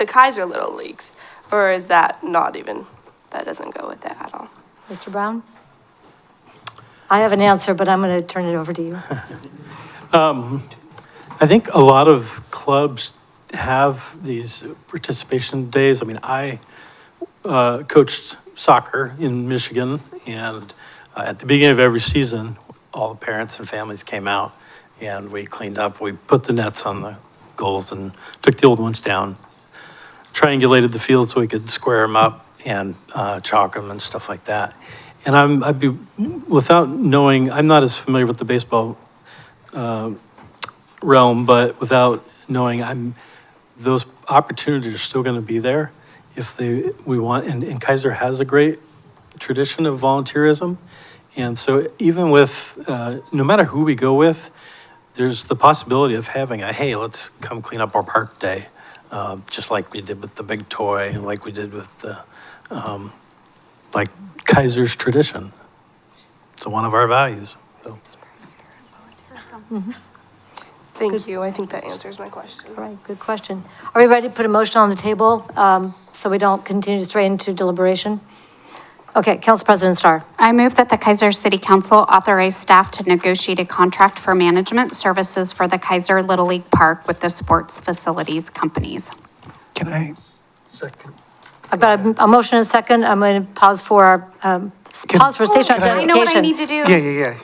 Speaker 7: Kaiser Little Leagues? Or is that not even, that doesn't go with that at all?
Speaker 1: Mr. Brown? I have an answer, but I'm going to turn it over to you.
Speaker 10: I think a lot of clubs have these participation days. I mean, I coached soccer in Michigan, and at the beginning of every season, all the parents and families came out, and we cleaned up. We put the nets on the goals and took the old ones down, triangulated the field so we could square them up and chalk them and stuff like that. And I'd be, without knowing, I'm not as familiar with the baseball realm, but without knowing, those opportunities are still going to be there if we want. And Kaiser has a great tradition of volunteerism. And so even with, no matter who we go with, there's the possibility of having hey, let's come clean up our park day, just like we did with the big toy, like we did with the, Kaiser's tradition. It's one of our values. So.
Speaker 7: Thank you. I think that answers my question.
Speaker 1: All right, good question. Are we ready to put a motion on the table so we don't continue to stray into deliberation? Okay, Council President Starr.
Speaker 9: I move that the Kaiser City Council authorize staff to negotiate a contract for management services for the Kaiser Little League Park with the sports facilities companies.
Speaker 16: Can I?
Speaker 10: Second.
Speaker 1: I've got a motion and a second. I'm going to pause for station identification.
Speaker 9: I know what I need to do.
Speaker 16: Yeah.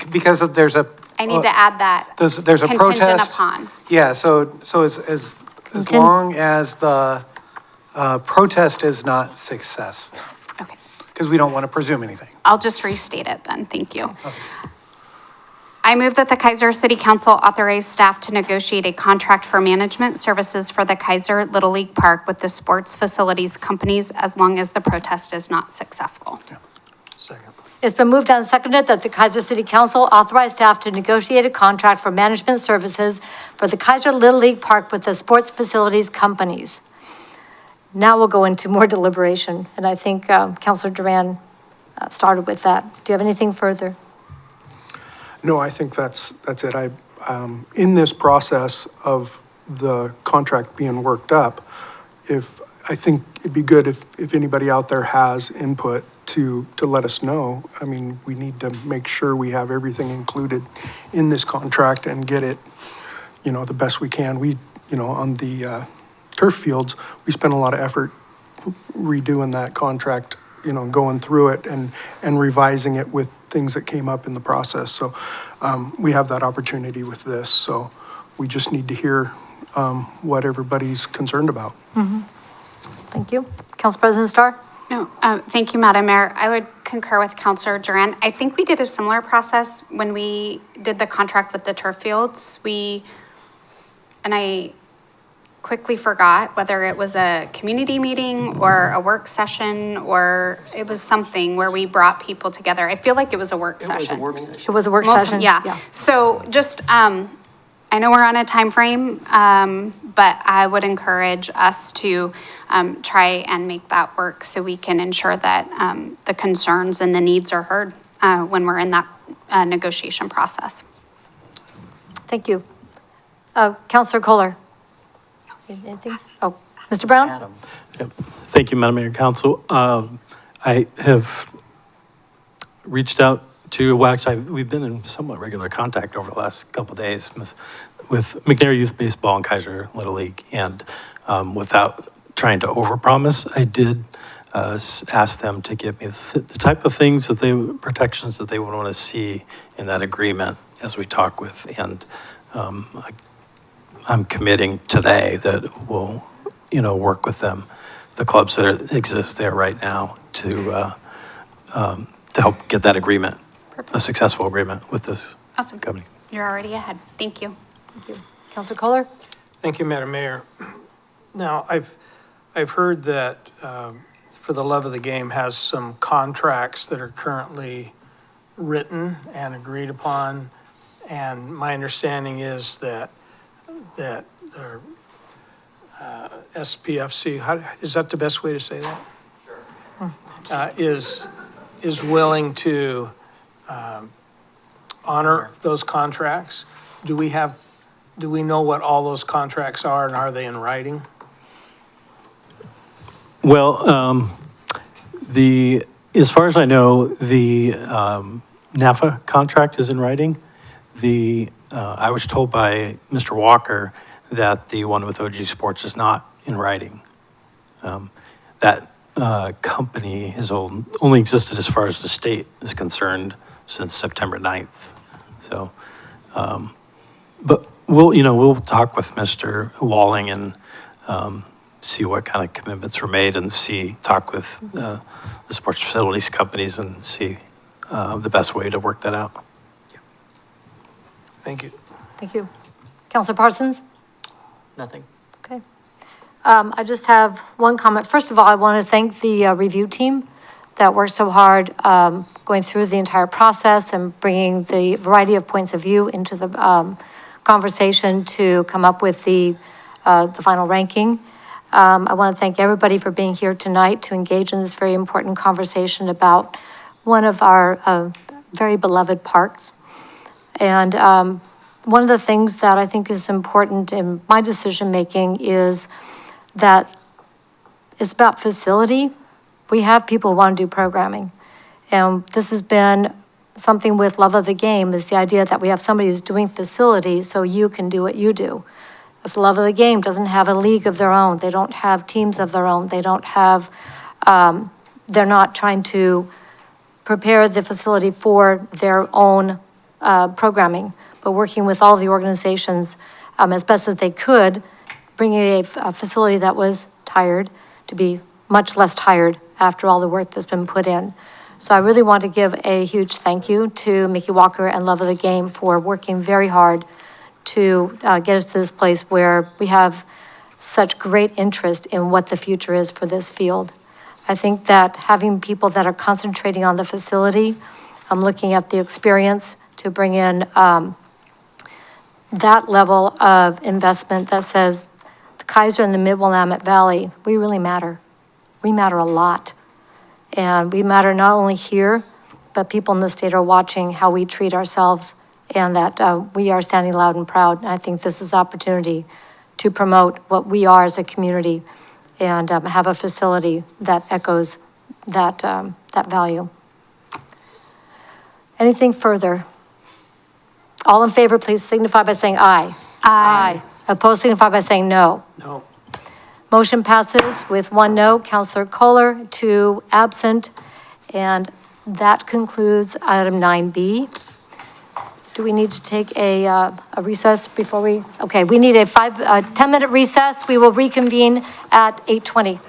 Speaker 16: Because there's a.
Speaker 9: I need to add that.
Speaker 16: There's a
Speaker 9: Contingent
Speaker 16: protest.
Speaker 9: upon.
Speaker 16: Yeah, so as long as the protest is not successful.
Speaker 9: Okay.
Speaker 16: Because we don't want to presume anything.
Speaker 9: I'll just restate it then. Thank you. Okay. I move that the Kaiser City Council authorize staff to negotiate a contract for management services for the Kaiser Little League Park with the sports facilities companies as long as the protest is not successful.
Speaker 16: Yeah. Second.
Speaker 1: It's been moved and seconded that the Kaiser City Council authorize staff to negotiate a contract for management services for the Kaiser Little League Park with the sports facilities companies. Now we'll go into more deliberation, and I think Councilor Duran started with that. Do you have anything further?
Speaker 15: No, I think that's it. In this process of the contract being worked up, I think it'd be good if anybody out there has input to let us know. I mean, we need to make sure we have everything included in this contract and get it, the best we can. We, on the turf fields, we spent a lot of effort redoing that contract, going through it and revising it with things that came up in the process. So we have that opportunity with this. So we just need to hear what everybody's concerned about.
Speaker 1: Mm-hmm. Thank you. Council President Starr?
Speaker 9: No, thank you, Madam Mayor. I would concur with Councilor Duran. I think we did a similar process when we did the contract with the turf fields. And I quickly forgot whether it was a community meeting or a work session, or it was something where we brought people together. I feel like it was a work session.
Speaker 1: It was a work session.
Speaker 9: Yeah. So just, I know we're on a time frame, but I would encourage us to try and make that work so we can ensure that the concerns and the needs are heard when we're in that negotiation process.
Speaker 1: Thank you. Councilor Kohler? Anything? Oh, Mr. Brown?
Speaker 10: Thank you, Madam Mayor and Council. I have reached out to, well, actually, we've been in somewhat regular contact over the last couple of days with McNair Youth Baseball and Kaiser Little League. And without trying to overpromise, I did ask them to give me the type of things that protections that they would want to see in that agreement as we talk with. And I'm committing today that we'll, work with them, the clubs that exist there right now to help get that agreement, a successful agreement with this
Speaker 9: Awesome.
Speaker 10: company.
Speaker 9: You're already ahead. Thank you.
Speaker 1: Thank you. Counselor Kohler?
Speaker 5: Thank you, Madam Mayor. Now, I've heard that For the Love of the Game has some contracts that are currently written and agreed upon. And my understanding is that their SPFC, is that the best way to say that? Sure. Is willing to honor those contracts. Do we know what all those contracts are, and are they in writing?
Speaker 10: Well, as far as I know, the NAFA contract is in writing. I was told by Mr. Walker that the one with OG Sports is not in writing. That company has only existed as far as the state is concerned since September 9th. So, but we'll talk with Mr. Walling and see what kind of commitments were made and talk with the sports facilities companies and see the best way to work that out.
Speaker 5: Thank you.
Speaker 1: Thank you. Counselor Parsons?
Speaker 21: Nothing.
Speaker 1: Okay. I just have one comment. First of all, I want to thank the review team that worked so hard going through the entire process and bringing the variety of points of view into the conversation to come up with the final ranking. I want to thank everybody for being here tonight to engage in this very important conversation about one of our very beloved parks. And one of the things that I think is important in my decision-making is that it's about facility. We have people who want to do programming. And this has been something with Love of the Game, is the idea that we have somebody who's doing facility so you can do what you do. This Love of the Game doesn't have a league of their own. They don't have teams of their own. They don't have, they're not trying to prepare the facility for their own programming, but working with all the organizations as best as they could, bringing a facility that was tired to be much less tired after all the work that's been put in. So I really want to give a huge thank you to Mickey Walker and Love of the Game for working very hard to get us to this place where we have such great interest in what the future is for this field. I think that having people that are concentrating on the facility, I'm looking at the experience to bring in that level of investment that says the Kaiser and the Mid-Willamette Valley, we really matter. We matter a lot. And we matter not only here, but people in the state are watching how we treat ourselves and that we are standing loud and proud. And I think this is opportunity to promote what we are as a community and have a facility that echoes that, that value. Anything further? All in favor, please signify by saying aye. Aye. Opposed, signify by saying no.
Speaker 5: No.
Speaker 1: Motion passes with 1 no, Counselor Kohler, 2 absent, and that concludes item 9B. Do we need to take a recess before we? Okay, we need a 10-minute recess. We will reconvene at 8:20.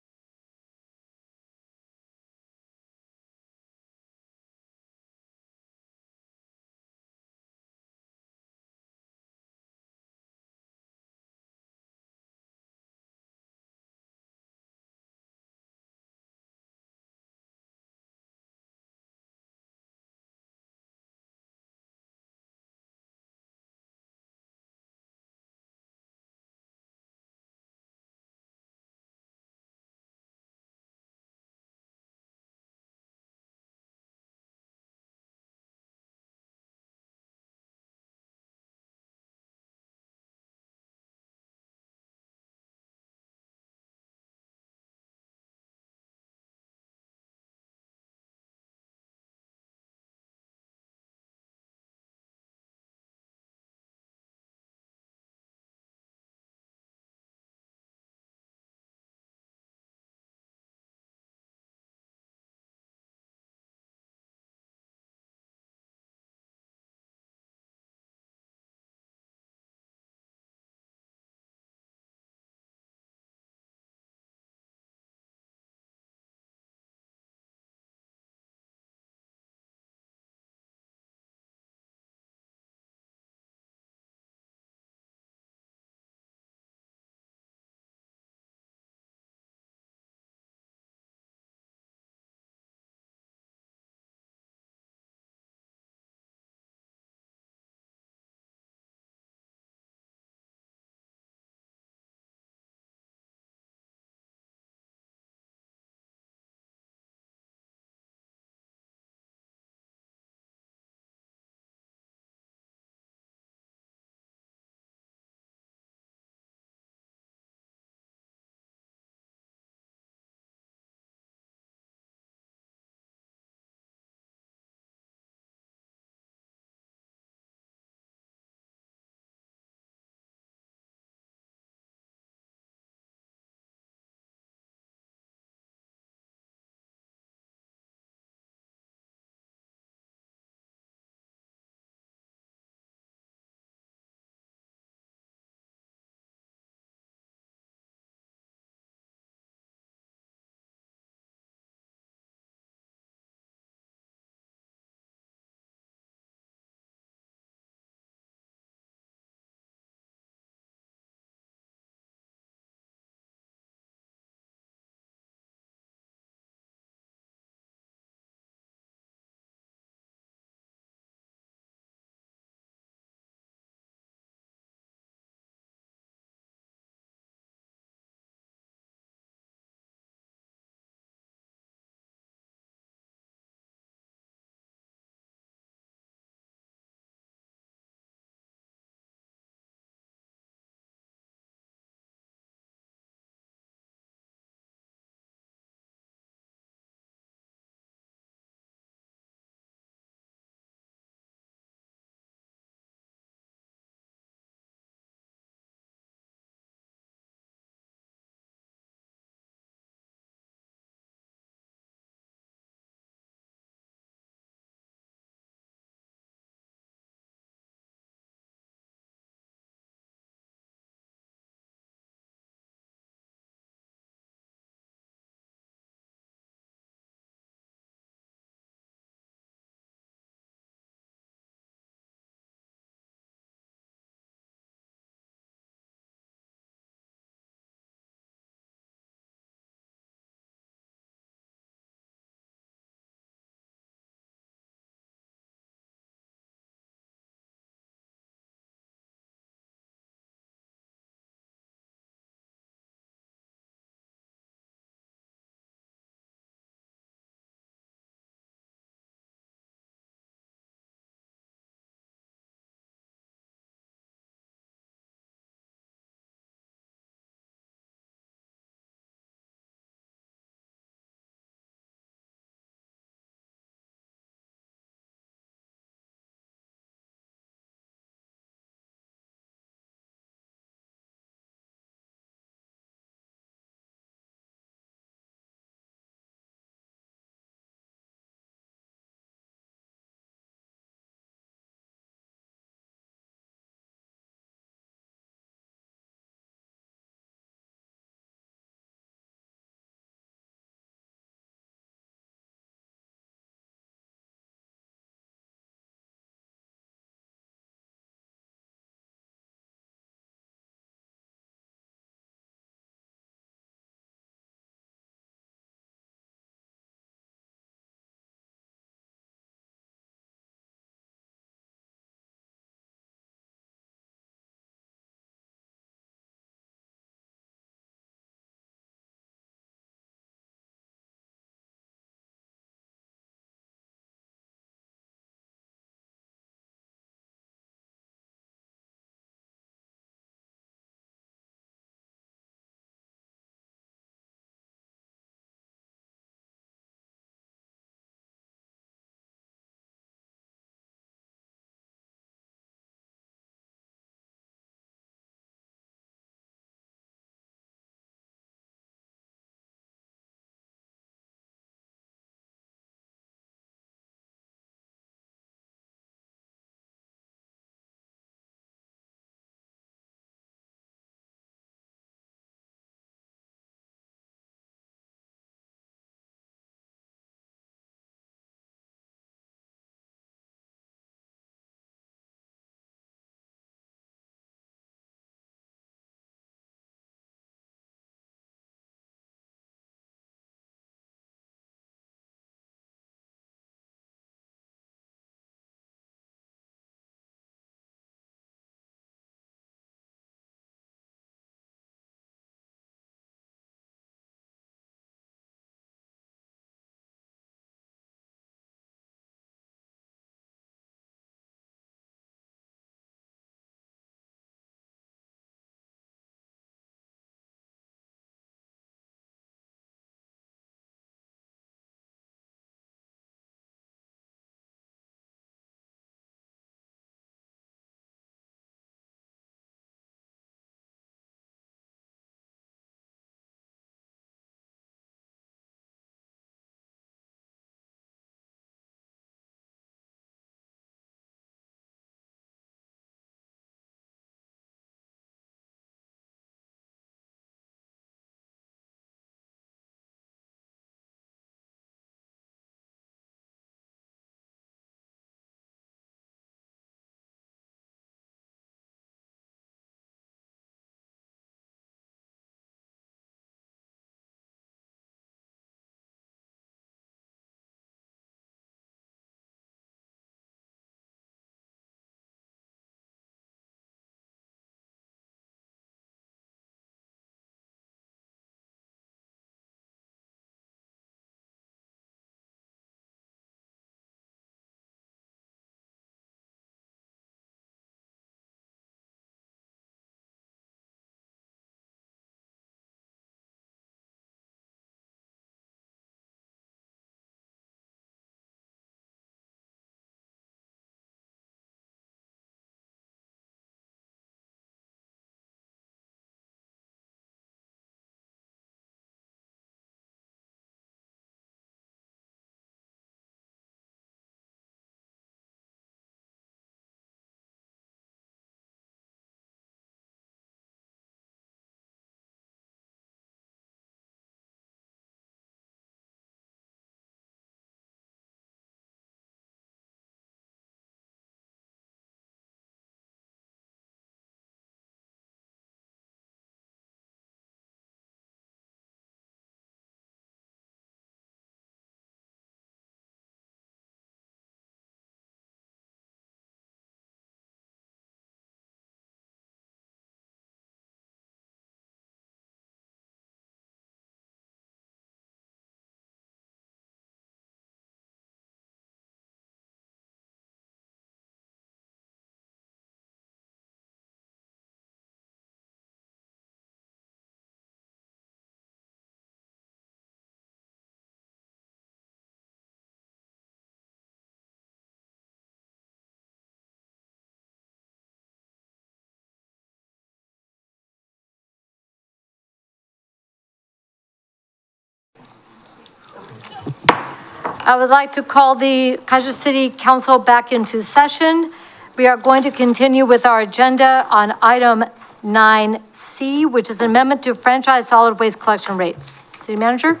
Speaker 1: I would like to call the Kaiser City Council back into session. We are going to continue with our agenda on item 9C, which is an amendment to franchise solid waste collection rates. City Manager?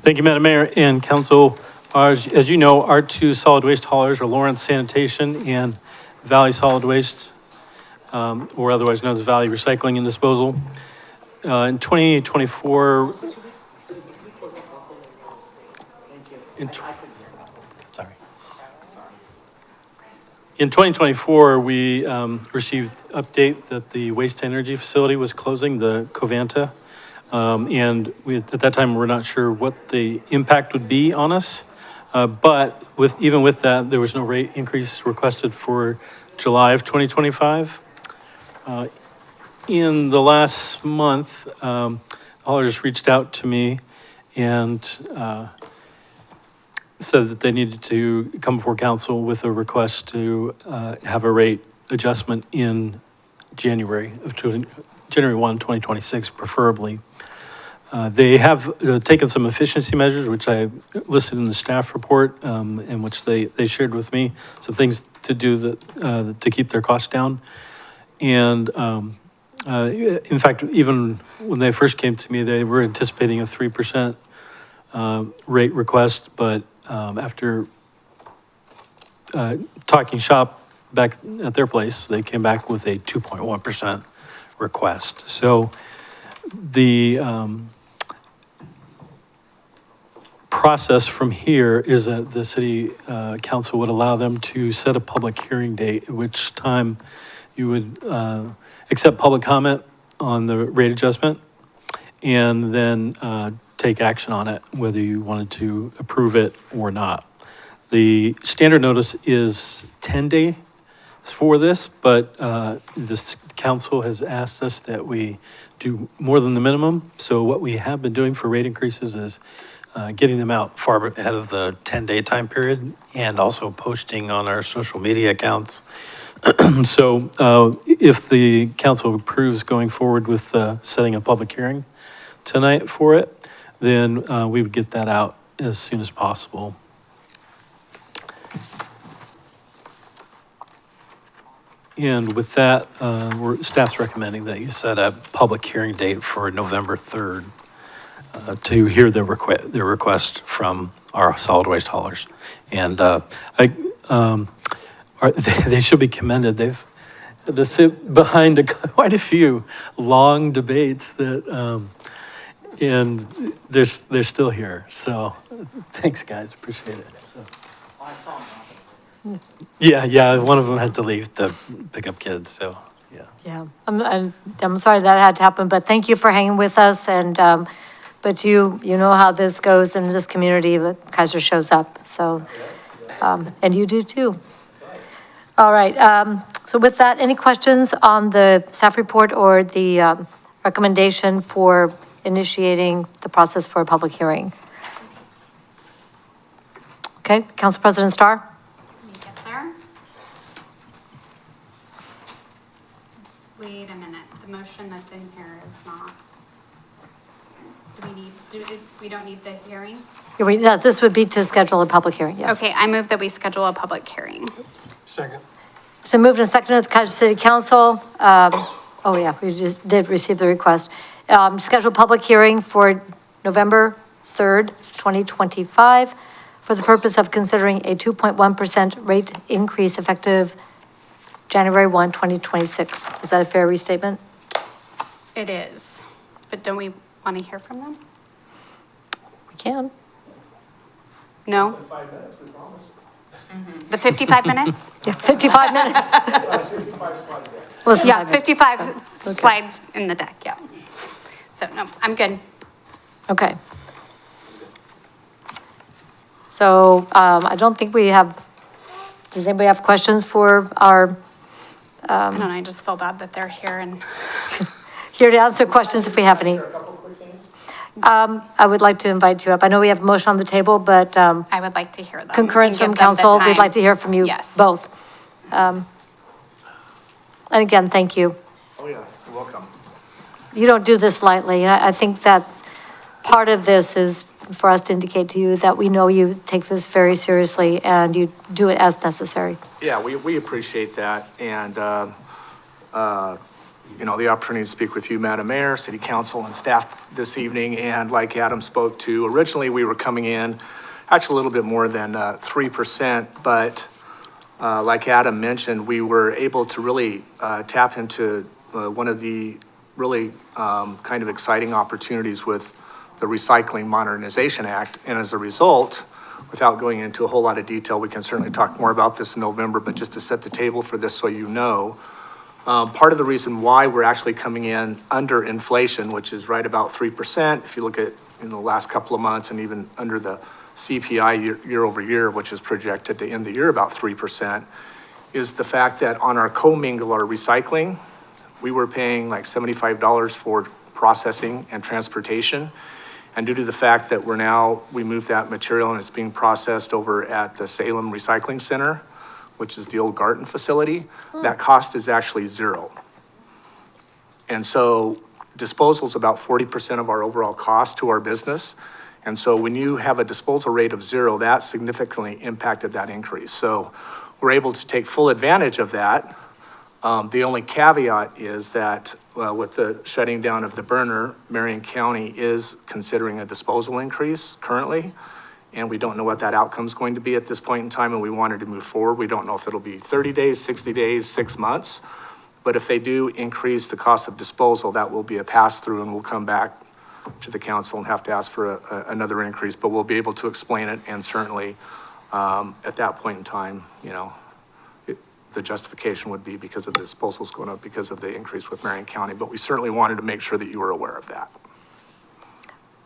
Speaker 10: Thank you, Madam Mayor and Council. As you know, our two solid waste haulers are Lawrence Sanitation and Valley Solid Waste, or otherwise known as Valley Recycling and Disposal. In 2024, In 2024, we received update that the waste energy facility was closing, the Covanta. And we, at that time, we're not sure what the impact would be on us. But even with that, there was no rate increase requested for July of 2025. In the last month, haulers reached out to me and said that they needed to come before council with a request to have a rate adjustment in January 1, 2026, preferably. They have taken some efficiency measures, which I listed in the staff report, in which they shared with me some things to do that to keep their costs down. And in fact, even when they first came to me, they were anticipating a 3% rate request, but after talking shop back at their place, they came back with a 2.1% request. So the process from here is that the city council would allow them to set a public hearing date, at which time you would accept public comment on the rate adjustment and then take action on it, whether you wanted to approve it or not. The standard notice is 10 days for this, but this council has asked us that we do more than the minimum. So what we have been doing for rate increases is getting them out far ahead of the 10-day time period and also posting on our social media accounts. So if the council approves going forward with setting a public hearing tonight for it, then we would get that out as soon as possible. And with that, staff's recommending that you set a public hearing date for November 3rd to hear the request from our solid waste haulers. And they should be commended. They've had to sit behind quite a few long debates that, and they're still here. So thanks, guys. Appreciate it. Yeah, one of them had to leave to pick up kids, so, yeah.
Speaker 1: Yeah, I'm sorry that had to happen, but thank you for hanging with us, and, but you know how this goes in this community, that Kaiser shows up, so, and you do too. All right, so with that, any questions on the staff report or the recommendation for initiating the process for a public hearing? Okay, Council President Starr?
Speaker 9: Wait a minute, the motion that's in here is not, we don't need the hearing?
Speaker 1: Yeah, this would be to schedule a public hearing, yes.
Speaker 9: Okay, I move that we schedule a public hearing.
Speaker 15: Second.
Speaker 1: It's been moved and seconded at the Kaiser City Council. Oh yeah, we just did receive the request. Schedule public hearing for November 3rd, 2025, for the purpose of considering a 2.1% rate increase effective January 1, 2026. Is that a fair restatement?
Speaker 9: It is, but don't we want to hear from them?
Speaker 1: We can.
Speaker 9: No?
Speaker 5: 5 minutes, we promise.
Speaker 9: The 55 minutes?
Speaker 1: Yeah, 55 minutes.
Speaker 5: 55 slides there.
Speaker 1: Listen,
Speaker 9: Yeah,
Speaker 1: 55
Speaker 9: 55 slides in the deck, yeah. So, no, I'm good.
Speaker 1: Okay. So, I don't think we have, does anybody have questions for our,
Speaker 9: I don't know, I just feel bad that they're here and.
Speaker 1: here to answer questions if we have any? I would like to invite you up. I know we have a motion on the table, but,
Speaker 9: I would like to hear them.
Speaker 1: concurrence
Speaker 9: and give
Speaker 1: from
Speaker 9: them the
Speaker 1: council, we'd
Speaker 9: time.
Speaker 1: like to hear from you
Speaker 9: Yes.
Speaker 1: both. And again, thank you.
Speaker 15: Oh, yeah, you're welcome.
Speaker 1: You don't do this lightly, and I think that's, part of this is for us to indicate to you that we know you take this very seriously and you do it as necessary.
Speaker 2: Yeah, we appreciate that, and, you know, the opportunity to speak with you, Madam Mayor, City Council, and staff this evening, and like Adam spoke to, originally we were coming in actually a little bit more than 3%, but like Adam mentioned, we were able to really tap into one of the really kind of exciting opportunities with the Recycling Modernization Act, and as a result, without going into a whole lot of detail, we can certainly talk more about this in November, but just to set the table for this so you know, part of the reason why we're actually coming in under inflation, which is right about 3%, if you look at in the last couple of months, and even under the CPI year over year, which is projected to end the year about 3%, is the fact that on our co-mingler recycling, we were paying like $75 for processing and transportation. And due to the fact that we moved that material and it's being processed over at the Salem Recycling Center, which is the old Garten facility, that cost is actually zero. And so disposal is about 40% of our overall cost to our business. And so when you have a disposal rate of zero, that significantly impacted that increase. So we're able to take full advantage of that. The only caveat is that with the shutting down of the burner, Marion County is considering a disposal increase currently. And we don't know what that outcome is going to be at this point in time, and we wanted to move forward. We don't know if it'll be 30 days, 60 days, 6 months. But if they do increase the cost of disposal, that will be a pass-through, and we'll come back to the council and have to ask for another increase. But we'll be able to explain it, and certainly at that point in time, you know, the justification would be because of the disposals going up because of the increase with Marion County. But we certainly wanted to make sure that you were aware of that.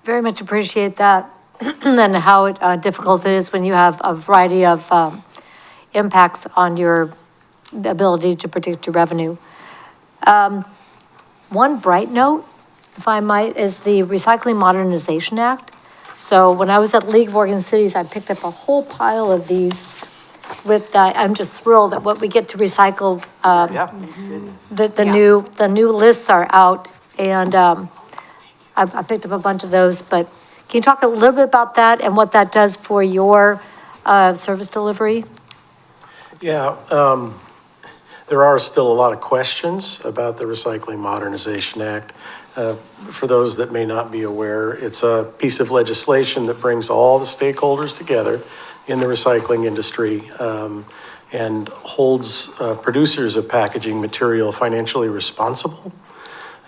Speaker 1: Very much appreciate that and how difficult it is when you have a variety of impacts on your ability to predict your revenue. One bright note, if I might, is the Recycling Modernization Act. So when I was at League of Oregon Cities, I picked up a whole pile of these with, I'm just thrilled at what we get to recycle. The new lists are out, and I picked up a bunch of those, but can you talk a little bit about that and what that does for your service delivery?
Speaker 3: Yeah, there are still a lot of questions about the Recycling Modernization Act. For those that may not be aware, it's a piece of legislation that brings all the stakeholders together in the recycling industry and holds producers of packaging material financially responsible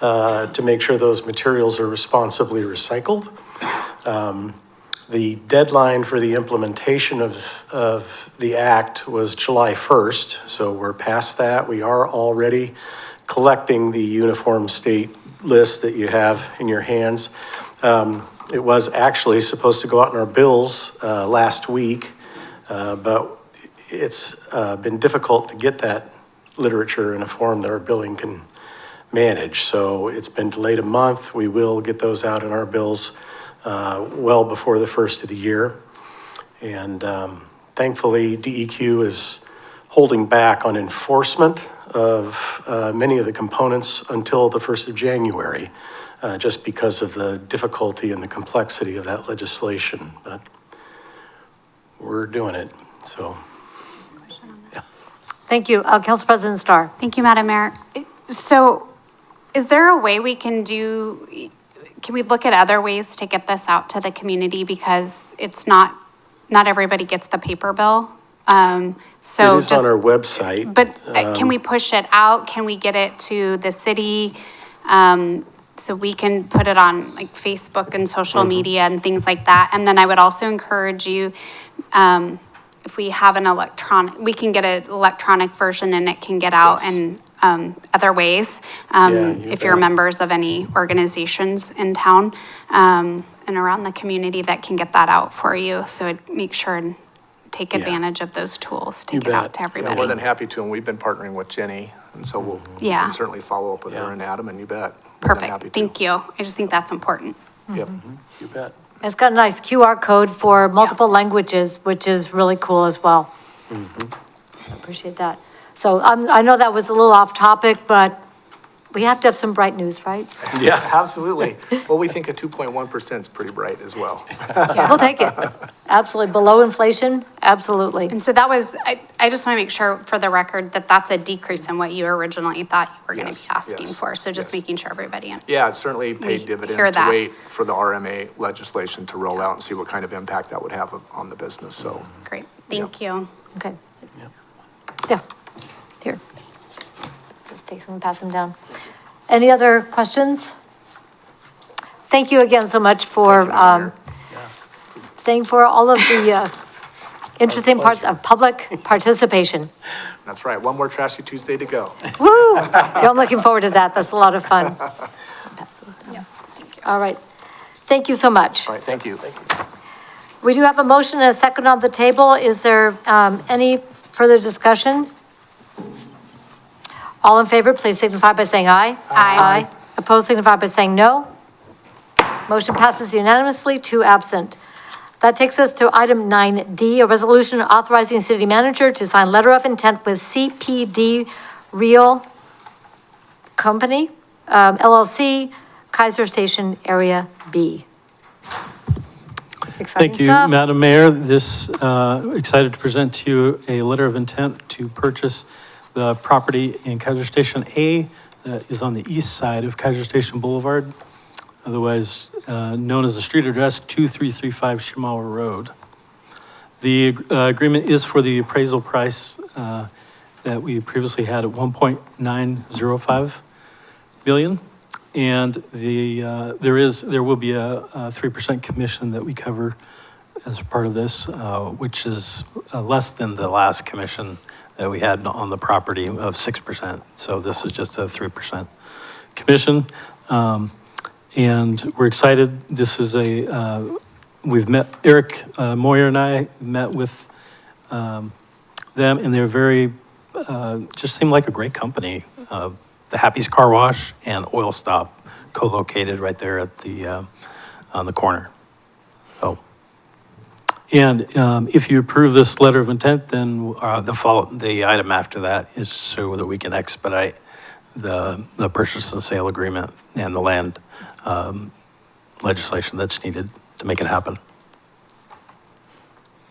Speaker 3: to make sure those materials are responsibly recycled. The deadline for the implementation of the act was July 1st, so we're past that. We are already collecting the uniform state list that you have in your hands. It was actually supposed to go out in our bills last week, but it's been difficult to get that literature in a form that our billing can manage. So it's been delayed a month. We will get those out in our bills well before the first of the year. And thankfully, DEQ is holding back on enforcement of many of the components until the 1st of January, just because of the difficulty and the complexity of that legislation. But we're doing it, so. Yeah.
Speaker 1: Thank you. Council President Starr.
Speaker 9: Thank you, Madam Mayor. So is there a way we can we look at other ways to get this out to the community, because it's not everybody gets the paper bill? So
Speaker 3: it is on our website.
Speaker 9: But can we push it out? Can we get it to the city? So we can put it on like Facebook and social media and things like that. And then I would also encourage you, if we have we can get an electronic version and it can get out in other ways. If you're members of any organizations in town and around the community that can get that out for you. So I'd make sure and take advantage of those tools, take it out to everybody.
Speaker 2: I'm more than happy to, and we've been partnering with Jenny, and so we can certainly follow up with her and Adam, and you bet.
Speaker 9: Perfect, thank you. I just think that's important.
Speaker 2: Yep, you bet.
Speaker 1: It's got a nice QR code for multiple languages, which is really cool as well. So I appreciate that. So I know that was a little off topic, but We have to have some bright news, right?
Speaker 2: Yeah, absolutely. Well, we think a 2.1% is pretty bright as well.
Speaker 1: We'll take it. Absolutely. Below inflation, absolutely.
Speaker 9: And so that was, I just want to make sure for the record that that's a decrease in what you originally thought you were going to
Speaker 2: Yes,
Speaker 9: be asking
Speaker 2: yes,
Speaker 9: for. So just
Speaker 2: yes.
Speaker 9: making sure everybody.
Speaker 2: Yeah, it certainly
Speaker 9: We
Speaker 2: paid
Speaker 9: hear
Speaker 2: dividends to
Speaker 9: that.
Speaker 2: wait for the RMA legislation to roll out and see what kind of impact that would have on the business, so.
Speaker 9: Great, thank you.
Speaker 1: Okay. Yeah, here. Just take some and pass them down. Any other questions? Thank you again so much for, staying for all of the interesting parts of public participation.
Speaker 2: That's right, one more Trashy Tuesday to go.
Speaker 1: Woo! Yeah, I'm looking forward to that. That's a lot of fun. Pass those down. All right. Thank you so much.
Speaker 2: All right, thank you.
Speaker 1: We do have a motion and a second on the table. Is there any further discussion? All in favor, please signify by saying aye. Aye. Opposed, signify by saying no. Motion passes unanimously, 2 absent. That takes us to item 9D, a resolution authorizing city manager to sign letter of intent with CPD Real Company, LLC, Kaiser Station Area B. Exciting
Speaker 10: Thank you,
Speaker 1: stuff.
Speaker 10: Madam Mayor. Excited to present to you a letter of intent to purchase the property in Kaiser Station A that is on the east side of Kaiser Station Boulevard, otherwise known as the street address 2335 Shamawa Road. The agreement is for the appraisal price that we previously had at 1.905 billion. And there will be a 3% commission that we cover as part of this, which is less than the last commission that we had on the property of 6%. So this is just a 3% commission. And we're excited. This is we've met, Eric Moyer and I met with them, and they're very, just seem like a great company. The Happy's Car Wash and Oil Stop co-located right there at on the corner. So, and if you approve this letter of intent, then the item after that is so that we can expedite the purchase and sale agreement and the land legislation that's needed to make it happen.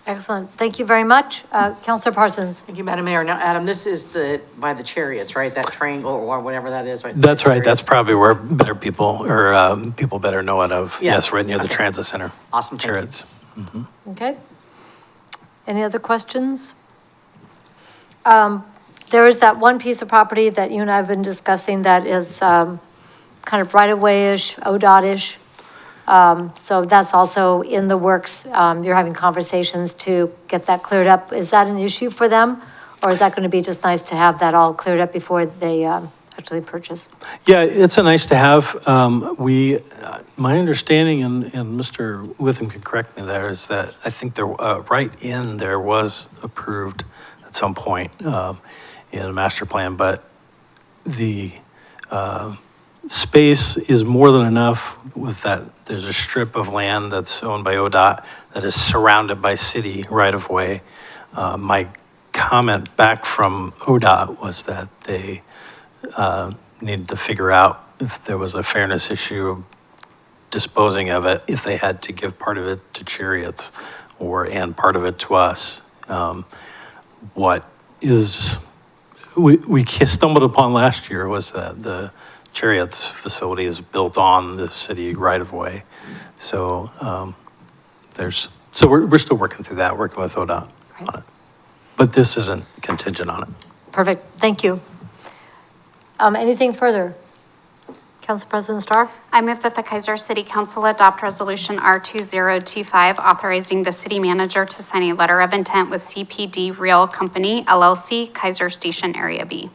Speaker 1: Excellent. Thank you very much. Councilor Parsons.
Speaker 4: Thank you, Madam Mayor. Now, Adam, this is by the Chariots, right? That triangle or whatever that is, right?
Speaker 10: That's right. That's probably where better people better know it of.
Speaker 4: Yeah.
Speaker 10: Yes, right near the
Speaker 4: Okay.
Speaker 10: transit center.
Speaker 4: Awesome. Thank you.
Speaker 10: Chariots. Mhm.
Speaker 1: Okay. Any other questions? There is that one piece of property that you and I have been discussing that is kind of right-of-way-ish, ODOT-ish. So that's also in the works. You're having conversations to get that cleared up. Is that an issue for them? Or is that going to be just nice to have that all cleared up before they actually purchase?
Speaker 10: Yeah, it's a nice to have. My understanding, and Mr. Witham can correct me there, is that I think right in there was approved at some point in a master plan, but the space is more than enough with that. There's a strip of land that's owned by ODOT that is surrounded by city right-of-way. My comment back from ODOT was that they needed to figure out if there was a fairness issue of disposing of it, if they had to give part of it to Chariots and part of it to us. We stumbled upon last year was that the Chariots facility is built on the city right-of-way. So we're still working through that, working with ODOT on it. But this isn't contingent on it.
Speaker 1: Perfect. Thank you. Anything further? Council President Starr?
Speaker 9: I move that the Kaiser City Council adopt Resolution R2025, authorizing the city manager to sign a letter of intent with CPD Real Company, LLC, Kaiser Station Area B.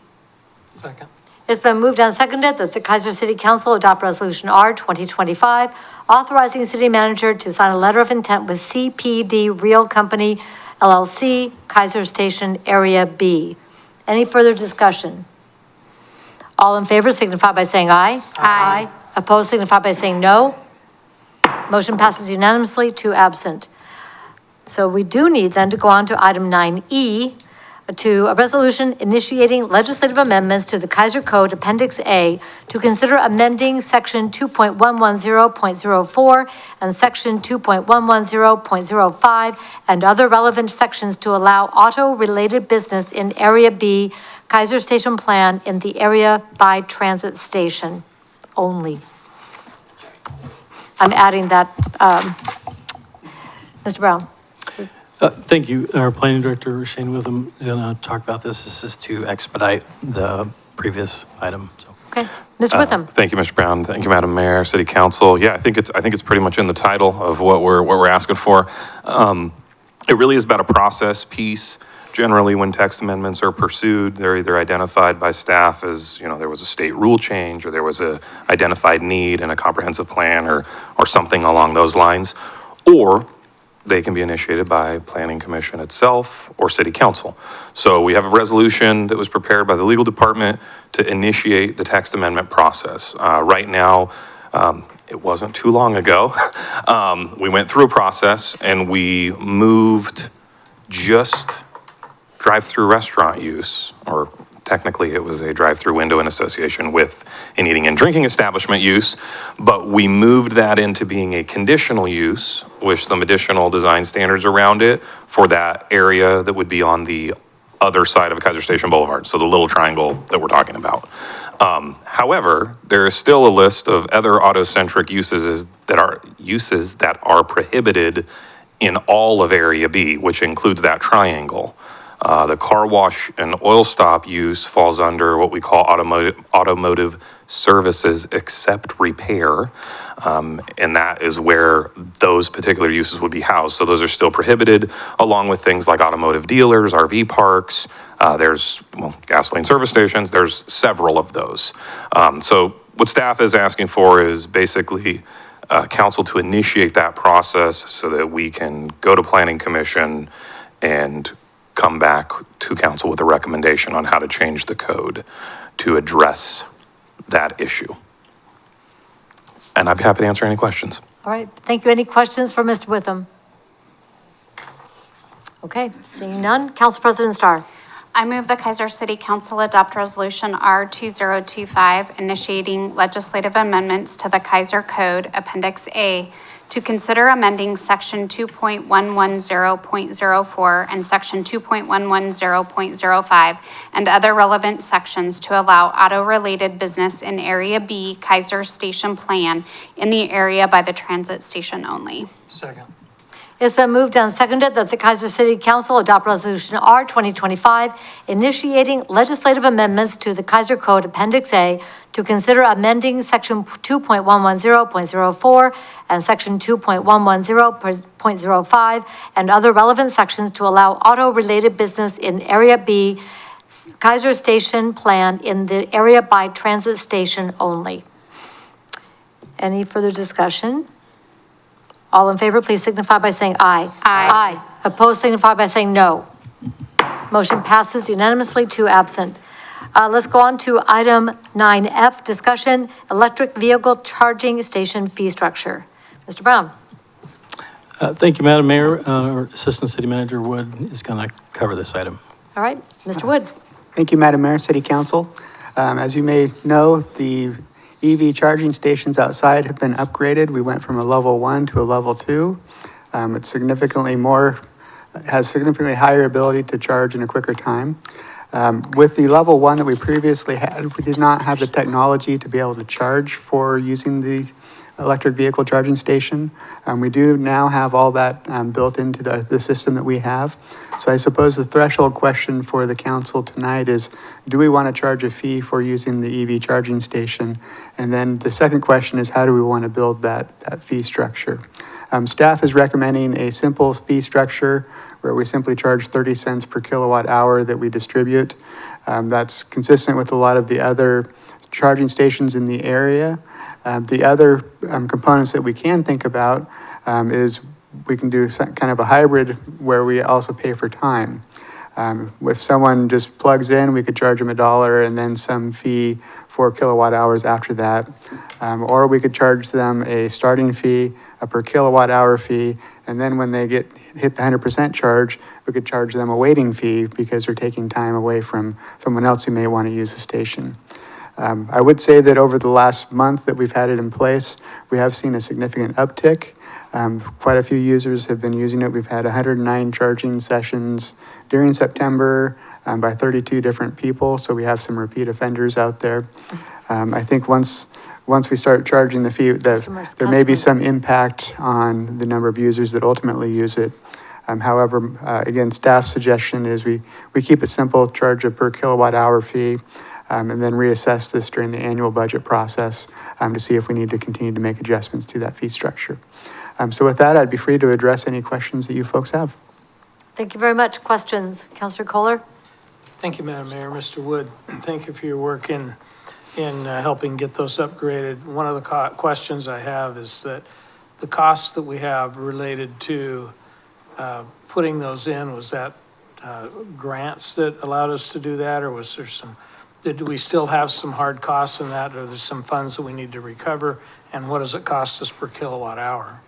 Speaker 10: Second.
Speaker 1: It's been moved and seconded that the Kaiser City Council adopt Resolution R 2025, authorizing the city manager to sign a letter of intent with CPD Real Company, LLC, Kaiser Station Area B. Any further discussion? All in favor signify by saying aye. Aye. Opposed signify by saying no. Motion passes unanimously, 2 absent. So we do need then to go on to item 9E, to a resolution initiating legislative amendments to the Kaiser Code Appendix A to consider amending Section 2.110.04 and Section 2.110.05 and other relevant sections to allow auto-related business in Area B, Kaiser Station Plan in the area by transit station only. I'm adding that, Mr. Brown.
Speaker 10: Thank you. Our planning director, Shane Witham, is going to talk about this. This is to expedite the previous item, so.
Speaker 1: Okay, Mr. Witham.
Speaker 8: Thank you, Mr. Brown. Thank you, Madam Mayor, City Council. Yeah, I think it's pretty much in the title of what we're asking for. It really is about a process piece. Generally, when text amendments are pursued, they're either identified by staff as, there was a state rule change, or there was a identified need in a comprehensive plan, or something along those lines, or they can be initiated by Planning Commission itself or City Council. So we have a resolution that was prepared by the legal department to initiate the text amendment process. Right now, it wasn't too long ago, we went through a process and we moved just drive-through restaurant use, or technically it was a drive-through window in association with an eating and drinking establishment use, but we moved that into being a conditional use with some additional design standards around it for that area that would be on the other side of Kaiser Station Boulevard, so the little triangle that we're talking about. However, there is still a list of other auto-centric uses that are prohibited in all of Area B, which includes that triangle. The car wash and oil stop use falls under what we call automotive services except repair. And that is where those particular uses would be housed. So those are still prohibited, along with things like automotive dealers, RV parks, there's gasoline service stations, there's several of those. So what staff is asking for is basically council to initiate that process so that we can go to Planning Commission and come back to council with a recommendation on how to change the code to address that issue. And I'd be happy to answer any questions.
Speaker 1: All right, thank you. Any questions for Mr. Witham? Okay, seeing none. Council President Starr.
Speaker 9: I move the Kaiser City Council adopt Resolution R2025, initiating legislative amendments to the Kaiser Code Appendix A to consider amending Section 2.110.04 and Section 2.110.05 and other relevant sections to allow auto-related business in Area B, Kaiser Station Plan, in the area by the transit station only.
Speaker 19: Second.
Speaker 1: It's been moved and seconded that the Kaiser City Council adopt Resolution R 2025, initiating legislative amendments to the Kaiser Code Appendix A to consider amending Section 2.110.04 and Section 2.110.05 and other relevant sections to allow auto-related business in Area B, Kaiser Station Plan in the area by transit station only. Any further discussion? All in favor, please signify by saying aye.
Speaker 9: Aye.
Speaker 1: Opposed, signify by saying no. Motion passes unanimously, 2 absent. Let's go on to item 9F, discussion, electric vehicle charging station fee structure. Mr. Brown.
Speaker 10: Thank you, Madam Mayor. Our Assistant City Manager Wood is going to cover this item.
Speaker 1: All right, Mr. Wood.
Speaker 11: Thank you, Madam Mayor, City Council. As you may know, the EV charging stations outside have been upgraded. We went from a level 1 to a level 2. It's significantly has significantly higher ability to charge in a quicker time. With the level 1 that we previously had, we did not have the technology to be able to charge for using the electric vehicle charging station. We do now have all that built into the system that we have. So I suppose the threshold question for the council tonight is, do we want to charge a fee for using the EV charging station? And then the second question is, how do we want to build that fee structure? Staff is recommending a simple fee structure where we simply charge 30 cents per kilowatt hour that we distribute. That's consistent with a lot of the other charging stations in the area. The other components that we can think about is we can do kind of a hybrid where we also pay for time. If someone just plugs in, we could charge them $1 and then some fee for kilowatt hours after that. Or we could charge them a starting fee, a per kilowatt hour fee, And then when they hit the 100% charge, we could charge them a waiting fee because they're taking time away from someone else who may want to use the station. I would say that over the last month that we've had it in place, we have seen a significant uptick. Quite a few users have been using it. We've had 109 charging sessions during September by 32 different people, so we have some repeat offenders out there. I think once we start charging the fee, there may be some impact on the number of users that ultimately use it. However, again, staff's suggestion is we keep it simple, charge a per kilowatt hour fee, and then reassess this during the annual budget process to see if we need to continue to make adjustments to that fee structure. So with that, I'd be free to address any questions that you folks have.
Speaker 1: Thank you very much. Questions? Councilor Kohler?
Speaker 5: Thank you, Madam Mayor. Mr. Wood, thank you for your work in helping get those upgraded. One of the questions I have is that the costs that we have related to putting those in, was that grants that allowed us to do that, or was there did we still have some hard costs in that, or there's some funds that we need to recover, and what does it cost us per kilowatt hour?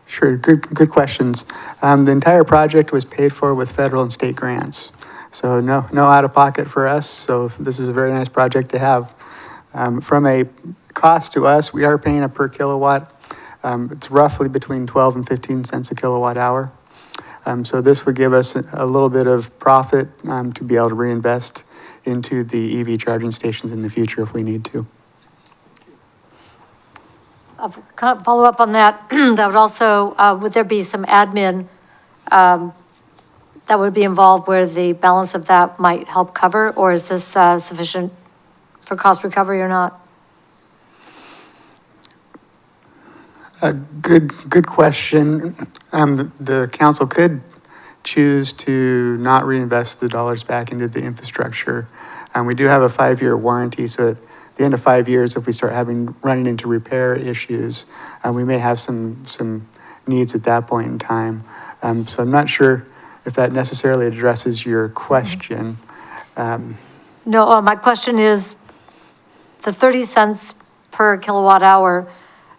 Speaker 11: Sure, good questions. The entire project was paid for with federal and state grants. So no out of pocket for us. So this is a very nice project to have. From a cost to us, we are paying a per kilowatt. It's roughly between 12 and 15 cents a kilowatt hour. So this would give us a little bit of profit to be able to reinvest into the EV charging stations in the future if we need to.
Speaker 1: Follow up on that. That would also, would there be some admin that would be involved where the balance of that might help cover, or is this sufficient for cost recovery or not?
Speaker 11: A good question. The council could choose to not reinvest the dollars back into the infrastructure. We do have a 5-year warranty, so at the end of 5 years, if we start running into repair issues, we may have some needs at that point in time. So I'm not sure if that necessarily addresses your question.
Speaker 1: No, my question is the 30 cents per kilowatt hour.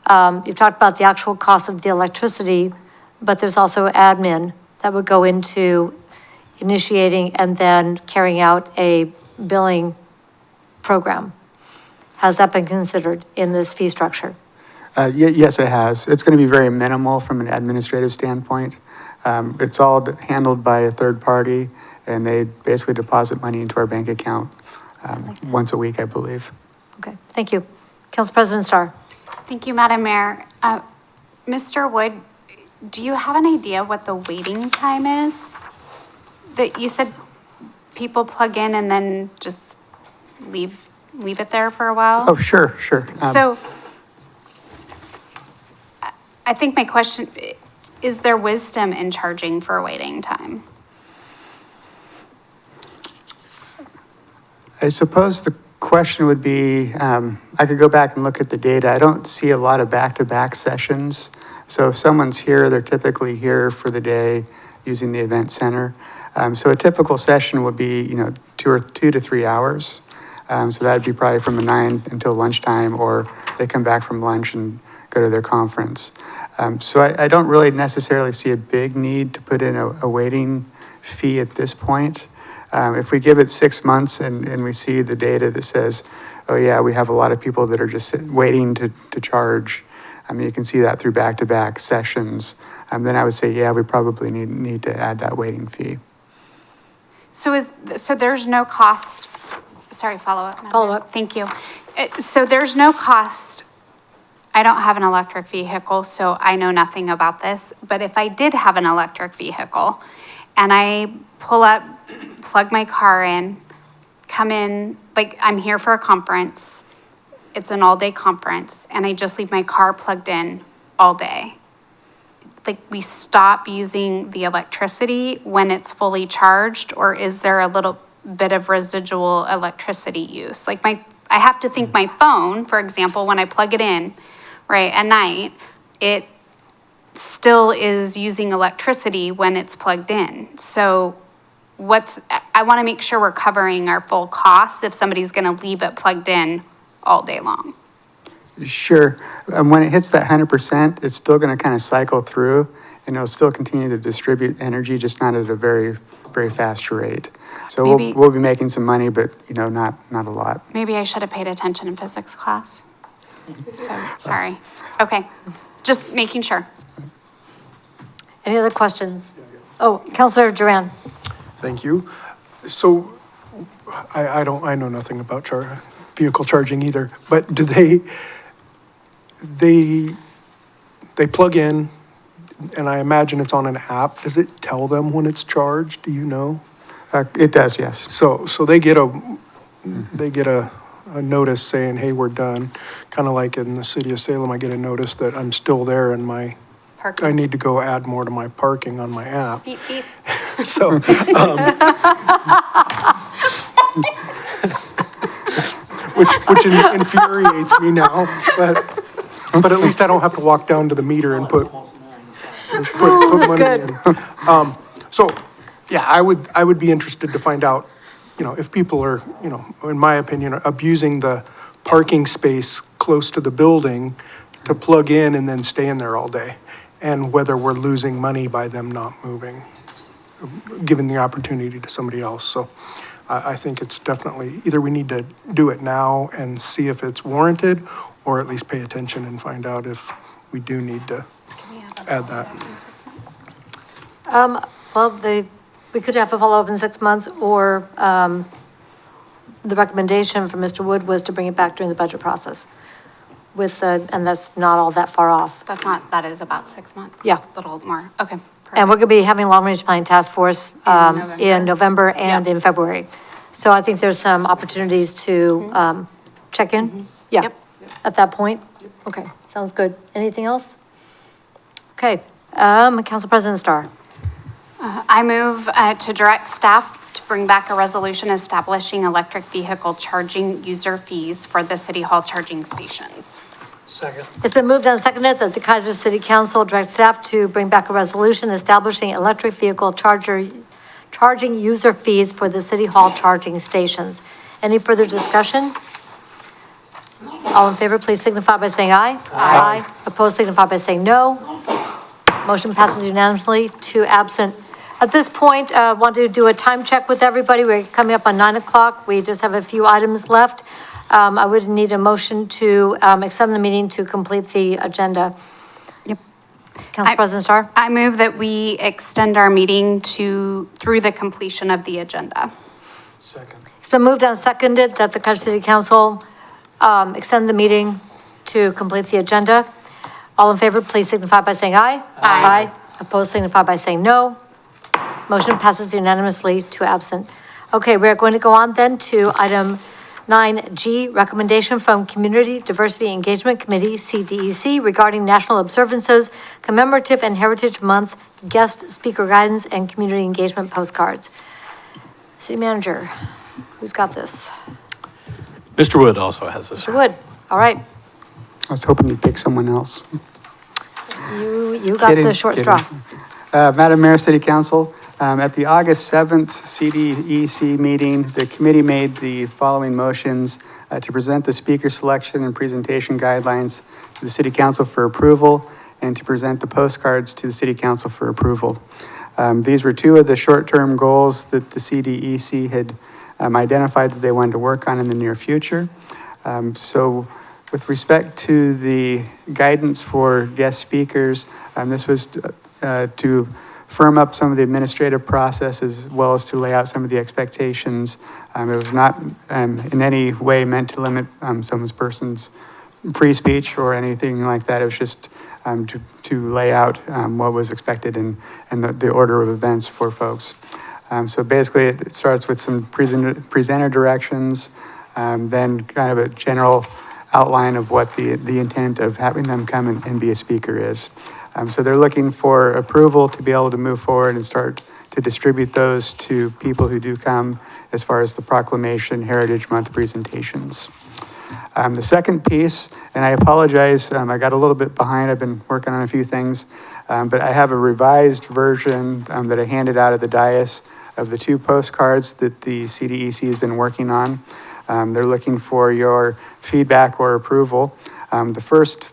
Speaker 1: You've talked about the actual cost of the electricity, but there's also admin that would go into initiating and then carrying out a billing program. Has that been considered in this fee structure?
Speaker 11: Yes, it has. It's going to be very minimal from an administrative standpoint. It's all handled by a third party, and they basically deposit money into our bank account once a week, I believe.
Speaker 1: Okay, thank you. Council President Starr.
Speaker 9: Thank you, Madam Mayor. Mr. Wood, do you have an idea what the waiting time is? That you said people plug in and then just leave it there for a while?
Speaker 11: Oh, sure.
Speaker 9: So I think my question, is there wisdom in charging for a waiting time?
Speaker 11: I suppose the question would be, I could go back and look at the data. I don't see a lot of back-to-back sessions. So if someone's here, they're typically here for the day using the event center. So a typical session would be, 2 to 3 hours. So that'd be probably from 9 until lunchtime, or they come back from lunch and go to their conference. So I don't really necessarily see a big need to put in a waiting fee at this point. If we give it 6 months and we see the data that says, oh yeah, we have a lot of people that are just waiting to charge. I mean, you can see that through back-to-back sessions. Then I would say, yeah, we probably need to add that waiting fee.
Speaker 9: So there's no cost, sorry, follow-up.
Speaker 1: Follow-up.
Speaker 9: Thank you. So there's no cost. I don't have an electric vehicle, so I know nothing about this. But if I did have an electric vehicle and I pull up, plug my car in, come in, like I'm here for a conference, it's an all-day conference, and I just leave my car plugged in all day. Like, we stop using the electricity when it's fully charged, or is there a little bit of residual electricity use? Like I have to think my phone, for example, when I plug it in, right, at night, it still is using electricity when it's plugged in. So I want to make sure we're covering our full costs if somebody's going to leave it plugged in all day long.
Speaker 11: Sure. When it hits that 100%, it's still going to kind of cycle through, and it'll still continue to distribute energy, just not at a very, very fast rate. So
Speaker 9: Maybe-
Speaker 11: we'll be making some money, but, not a lot.
Speaker 9: Maybe I should have paid attention in physics class. So, sorry. Okay, just making sure.
Speaker 1: Any other questions? Oh, Counselor Duran.
Speaker 15: Thank you. So I know nothing about vehicle charging either, but do they plug in, and I imagine it's on an app. Does it tell them when it's charged? Do you know?
Speaker 11: It does, yes.
Speaker 15: So they get a notice saying, hey, we're done. Kind of like in the city of Salem, I get a notice that I'm still there and I need to go add more to my parking on my app.
Speaker 9: Beep, beep.
Speaker 15: So, which infuriates me now, but at least I don't have to walk down to the meter and put money in. So, yeah, I would be interested to find out, if people are, in my opinion, abusing the parking space close to the building to plug in and then stay in there all day, and whether we're losing money by them not moving, giving the opportunity to somebody else. So I think it's definitely, either we need to do it now and see if it's warranted, or at least pay attention and find out if we do need to add that.
Speaker 1: Well, we could have a follow-up in 6 months, or the recommendation from Mr. Wood was to bring it back during the budget process and that's not all that far off.
Speaker 9: That is about 6 months?
Speaker 1: Yeah.
Speaker 9: A little more, okay.
Speaker 1: And we're going to be having long-range planning task force in November and in February. So I think there's some opportunities to check in. Yeah, at that point. Okay, sounds good. Anything else? Okay, Council President Starr.
Speaker 9: I move to direct staff to bring back a resolution establishing electric vehicle charging user fees for the City Hall charging stations.
Speaker 5: Second.
Speaker 1: It's been moved and seconded that the Kaiser City Council direct staff to bring back a resolution establishing electric vehicle charging user fees for the City Hall charging stations. Any further discussion? All in favor, please signify by saying aye. Aye. Opposed, signify by saying no. Motion passes unanimously, 2 absent. At this point, I want to do a time check with everybody. We're coming up on 9 o'clock. We just have a few items left. I would need a motion to extend the meeting to complete the agenda.
Speaker 9: Yep.
Speaker 1: Council President Starr?
Speaker 9: I move that we extend our meeting through the completion of the agenda.
Speaker 5: Second.
Speaker 1: It's been moved and seconded that the Kaiser City Council extend the meeting to complete the agenda. All in favor, please signify by saying aye. Aye. Opposed, signify by saying no. Motion passes unanimously, 2 absent. Okay, we're going to go on then to item 9G, recommendation from Community Diversity Engagement Committee, CDEC, regarding national observances, commemorative and Heritage Month, guest speaker guidance, and community engagement postcards. City Manager, who's got this?
Speaker 10: Mr. Wood also has this.
Speaker 1: Mr. Wood, all right.
Speaker 11: I was hoping you'd pick someone else.
Speaker 1: You got the short straw.
Speaker 11: Madam Mayor, City Council, at the August 7th CDEC meeting, the committee made the following motions to present the speaker selection and presentation guidelines to the City Council for approval, and to present the postcards to the City Council for approval. These were 2 of the short-term goals that the CDEC had identified that they wanted to work on in the near future. So with respect to the guidance for guest speakers, this was to firm up some of the administrative process as well as to lay out some of the expectations. It was not in any way meant to limit some person's free speech or anything like that. It was just to lay out what was expected and the order of events for folks. So basically it starts with some presenter directions, then kind of a general outline of what the intent of having them come and be a speaker is. So they're looking for approval to be able to move forward and start to distribute those to people who do come as far as the proclamation Heritage Month presentations. The second piece, and I apologize, I got a little bit behind. I've been working on a few things, but I have a revised version that I handed out at the dais of the 2 postcards that the CDEC has been working on. They're looking for your feedback or approval. The first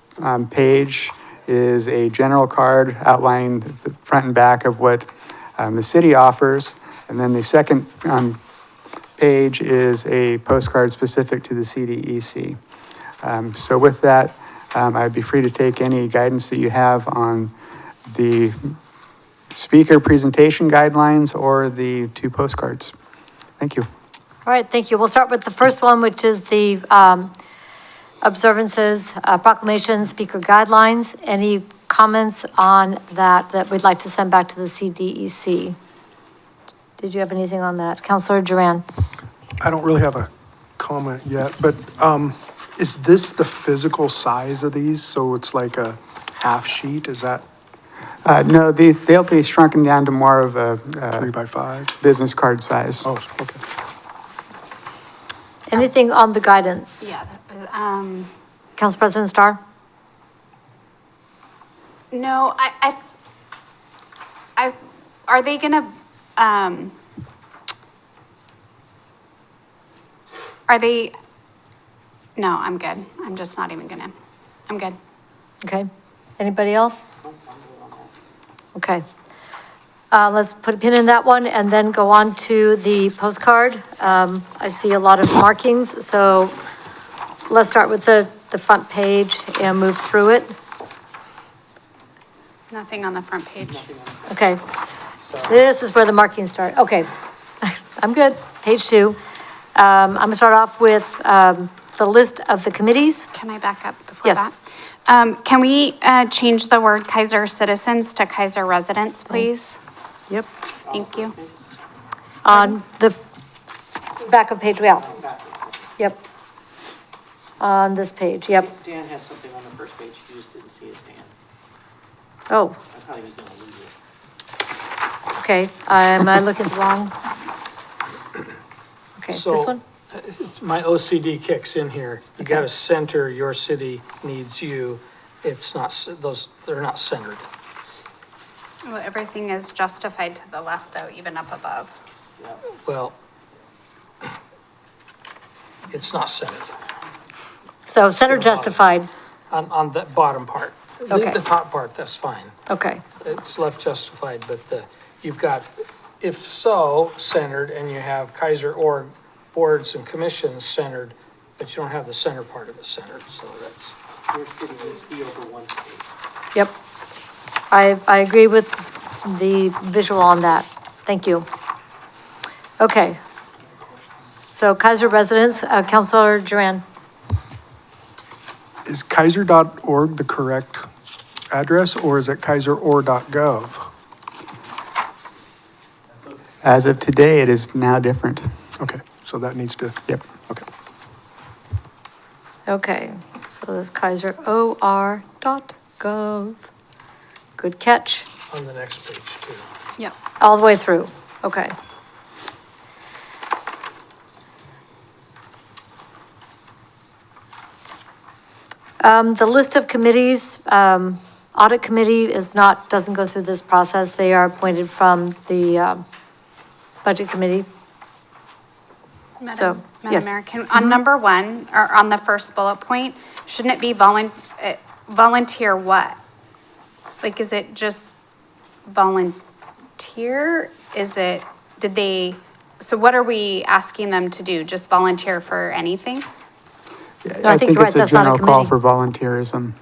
Speaker 11: page is a general card outlining the front and back of what the city offers. And then the second page is a postcard specific to the CDEC. So with that, I'd be free to take any guidance that you have on the speaker presentation guidelines or the 2 postcards. Thank you.
Speaker 1: All right, thank you. We'll start with the first one, which is the observances, proclamation, speaker guidelines. Any comments on that we'd like to send back to the CDEC? Did you have anything on that? Councilor Duran?
Speaker 15: I don't really have a comment yet, but is this the physical size of these? So it's like a half sheet, is that
Speaker 11: No, they'll be shrunken down to more of a
Speaker 15: 3x5?
Speaker 11: business card size.
Speaker 15: Oh, okay.
Speaker 1: Anything on the guidance?
Speaker 9: Yeah,
Speaker 1: Council President Starr?
Speaker 9: no, are they gonna, are they, no, I'm good. I'm just not even gonna, I'm good.
Speaker 1: Okay. Anybody else? Okay. Let's put a pin in that one and then go on to the postcard. I see a lot of markings, so let's start with the front page and move through it.
Speaker 9: Nothing on the front page.
Speaker 1: Okay. This is where the markings start. Okay. I'm good. Page 2. I'm gonna start off with, the list of the committees.
Speaker 9: Can I back up before
Speaker 1: Yes.
Speaker 9: that? Can we change the word Kaiser citizens to Kaiser residents, please?
Speaker 1: Yep.
Speaker 9: Thank you.
Speaker 1: On the back of page, yeah. Yep. On this page, yep.
Speaker 4: Dan had something on the first page, you just didn't see his hand.
Speaker 1: Oh,
Speaker 4: I thought he was gonna lose it.
Speaker 1: okay. Am I looking at the wrong? Okay, this
Speaker 5: So,
Speaker 1: one?
Speaker 5: my OCD kicks in here. You gotta center your city needs you. It's not, they're not centered.
Speaker 9: Well, everything is justified to the left though, even up above.
Speaker 5: Well, it's not centered
Speaker 1: So center justified.
Speaker 5: on that bottom part.
Speaker 1: Okay.
Speaker 5: Leave the top part, that's fine.
Speaker 1: Okay.
Speaker 5: It's left justified, but you've got, if so, centered, and you have Kaiser org boards and commissions centered, but you don't have the center part of it centered, so that's.
Speaker 4: Your city needs to be over one space.
Speaker 1: Yep. I agree with the visual on that. Thank you. Okay. So Kaiser residents, Councilor Duran.
Speaker 15: Is kaiser.org the correct address, or is it kaiseror.gov?
Speaker 11: As of today, it is now different.
Speaker 15: Okay, so that needs to,
Speaker 11: Yep.
Speaker 15: okay.
Speaker 1: Okay, so this kaiseror.gov. Good catch.
Speaker 5: On the next page too.
Speaker 9: Yep.
Speaker 1: All the way through. Okay. The list of committees, audit committee is not, doesn't go through this process. They are appointed from the, budget committee. So,
Speaker 9: Madam
Speaker 1: yes.
Speaker 9: Mayor, on number 1, or on the first bullet point, shouldn't it be volunteer what? Like, is it just volunteer? Is it, so what are we asking them to do? Just volunteer for anything?
Speaker 1: No, I think you're right,
Speaker 11: it's a
Speaker 1: that's not a
Speaker 11: general call
Speaker 1: committee.
Speaker 11: for volunteerism.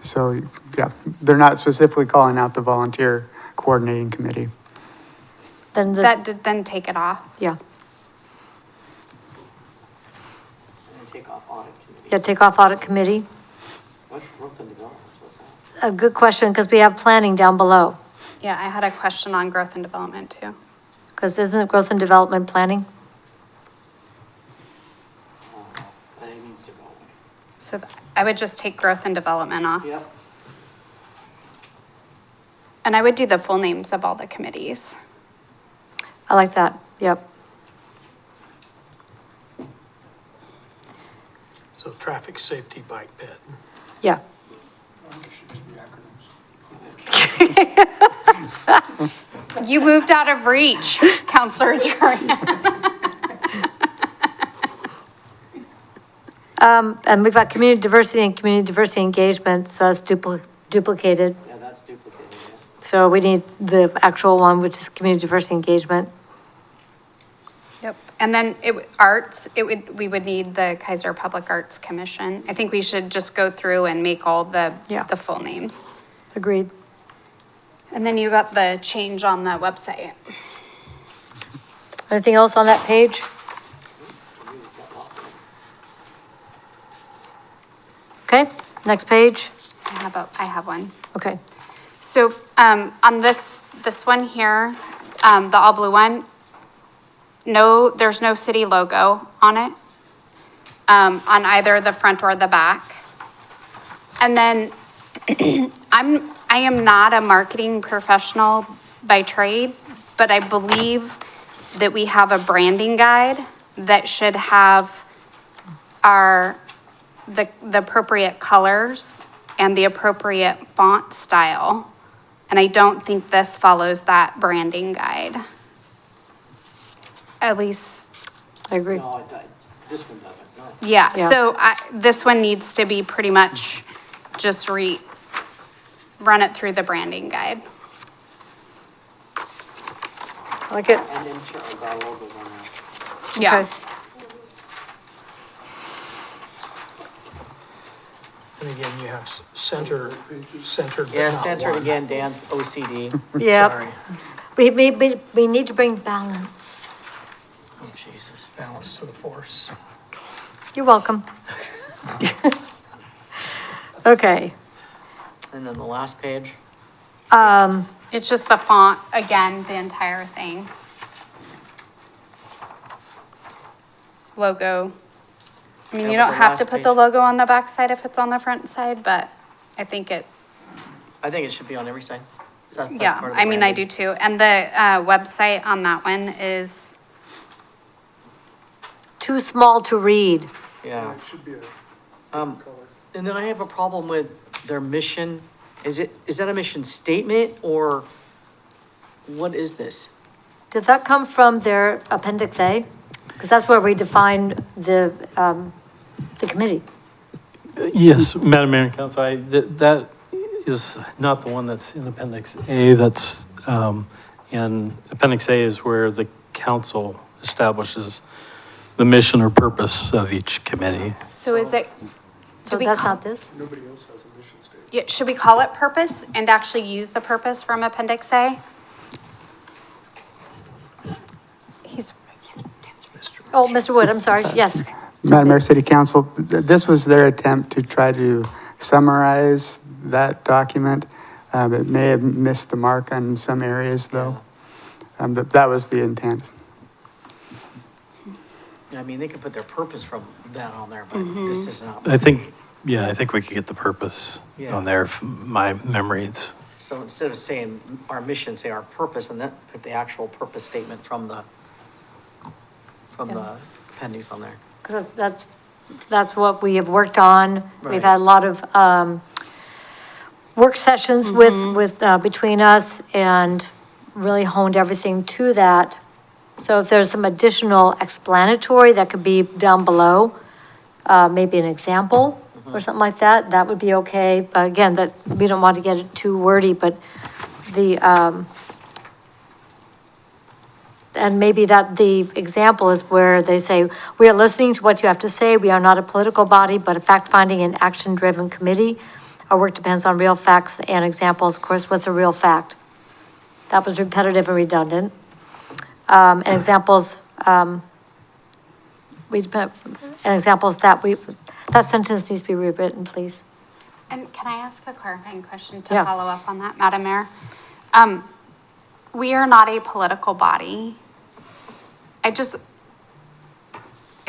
Speaker 11: So, yeah, they're not specifically calling out the volunteer coordinating committee.
Speaker 1: Then this,
Speaker 9: Then take it off.
Speaker 1: yeah,
Speaker 4: And take off audit committee.
Speaker 1: yeah, take off audit committee.
Speaker 4: What's growth and development, what's that?
Speaker 1: A good question, because we have planning down below.
Speaker 9: Yeah, I had a question on growth and development too.
Speaker 1: Because isn't it growth and development planning?
Speaker 4: Planning needs to go away.
Speaker 9: So I would just take growth and development off.
Speaker 4: Yep.
Speaker 9: And I would do the full names of all the committees.
Speaker 1: I like that, yep.
Speaker 5: So traffic safety bike ped.
Speaker 1: Yeah.
Speaker 9: You moved out of reach, Counselor Duran.
Speaker 1: And we've got community diversity and community diversity engagement, so that's duplicated.
Speaker 20: Yeah, that's duplicated, yeah.
Speaker 1: So we need the actual one, which is community diversity engagement.
Speaker 9: Yep. And then arts, we would need the Kaiser Public Arts Commission. I think we should just go through and make all the full names.
Speaker 1: Agreed.
Speaker 9: And then you got the change on the website.
Speaker 1: Anything else on that page? Okay, next page.
Speaker 9: I have one.
Speaker 1: Okay.
Speaker 9: So, on this one here, the all blue one, there's no city logo on it, on either the front or the back. And then, I am not a marketing professional by trade, but I believe that we have a branding guide that should have the appropriate colors and the appropriate font style. And I don't think this follows that branding guide. At least,
Speaker 1: I agree.
Speaker 20: No, this one doesn't, no.
Speaker 9: yeah,
Speaker 1: Yeah.
Speaker 9: so this one needs to be pretty much just run it through the branding guide.
Speaker 1: Like it.
Speaker 20: And then our logos on there.
Speaker 9: Yeah.
Speaker 1: Okay.
Speaker 5: And again, you have centered. but
Speaker 20: Yeah,
Speaker 5: not
Speaker 20: centered
Speaker 5: one.
Speaker 20: again, Dan's OCD.
Speaker 1: Yep.
Speaker 5: Sorry.
Speaker 1: We need to bring balance.
Speaker 5: Oh, Jesus, balance to the force.
Speaker 1: You're welcome. Okay.
Speaker 20: And then the last page.
Speaker 9: It's just the font, again, the entire thing. Logo. I mean,
Speaker 20: Yeah,
Speaker 9: you
Speaker 20: but
Speaker 9: don't
Speaker 20: the
Speaker 9: have to
Speaker 20: last
Speaker 9: put the
Speaker 20: page-
Speaker 9: logo on the back side if it's on the front side, but I think
Speaker 20: I think it should be on every side. That's
Speaker 9: yeah,
Speaker 20: part of the
Speaker 9: I mean, I do
Speaker 20: branding.
Speaker 9: too. And the, website on that one is,
Speaker 1: Too small to read.
Speaker 20: Yeah.
Speaker 15: It should be a
Speaker 20: Um,
Speaker 15: color.
Speaker 20: and then I have a problem with their mission. Is that a mission statement or what is this?
Speaker 1: Did that come from their Appendix A? Because that's where we define the committee.
Speaker 10: Yes, Madam Mayor and Council, that is not the one that's in Appendix A, that's, and Appendix A is where the council establishes the mission or purpose of each committee.
Speaker 9: so is it,
Speaker 1: So
Speaker 9: we
Speaker 1: that's
Speaker 9: call-
Speaker 1: not this?
Speaker 15: Nobody else has a mission statement.
Speaker 9: yeah, should we call it purpose and actually use the purpose from Appendix A? He's
Speaker 1: Oh, Mr. Wood, I'm sorry, yes.
Speaker 11: Madam Mayor, City Council, this was their attempt to try to summarize that document. It may have missed the mark on some areas, though. But that was the intent.
Speaker 20: I mean, they could put their purpose from that on there, but this is not.
Speaker 10: I think we could get the purpose
Speaker 20: Yeah.
Speaker 10: on there, if my memory is.
Speaker 20: So instead of saying our mission, say our purpose, and then put the actual purpose statement from the appendix on there.
Speaker 1: Because that's what we have worked on. We've
Speaker 20: Right.
Speaker 1: had a lot of work sessions with between us and really honed everything to that. So if there's some additional explanatory that could be down below, maybe an example or something like that, that would be okay. But again, that, we don't want to get it too wordy, but and maybe that the example is where they say, we are listening to what you have to say. We are not a political body, but a fact-finding and action-driven committee. Our work depends on real facts and examples. Of course, what's a real fact? That was repetitive and redundant. And examples, that sentence needs to be rewritten, please.
Speaker 9: And can I ask a clarifying question to
Speaker 1: Yeah.
Speaker 9: follow up on that, Madam Mayor? We are not a political body. If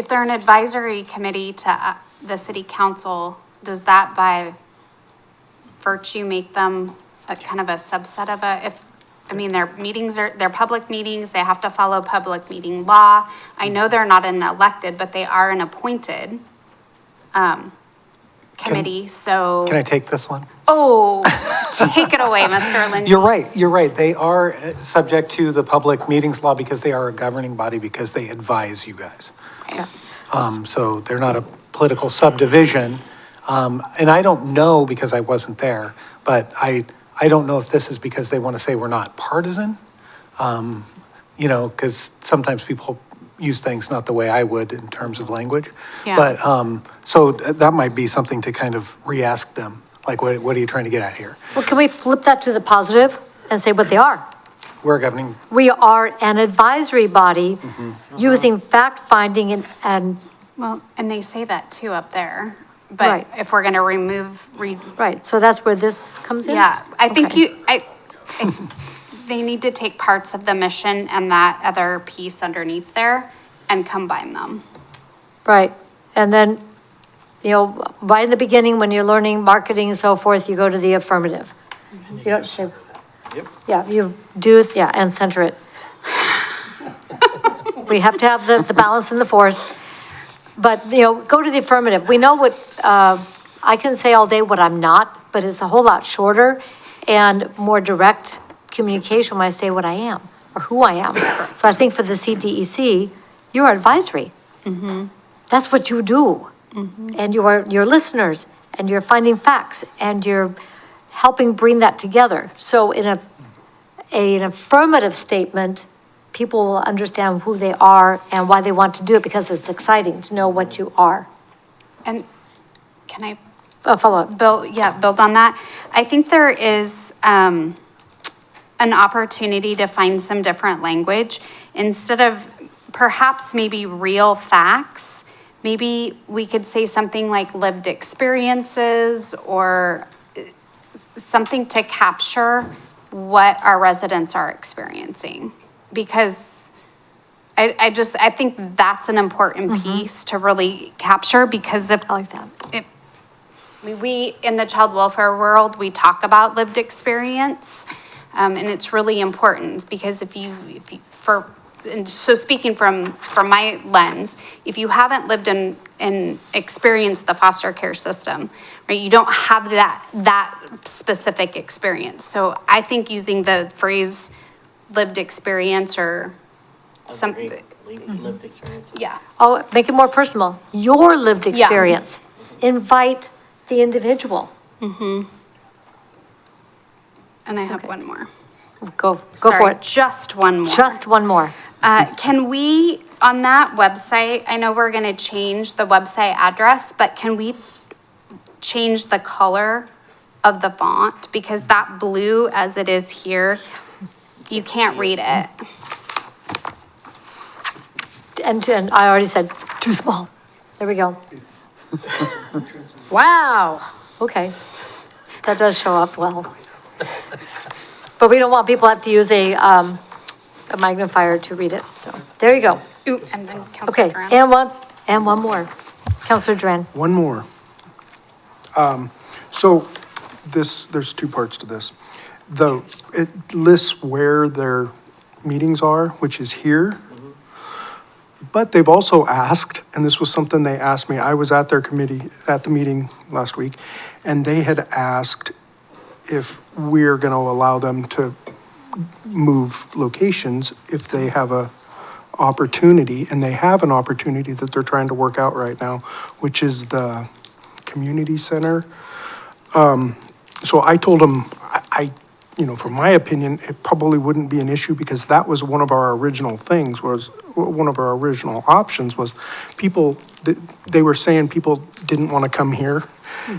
Speaker 9: they're an advisory committee to the city council, does that by virtue make them a kind of a subset of their meetings they're public meetings, they have to follow public meeting law. I know they're not an elected, but they are an appointed, committee, so.
Speaker 16: Can I take this one?
Speaker 9: Oh, take it away, Mr. Lindsay.
Speaker 16: You're right. They are subject to the public meetings law because they are a governing body, because they advise you guys.
Speaker 9: Yeah.
Speaker 16: So they're not a political subdivision. And I don't know, because I wasn't there, but I don't know if this is because they want to say we're not partisan. You know, because sometimes people use things not the way I would in terms of language.
Speaker 9: Yeah.
Speaker 16: But, so that might be something to kind of re-ask them. Like, what are you trying to get at here?
Speaker 1: Well, can we flip that to the positive and say what they are?
Speaker 16: We're a governing,
Speaker 1: We are an advisory body using fact-finding and,
Speaker 9: Well, and they say that too up there.
Speaker 1: Right.
Speaker 9: But if we're going to
Speaker 1: right, so that's where this comes in?
Speaker 9: Yeah, I think
Speaker 1: Okay.
Speaker 9: they need to take parts of the mission and that other piece underneath there and combine them.
Speaker 1: Right, and then, you know, right in the beginning, when you're learning marketing and so forth, you go to the affirmative. You don't say.
Speaker 21: Yep.
Speaker 1: Yeah, you do, yeah, and center it. We have to have the balance and the force. But, you know, go to the affirmative. We know what, I can say all day what I'm not, but it's a whole lot shorter and more direct communication when I say what I am or who I am. So I think for the CDEC, you're advisory. That's what you do. And you're listeners, and you're finding facts, and you're helping bring that together. So in an affirmative statement, people will understand who they are and why they want to do it, because it's exciting to know what you are.
Speaker 9: And can I
Speaker 1: follow up?
Speaker 9: build on that? I think there is an opportunity to find some different language. Instead of perhaps maybe real facts, maybe we could say something like lived experiences or something to capture what our residents are experiencing. Because I think that's an important piece to really capture, because if.
Speaker 1: I like that.
Speaker 9: We, in the child welfare world, we talk about lived experience, and it's really important, because and so speaking from my lens, if you haven't lived and experienced the foster care system, right, you don't have that specific experience. So I think using the phrase lived experience or something.
Speaker 4: Lived experiences.
Speaker 9: Yeah.
Speaker 1: Oh, make it more personal. Your lived experience. Invite the individual.
Speaker 9: And I have one more.
Speaker 1: Go for
Speaker 9: Sorry,
Speaker 1: it.
Speaker 9: just one more.
Speaker 1: Just one more.
Speaker 9: Can we, on that website, I know we're gonna change the website address, but can we change the color of the font? Because that blue as it is here, you can't read it.
Speaker 1: And I already said, too small. There we go. Wow. Okay. That does show up well. But we don't want people to have to use a magnifier to read it, so, there you go.
Speaker 9: Ooh, and then Councilor
Speaker 1: Okay,
Speaker 9: Duran.
Speaker 1: and one more. Counselor Duran.
Speaker 15: One more. So there's two parts to this. It lists where their meetings are, which is here. But they've also asked, and this was something they asked me, I was at their committee, at the meeting last week, and they had asked if we're going to allow them to move locations if they have a opportunity, and they have an opportunity that they're trying to work out right now, which is the community center. So I told them, from my opinion, it probably wouldn't be an issue, because that was one of our original things, one of our original options was people, they were saying people didn't want to come here.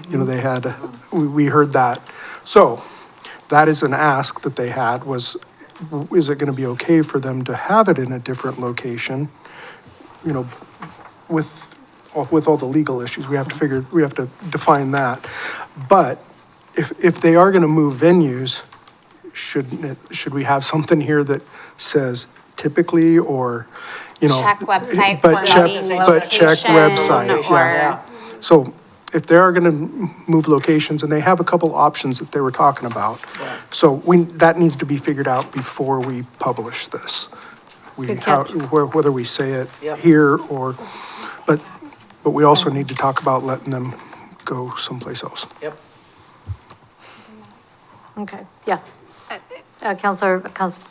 Speaker 15: They had, we heard that. So that is an ask that they had was, is it going to be okay for them to have it in a different location? With all the legal issues, we have to define that. But if they are going to move venues, should we have something here that says typically, or,
Speaker 9: Check website
Speaker 15: but
Speaker 9: for
Speaker 15: check,
Speaker 9: meeting
Speaker 15: but check website,
Speaker 9: location,
Speaker 15: yeah. So if they are gonna move locations, and they have a couple options that they were talking about. So that needs to be figured out before we publish this.
Speaker 1: Good catch.
Speaker 15: Whether we say it here or, but we also need to talk about letting them go someplace else.
Speaker 4: Yep.
Speaker 1: Okay, yeah. Council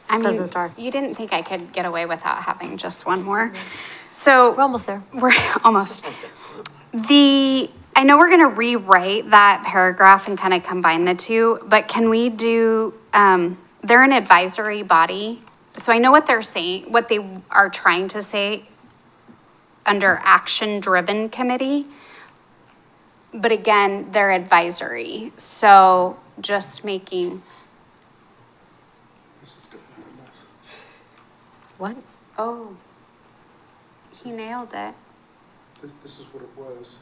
Speaker 9: I mean,
Speaker 1: President Starr.
Speaker 9: you didn't think I could get away without having just one more. So.
Speaker 1: We're almost there.
Speaker 9: We're almost. I know we're gonna rewrite that paragraph and kind of combine the two, but can we do, they're an advisory body. So I know what they're saying, what they are trying to say under action-driven committee. But again, they're advisory. So just making,
Speaker 1: What?
Speaker 9: oh, he nailed it.
Speaker 15: This is what it was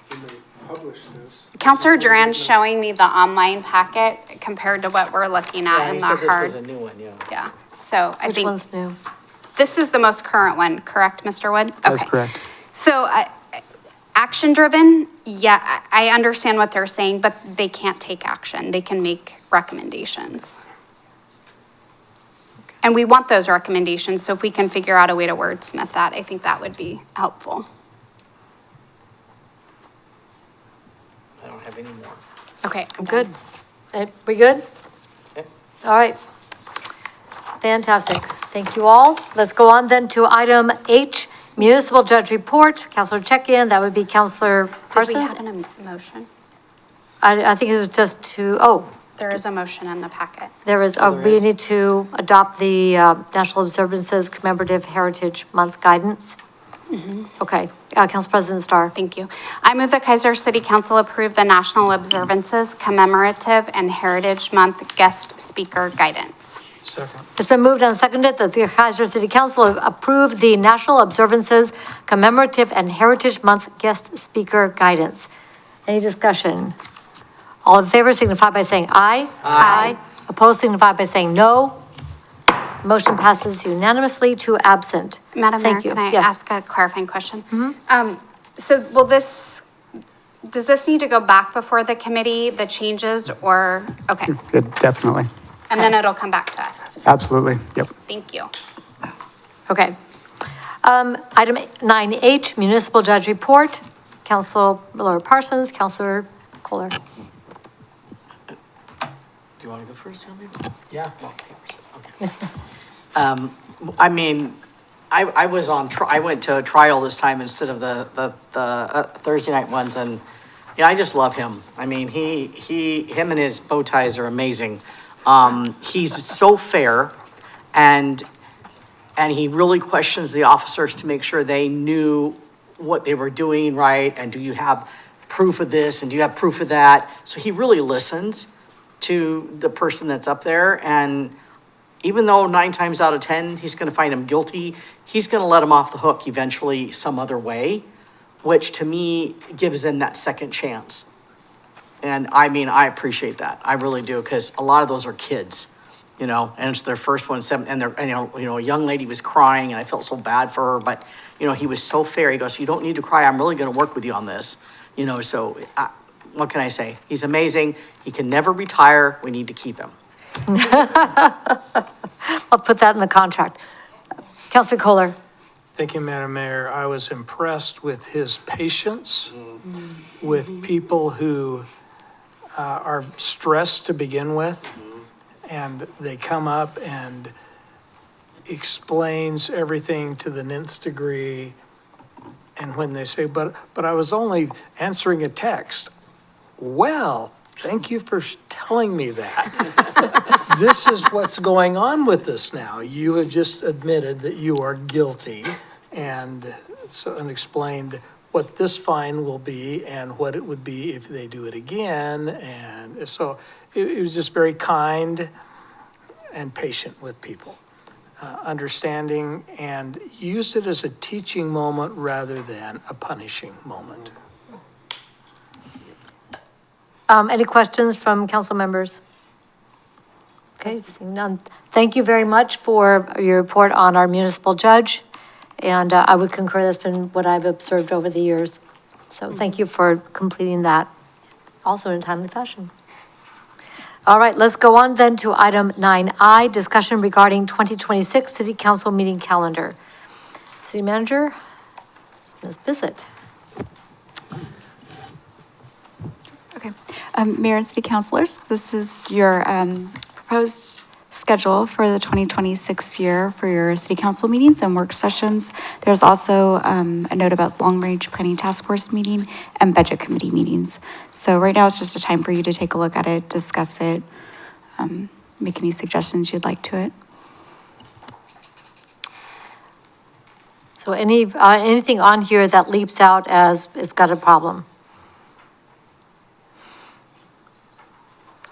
Speaker 15: when they published this.
Speaker 9: Counselor Duran's showing me the online packet compared to what we're looking at
Speaker 4: Yeah,
Speaker 9: in
Speaker 4: he
Speaker 9: the
Speaker 4: said this
Speaker 9: hard.
Speaker 4: was a new one, yeah.
Speaker 9: Yeah, so I
Speaker 1: Which
Speaker 9: think
Speaker 1: one's new?
Speaker 9: this is the most current one, correct, Mr. Wood?
Speaker 11: That's
Speaker 9: Okay.
Speaker 11: correct.
Speaker 9: So, action-driven, yeah, I understand what they're saying, but they can't take action. They can make recommendations. And we want those recommendations, so if we can figure out a way to wordsmith that, I think that would be helpful.
Speaker 4: I don't have any more.
Speaker 9: Okay, I'm
Speaker 1: Good.
Speaker 9: done.
Speaker 1: We good?
Speaker 4: Yep.
Speaker 1: All right. Fantastic. Thank you all. Let's go on then to item H, municipal judge report. Counselor check-in, that would be Counselor
Speaker 9: Did we
Speaker 1: Parsons.
Speaker 9: have an motion?
Speaker 1: I think it was just
Speaker 9: There is a motion in the packet.
Speaker 1: there is, we need to adopt the National Observances Commemorative Heritage Month guidance. Okay, Council President Starr.
Speaker 9: Thank you. I move the Kaiser City Council approve the National Observances Commemorative and Heritage Month guest speaker guidance.
Speaker 5: Second.
Speaker 1: It's been moved and seconded that the Kaiser City Council approve the National Observances Commemorative and Heritage Month guest speaker guidance. Any discussion? All in favor signify by saying aye. Aye. Opposed signify by saying no. Motion passes unanimously to absent.
Speaker 9: Madam Mayor,
Speaker 1: Thank you.
Speaker 9: can I
Speaker 1: Yes.
Speaker 9: ask a clarifying question? So does this need to go back before the committee, the changes, or, okay,
Speaker 11: Good, definitely.
Speaker 9: and then it'll come back to us?
Speaker 11: Absolutely, yep.
Speaker 9: Thank you.
Speaker 1: Okay. Item 9H, municipal judge report. Councilor Parsons, Councilor Kohler.
Speaker 4: Do you want to go first, Sylvia?
Speaker 5: Yeah.
Speaker 4: Okay. I mean, I was I went to a trial this time instead of the Thursday night ones, and, yeah, I just love him. I mean, him and his bow ties are amazing. He's so fair, and he really questions the officers to make sure they knew what they were doing right, and do you have proof of this, and do you have proof of that? So he really listens to the person that's up there, and even though 9 times out of 10, he's gonna find him guilty, he's gonna let him off the hook eventually some other way, which to me gives them that second chance. And I mean, I appreciate that. I really do, because a lot of those are kids, you know, and it's their first one, and a young lady was crying, and I felt so bad for her, but, he was so fair. He goes, "You don't need to cry. I'm really gonna work with you on this." So what can I say? He's amazing. He can never retire. We need to keep him.
Speaker 1: I'll put that in the contract. Councilor Kohler.
Speaker 5: Thank you, Madam Mayor. I was impressed with his patience with people who are stressed to begin with, and they come up and explains everything to the nth degree. And when they say, but I was only answering a text. Well, thank you for telling me that. This is what's going on with this now. You have just admitted that you are guilty and explained what this fine will be and what it would be if they do it again. And so it was just very kind and patient with people, understanding, and used it as a teaching moment rather than a punishing moment.
Speaker 1: Any questions from council members? Okay, seeing none. Thank you very much for your report on our municipal judge. And I would concur, that's been what I've observed over the years. So thank you for completing that, also in a timely fashion. All right, let's go on then to item 9I, discussion regarding 2026 City Council meeting calendar. City Manager, Ms. Bissett.
Speaker 6: Okay. Mayor and City Councilors, this is your proposed schedule for the 2026 year for your City Council meetings and work sessions. There's also a note about Long Range Planning Task Force meeting and Budget Committee meetings. So right now it's just a time for you to take a look at it, discuss it, make any suggestions you'd like to it.
Speaker 1: So anything on here that leaps out as it's got a problem?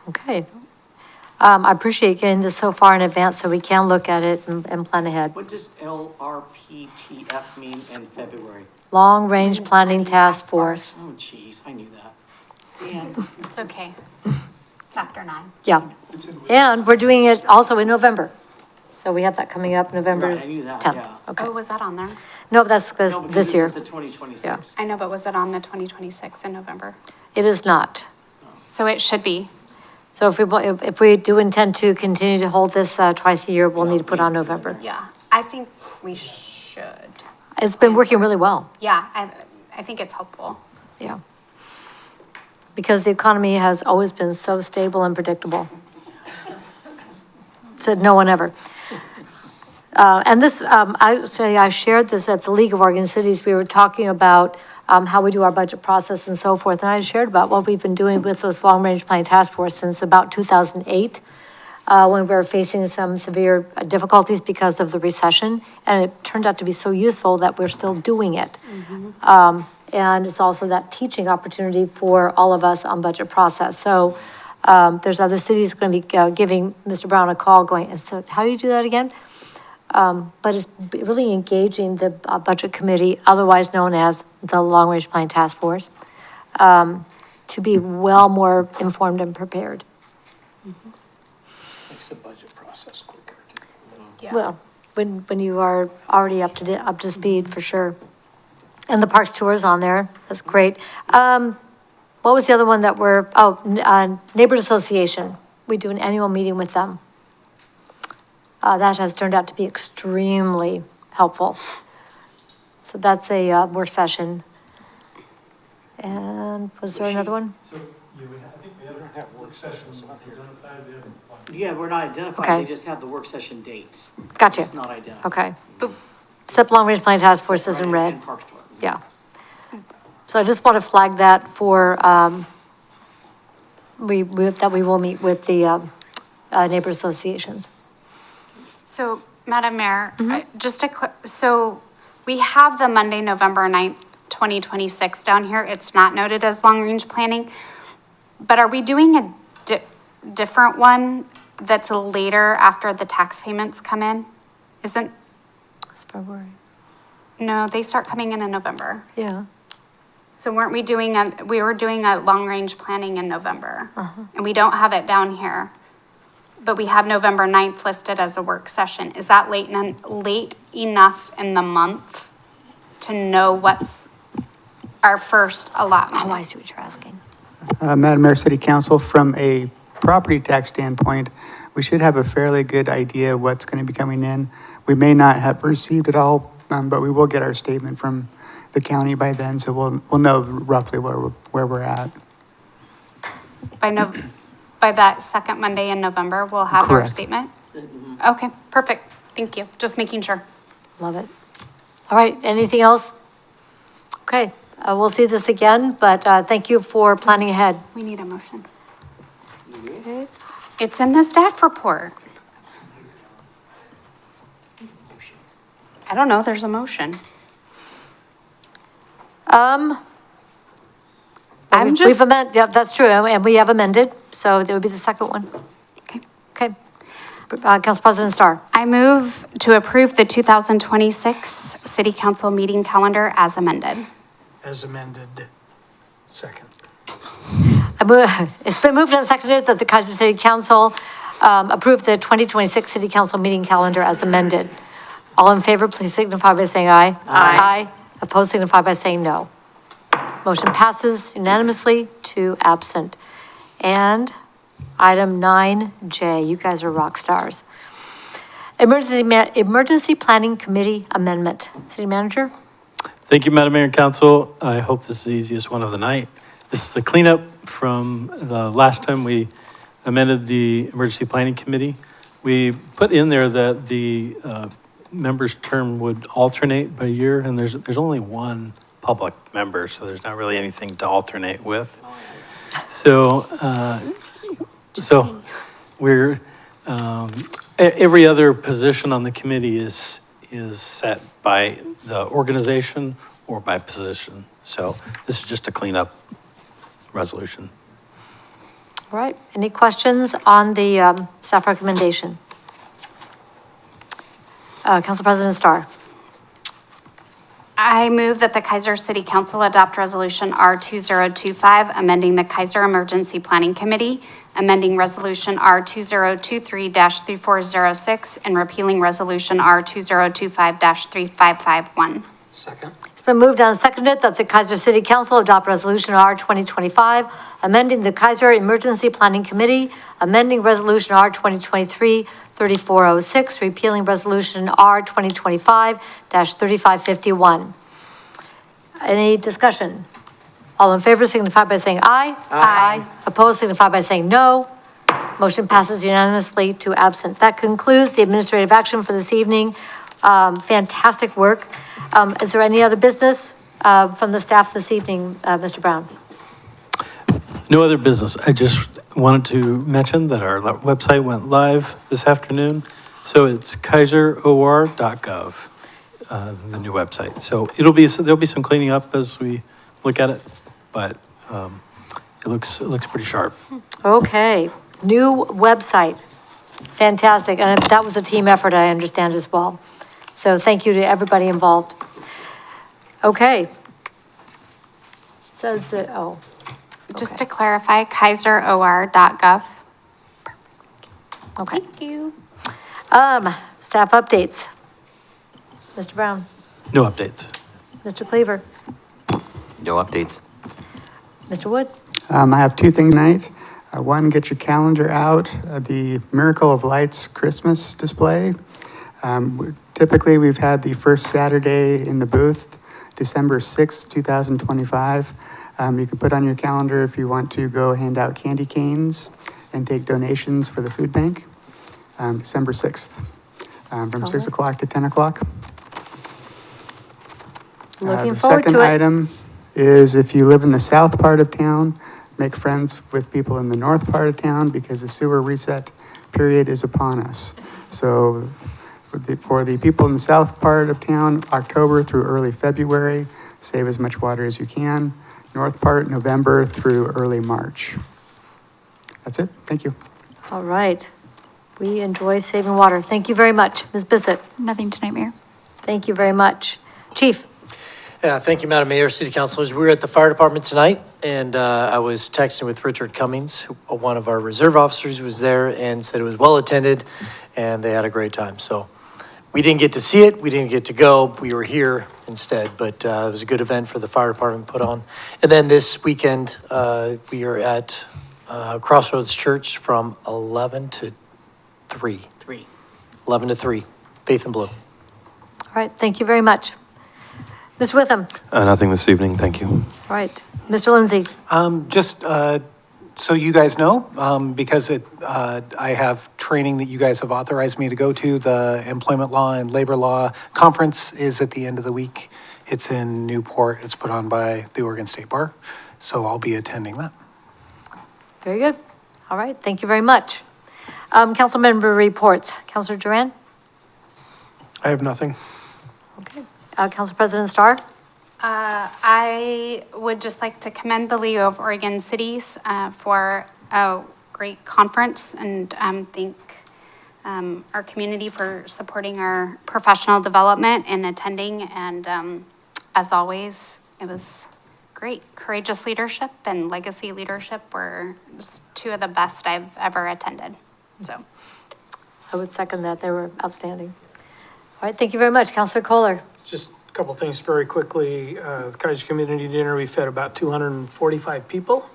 Speaker 1: Okay. I appreciate getting this so far in advance so we can look at it and plan ahead.
Speaker 4: What does LRPTF mean in February?
Speaker 1: Long Range Planning Task Force.
Speaker 4: Oh, geez, I knew that.
Speaker 9: It's okay. It's after 9.
Speaker 1: Yeah. And we're doing it also in November. So we have that coming up November
Speaker 4: Right, I knew that,
Speaker 1: 10th.
Speaker 4: yeah.
Speaker 1: Okay.
Speaker 9: Oh, was that on there?
Speaker 1: No, that's
Speaker 4: No,
Speaker 1: this,
Speaker 4: because
Speaker 1: this year.
Speaker 4: is the 2026.
Speaker 1: Yeah.
Speaker 9: I know, but was it on the 2026 in November?
Speaker 1: It is not.
Speaker 9: So it should be.
Speaker 1: So if we do intend to continue to hold this twice a year, we'll need to put on November.
Speaker 9: Yeah, I think we should.
Speaker 1: It's been working really well.
Speaker 9: Yeah, I think it's helpful.
Speaker 1: Yeah. Because the economy has always been so stable and predictable. Said no one ever. And this, I shared this at the League of Oregon Cities. We were talking about how we do our budget process and so forth. And I shared about what we've been doing with this Long Range Planning Task Force since about 2008, when we were facing some severe difficulties because of the recession. And it turned out to be so useful that we're still doing it. And it's also that teaching opportunity for all of us on budget process. So there's other cities going to be giving Mr. Brown a call going, so how do you do that again? But it's really engaging the Budget Committee, otherwise known as the Long Range Planning Task Force, to be well more informed and prepared.
Speaker 5: Makes the budget process quicker.
Speaker 9: Yeah.
Speaker 1: Well, when you are already up to speed, for sure. And the Parks Tour is on there, that's great. What was the other one that Neighborhood Association, we do an annual meeting with them. That has turned out to be extremely helpful. So that's a work session. And was there another one?
Speaker 10: So, I think we haven't had work sessions identified, we haven't.
Speaker 4: Yeah, we're not identifying,
Speaker 1: Okay.
Speaker 4: they just have the work session dates.
Speaker 1: Gotcha.
Speaker 4: It's not identified.
Speaker 1: Okay. SIP Long Range Planning Task Force is in red.
Speaker 4: And Parks Tour.
Speaker 1: Yeah. So I just want to flag that for, that we will meet with the neighbor associations.
Speaker 9: So, Madam Mayor, so we have the Monday, November 9th, 2026 down here. It's not noted as long-range planning. But are we doing a different one that's later after the tax payments come in? Isn't,
Speaker 1: It's February.
Speaker 9: no, they start coming in November.
Speaker 1: Yeah.
Speaker 9: So weren't we we were doing a long-range planning in November? And we don't have it down here. But we have November 9th listed as a work session. Is that late enough in the month to know what's our first allotment?
Speaker 1: Oh, I see what you're asking.
Speaker 11: Madam Mayor, City Council, from a property tax standpoint, we should have a fairly good idea what's going to be coming in. We may not have received it all, but we will get our statement from the county by then, so we'll know roughly where we're at.
Speaker 9: By that second Monday in November, we'll have our
Speaker 11: Correct.
Speaker 9: statement? Okay, perfect. Thank you. Just making sure.
Speaker 1: Love it. All right, anything else? Okay, we'll see this again, but thank you for planning ahead.
Speaker 9: We need a motion. It's in the staff report. I don't know, there's a motion.
Speaker 1: We've amended, yeah, that's true, and we have amended, so there would be the second one.
Speaker 9: Okay.
Speaker 1: Okay. Council President Starr.
Speaker 9: I move to approve the 2026 City Council meeting calendar as amended.
Speaker 5: As amended. Second.
Speaker 1: It's been moved and seconded that the Kaiser City Council approve the 2026 City Council meeting calendar as amended. All in favor, please signify by saying aye. Aye. Opposed, signify by saying no. Motion passes unanimously, 2 absent. And item 9J, you guys are rock stars. Emergency Planning Committee Amendment. City Manager?
Speaker 10: Thank you, Madam Mayor and Council. I hope this is the easiest one of the night. This is a cleanup from the last time we amended the Emergency Planning Committee. We put in there that the member's term would alternate by year, and there's only one public member, so there's not really anything to alternate with. So, we're, every other position on the committee is set by the organization or by position. So this is just a cleanup resolution.
Speaker 1: All right, any questions on the staff recommendation? Council President Starr.
Speaker 9: I move that the Kaiser City Council adopt Resolution R2025, amending the Kaiser Emergency Planning Committee, amending Resolution R2023-3406, and repealing Resolution R2025-3551.
Speaker 19: Second.
Speaker 1: It's been moved and seconded that the Kaiser City Council adopt Resolution R 2025, amending the Kaiser Emergency Planning Committee, amending Resolution R 2023-3406, repealing Resolution R 2025-3551. Any discussion? All in favor signify by saying aye. Aye. Opposed signify by saying no. Motion passes unanimously to absent. That concludes the administrative action for this evening. Fantastic work. Is there any other business from the staff this evening, Mr. Brown?
Speaker 10: No other business. I just wanted to mention that our website went live this afternoon. So it's kaiseror.gov, the new website. So there'll be some cleaning up as we look at it, but it looks pretty sharp.
Speaker 1: Okay, new website. Fantastic. And that was a team effort, I understand as well. So thank you to everybody involved. Okay. Says that, oh.
Speaker 9: Just to clarify, kaiseror.gov.
Speaker 1: Okay.
Speaker 9: Thank you.
Speaker 1: Staff updates. Mr. Brown,
Speaker 10: No updates.
Speaker 1: Mr. Cleaver,
Speaker 13: No updates.
Speaker 1: Mr. Wood.
Speaker 11: I have two things tonight. One, get your calendar out, the Miracle of Lights Christmas display. Typically, we've had the first Saturday in the booth, December 6th, 2025. You can put on your calendar if you want to go hand out candy canes and take donations for the food bank. December 6th, from 6 o'clock to 10 o'clock.
Speaker 1: Looking forward to it.
Speaker 11: The second item is if you live in the south part of town, make friends with people in the north part of town because the sewer reset period is upon us. So for the people in the south part of town, October through early February, save as much water as you can. North part, November through early March. That's it. Thank you.
Speaker 1: All right. We enjoy saving water. Thank you very much. Ms. Bissett.
Speaker 6: Nothing tonight, Mayor.
Speaker 1: Thank you very much. Chief.
Speaker 12: Yeah, thank you, Madam Mayor, City Councilors. We were at the fire department tonight, and I was texting with Richard Cummings, one of our reserve officers who was there, and said it was well attended, and they had a great time. So we didn't get to see it. We didn't get to go. We were here instead, but it was a good event for the fire department put on. And then this weekend, we are at Crossroads Church from 11 to 3. 11 to 3, Faith and Blue.
Speaker 1: All right. Thank you very much. Ms. Witham.
Speaker 8: Nothing this evening, thank you.
Speaker 1: All right. Mr. Lindsay.
Speaker 16: Just so you guys know, because I have training that you guys have authorized me to go to, the Employment Law and Labor Law Conference is at the end of the week. It's in Newport. It's put on by the Oregon State Bar. So I'll be attending that.
Speaker 1: Very good. All right. Thank you very much. Council member reports. Councilor Duran.
Speaker 15: I have nothing.
Speaker 1: Okay. Council President Starr.
Speaker 9: I would just like to commend the League of Oregon Cities for a great conference and thank our community for supporting our professional development and attending. And as always, it was great. Courageous leadership and legacy leadership were just two of the best I've ever attended. So
Speaker 1: I would second that. They were outstanding. All right. Thank you very much. Councilor Kohler.
Speaker 5: Just a couple things very quickly. The Kaiser Community Dinner, we fed about 245 people.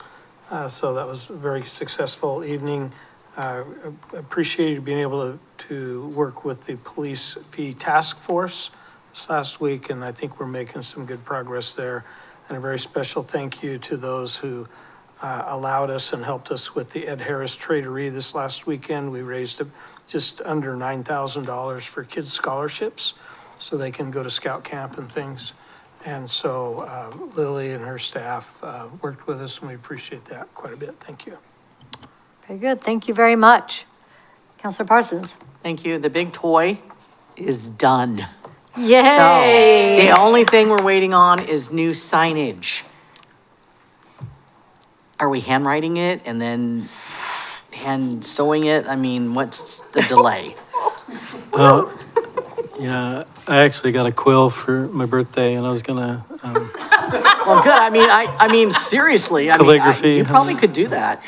Speaker 5: So that was a very successful evening. Appreciated being able to work with the police fee task force this last week, and I think we're making some good progress there. And a very special thank you to those who allowed us and helped us with the Ed Harris Traderie this last weekend. We raised just under $9,000 for kids' scholarships so they can go to scout camp and things. And so Lily and her staff worked with us, and we appreciate that quite a bit. Thank you.
Speaker 1: Very good. Thank you very much. Counselor Parsons.
Speaker 4: Thank you. The big toy is done.
Speaker 1: Yay!
Speaker 4: So the only thing we're waiting on is new signage. Are we handwriting it and then hand sewing it? I mean, what's the delay?
Speaker 10: Yeah, I actually got a quill for my birthday, and I was gonna,
Speaker 4: Well, good. I mean, seriously.
Speaker 10: Calligraphy.
Speaker 4: You probably could do that.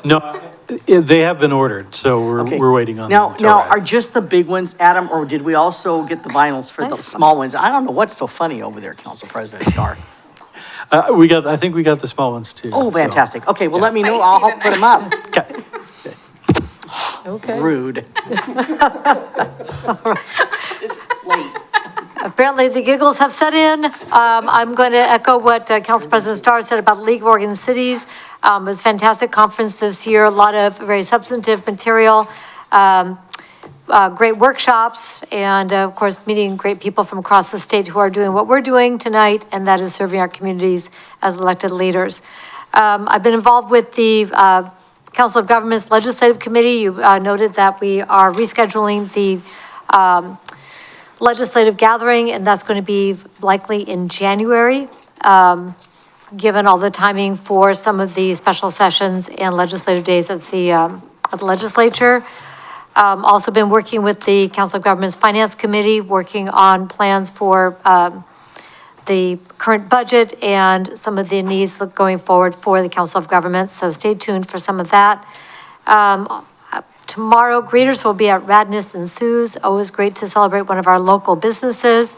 Speaker 10: no, they have been ordered, so we're waiting on them.
Speaker 4: Now, are just the big ones, Adam, or did we also get the vinyls for the small ones? I don't know what's so funny over there, Council President Starr.
Speaker 10: I think we got the small ones too.
Speaker 4: Oh, fantastic. Okay, well, let me know. I'll help put them up.
Speaker 1: Okay.
Speaker 4: Rude.
Speaker 1: It's late. Apparently, the giggles have set in. I'm going to echo what Council President Starr said about League of Oregon Cities. It was a fantastic conference this year, a lot of very substantive material, great workshops, and of course, meeting great people from across the state who are doing what we're doing tonight, and that is serving our communities as elected leaders. I've been involved with the Council of Governments Legislative Committee. You noted that we are rescheduling the legislative gathering, and that's going to be likely in January, given all the timing for some of the special sessions and legislative days of the legislature. Also been working with the Council of Governments Finance Committee, working on plans for the current budget and some of the needs going forward for the Council of Governments. So stay tuned for some of that. Tomorrow, greeters will be at Radness and Sue's. Always great to celebrate one of our local businesses.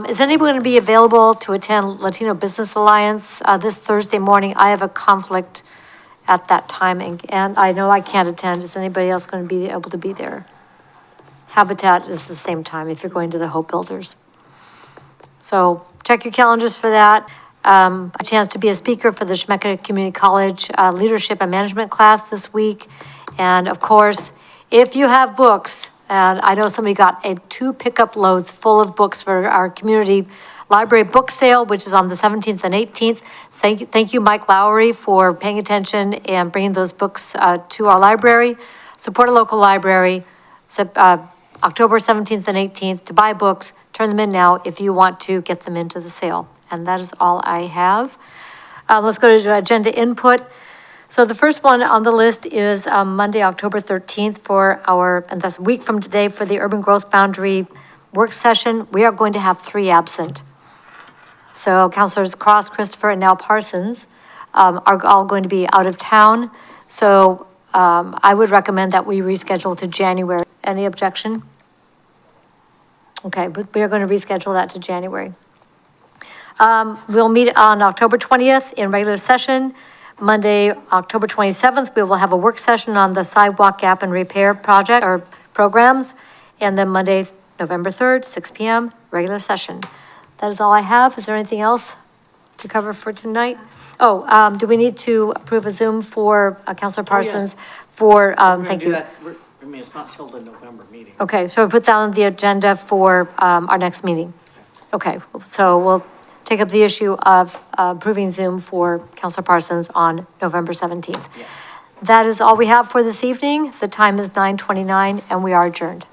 Speaker 1: Is anyone going to be available to attend Latino Business Alliance this Thursday morning? I have a conflict at that time, and I know I can't attend. Is anybody else going to be able to be there? Habitat is the same time if you're going to the Hope Builders. So check your calendars for that. A chance to be a speaker for the Chemeketa Community College Leadership and Management class this week. And of course, if you have books, and I know somebody got 2 pickup loads full of books for our community library book sale, which is on the 17th and 18th. Thank you, Mike Lowry, for paying attention and bringing those books to our library. Support a local library, October 17th and 18th, to buy books. Turn them in now if you want to get them into the sale. And that is all I have. Let's go to agenda input. So the first one on the list is Monday, October 13th for and that's a week from today, for the Urban Growth Boundary work session. We are going to have 3 absent. So Councilors Cross, Christopher, and now Parsons are all going to be out of town. So I would recommend that we reschedule to January. Any objection? Okay, but we are going to reschedule that to January. We'll meet on October 20th in regular session. Monday, October 27th, we will have a work session on the sidewalk gap and repair project or programs. And then Monday, November 3rd, 6 p.m., regular session. That is all I have. Is there anything else to cover for tonight? Oh, do we need to approve a Zoom for Councilor Parsons for, thank you.
Speaker 4: I mean, it's not till the November meeting.
Speaker 1: Okay, so we'll put that on the agenda for our next meeting. Okay, so we'll take up the issue of approving Zoom for Councilor Parsons on November 17th. That is all we have for this evening. The time is 9:29 and we are adjourned.